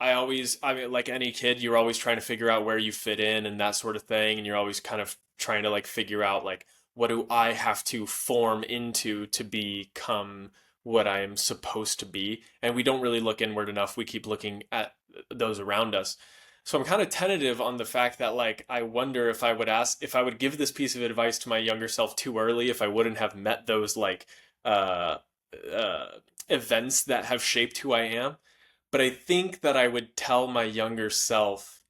mean, like any kid, you're always trying to figure out where you fit in and that sort of thing. And you're always kind of trying to like figure out like, what do I have to form into to become what I am supposed to be? And we don't really look inward enough. We keep looking at those around us. So I'm kind of tentative on the fact that like, I wonder if I would give this piece of advice to my younger self too early, if I wouldn't have met those like, uh, uh, events that have shaped who I am. But I think that I would tell my younger self,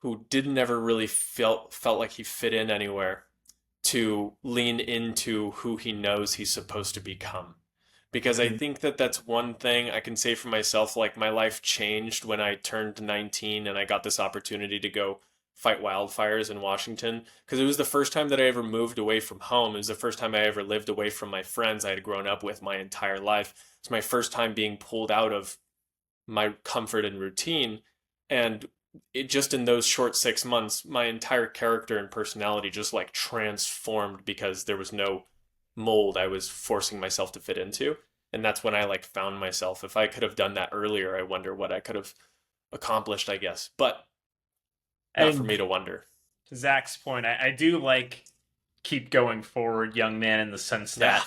who didn't ever really felt like he fit in anywhere, to lean into who he knows he's supposed to become. Because I think that that's one thing I can say for myself. Like, my life changed when I turned 19 and I got this opportunity to go fight wildfires in Washington. Because it was the first time that I ever moved away from home. It was the first time I ever lived away from my friends I had grown up with my entire life. It's my first time being pulled out of my comfort and routine. And it just, in those short 6 months, my entire character and personality just like transformed, because there was no mold I was forcing myself to fit into. And that's when I like found myself. If I could have done that earlier, I wonder what I could have accomplished, I guess. But not for me to wonder. To Zach's point, I do like keep going forward, young man, in the sense that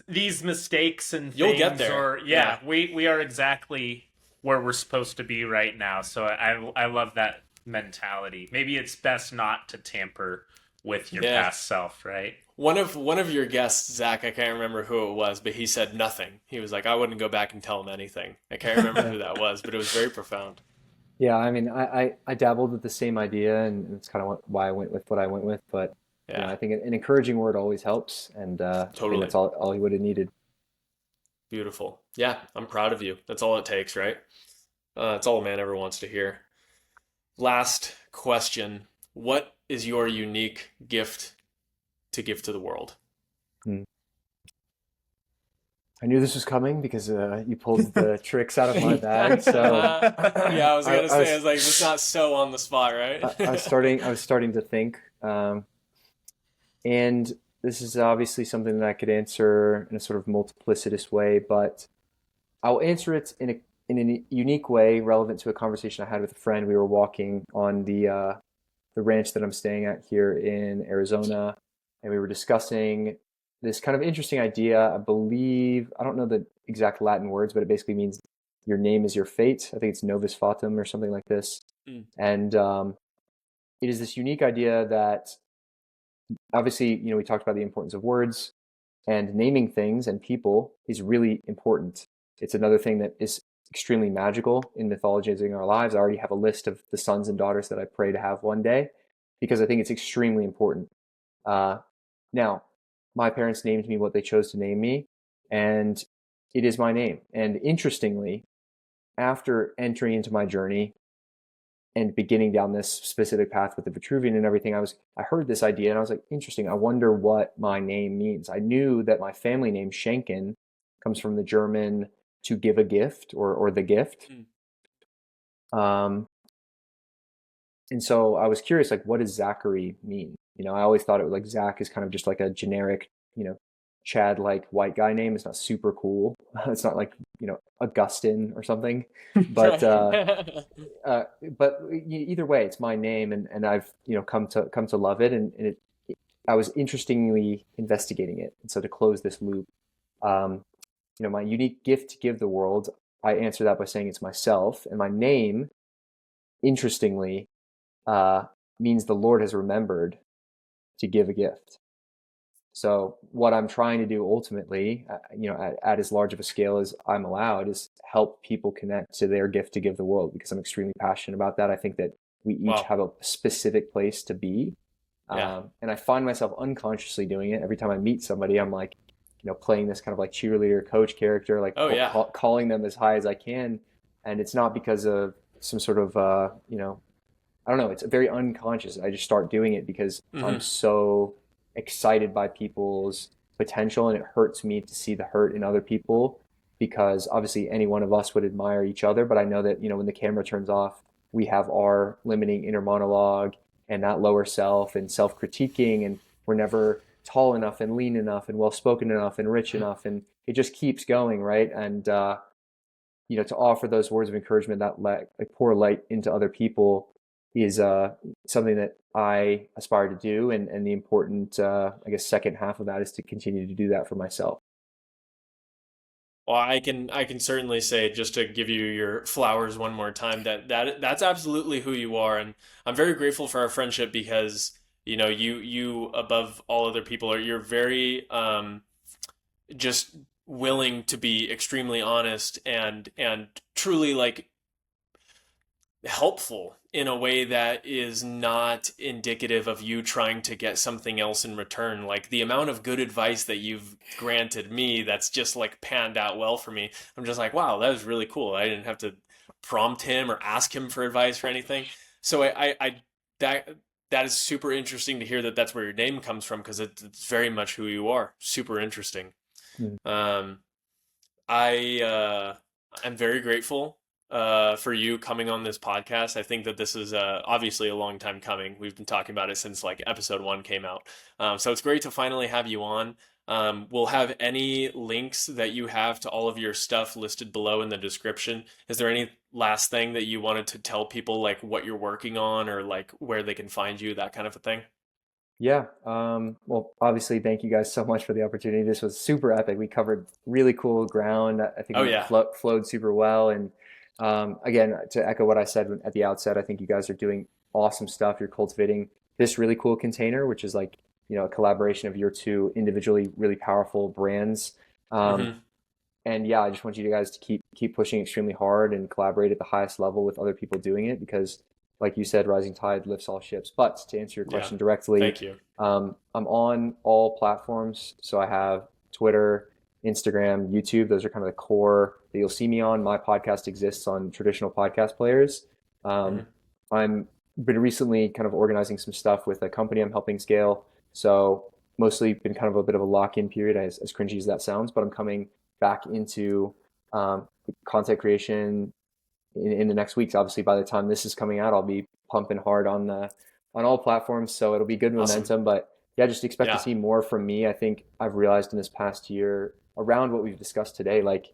these mistakes and things, you'll get there. We are exactly where we're supposed to be right now. So I love that mentality. Maybe it's best not to tamper with your past self, right? One of your guests, Zach, I can't remember who it was, but he said nothing. He was like, I wouldn't go back and tell him anything. I can't remember who that was, but it was very profound. Yeah, I mean, I dabbled with the same idea, and it's kind of why I went with what I went with. But I think an encouraging word always helps, and totally. that's all he would have needed. Beautiful. Yeah, I'm proud of you. That's all it takes, right? That's all a man ever wants to hear. Last question. What is your unique gift to give to the world? I knew this was coming because you pulled the tricks out of my bag. So yeah, I was gonna say, I was like, it's not so on the spot, right? I was starting to think. And this is obviously something that I could answer in a sort of multiplicitous way, but I'll answer it in a unique way relevant to a conversation I had with a friend. We were walking on the ranch that I'm staying at here in Arizona, and we were discussing this kind of interesting idea. I believe, I don't know the exact Latin words, but it basically means your name is your fate. I think it's novus fatum or something like this. Mm. And it is this unique idea that obviously, we talked about the importance of words, and naming things and people is really important. It's another thing that is extremely magical in mythologizing our lives. I already have a list of the sons and daughters that I pray to have one day because I think it's extremely important. Uh, Now, my parents named me what they chose to name me, and it is my name. And interestingly, after entering into my journey and beginning down this specific path with the Vitruvian and everything, I heard this idea and I was like, interesting. I wonder what my name means. I knew that my family name Schenken comes from the German to give a gift or the gift. Um, and so I was curious, like, what does Zachary mean? I always thought it was like Zach is kind of just like a generic, Chad like white guy name. It's not super cool. It's not like, Augustine or something. But uh, but either way, it's my name, and I've come to love it, and I was interestingly investigating it. And so to close this loop, um, my unique gift to give the world, I answer that by saying it's myself, and my name, interestingly, uh, means the Lord has remembered to give a gift. So what I'm trying to do ultimately, at as large of a scale as I'm allowed, is help people connect to their gift to give the world because I'm extremely passionate about that. I think that we each Wow. have a specific place to be. Yeah. And I find myself unconsciously doing it every time I meet somebody. I'm like, playing this kind of like cheerleader coach character, like Oh yeah. calling them as high as I can. And it's not because of some sort of, I don't know, it's very unconscious. I just start doing it because I'm Hmm. so excited by people's potential, and it hurts me to see the hurt in other people because obviously any one of us would admire each other, but I know that, when the camera turns off, we have our limiting inner monologue and that lower self and self-critiquing, and we're never tall enough and lean enough and well-spoken enough and rich enough, and it just keeps going, right? And to offer those words of encouragement that like pour light into other people is something that I aspire to do, and the important, I guess, second half of that is to continue to do that for myself. Well, I can certainly say, just to give you your flowers one more time, that's absolutely who you are, and I'm very grateful for our friendship because you above all other people you're very just willing to be extremely honest and truly like helpful in a way that is not indicative of you trying to get something else in return. Like the amount of good advice that you've granted me that's just like panned out well for me. I'm just like, wow, that was really cool. I didn't have to prompt him or ask him for advice or anything. So that that is super interesting to hear that that's where your name comes from because it's very much who you are. Super interesting. Mm. Um, I am very grateful for you coming on this podcast. I think that this is obviously a long time coming. We've been talking about it since like episode one came out. So it's great to finally have you on. We'll have any links that you have to all of your stuff listed below in the description. Is there any last thing that you wanted to tell people, like what you're working on or like where they can find you, that kind of a thing? Yeah. Well, obviously, thank you guys so much for the opportunity. This was super epic. We covered really cool ground. I think Oh we yeah. flowed super well. And again, to echo what I said at the outset, I think you guys are doing awesome stuff. You're cultivating this really cool container, which is like, a collaboration of your two individually really powerful brands. Um, Hmm. and yeah, I just want you guys to keep pushing extremely hard and collaborate at the highest level with other people doing it because, like you said, rising tide lifts all ships. But to answer your Yeah. question directly, Thank you. I'm on all platforms. So I have Twitter, Instagram, YouTube. Those are kind of the core that you'll see me on. My podcast exists on traditional podcast players. Um, Hmm. I'm been recently kind of organizing some stuff with a company I'm helping scale. So mostly been kind of a bit of a lock-in period, as cringy as that sounds, but I'm coming back into content creation in the next weeks. Obviously, by the time this is coming out, I'll be pumping hard on all platforms, so it'll be good Awesome. momentum. But yeah, just expect to Yeah. see more from me. I think I've realized in this past year around what we've discussed today, like,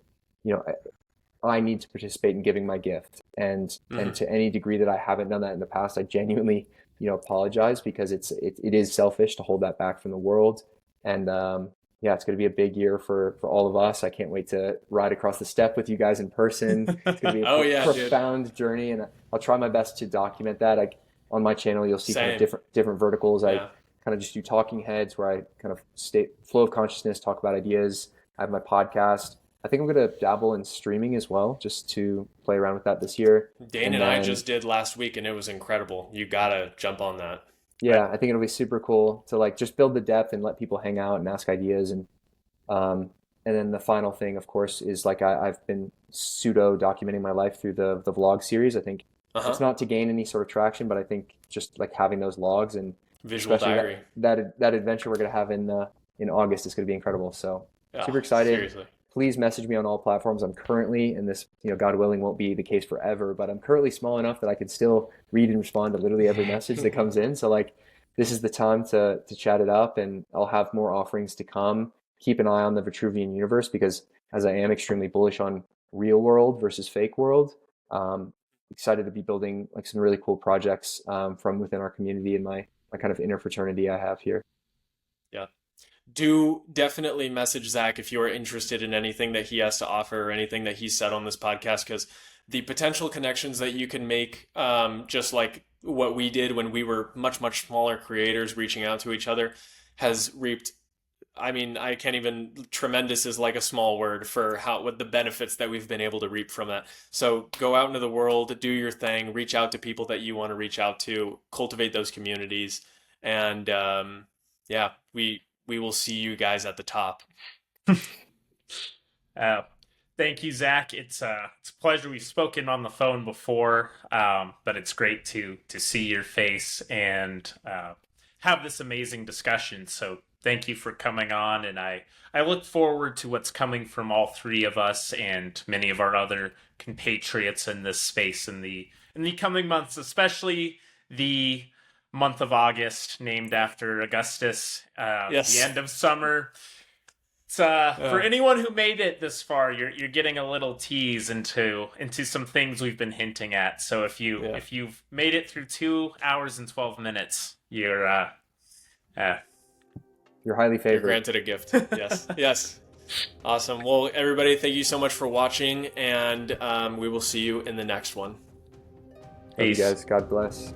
you know, I need to participate in giving my gift. And Hmm. to any degree that I haven't done that in the past, I genuinely, apologize, because it is selfish to hold that back from the world. And yeah, it's going to be a big year for all of us. I can't wait to ride across the step with you guys in person. It's going to be a Oh yeah, dude. profound journey, and I'll try my best to document that. On my channel, you'll see kind of Same. different verticals. I Yeah. kind of just do talking heads where I kind of state flow of consciousness, talk about ideas. I have my podcast. I think I'm going to dabble in streaming as well, just to play around with that this year. Dane And and I then, just did last week, and it was incredible. You gotta jump on that. yeah, I think it'll be super cool to like just build the depth and let people hang out and ask ideas. Um, and then the final thing, of course, is like I've been pseudo documenting my life through the vlog series. I think Uh it's huh. not to gain any sort of traction, but I think just like having those logs, and Visual especially diary. that adventure we're gonna have in August is gonna be incredible. So Yeah. super excited. Seriously. Please message me on all platforms. I'm currently, and this, God willing, won't be the case forever, but I'm currently small enough that I can still read and respond to literally every message that comes in. So like, this is the time to chat it up, and I'll have more offerings to come. Keep an eye on the Vitruvian universe, because as I am extremely bullish on real world versus fake world, excited to be building like some really cool projects from within our community and my kind of inner fraternity I have here. Yeah. Do definitely message Zach if you are interested in anything that he has to offer or anything that he said on this podcast, because the potential connections that you can make, just like what we did when we were much, much smaller creators reaching out to each other, has reaped. I mean, I can't even, tremendous is like a small word for how, what the benefits that we've been able to reap from that. So go out into the world, do your thing, reach out to people that you want to reach out to, cultivate those communities, and yeah, we will see you guys at the top. Uh, Thank you, Zach. It's a pleasure. We've spoken on the phone before, but it's great to see your face and have this amazing discussion. So thank you for coming on, and I look forward to what's coming from all three of us and many of our other compatriots in this space in the coming months, especially the month of August, named after Augustus, the Yes. end of summer. It's, for anyone who made it this far, you're getting a little tease into some things we've been hinting at. So Yeah. if you've made it through 2 hours and 12 minutes, You're highly You're favored. granted a gift. Yes. Yes. Awesome. Well, everybody, thank you so much for watching, and we will see you in the next one. Love you peace. guys. God bless.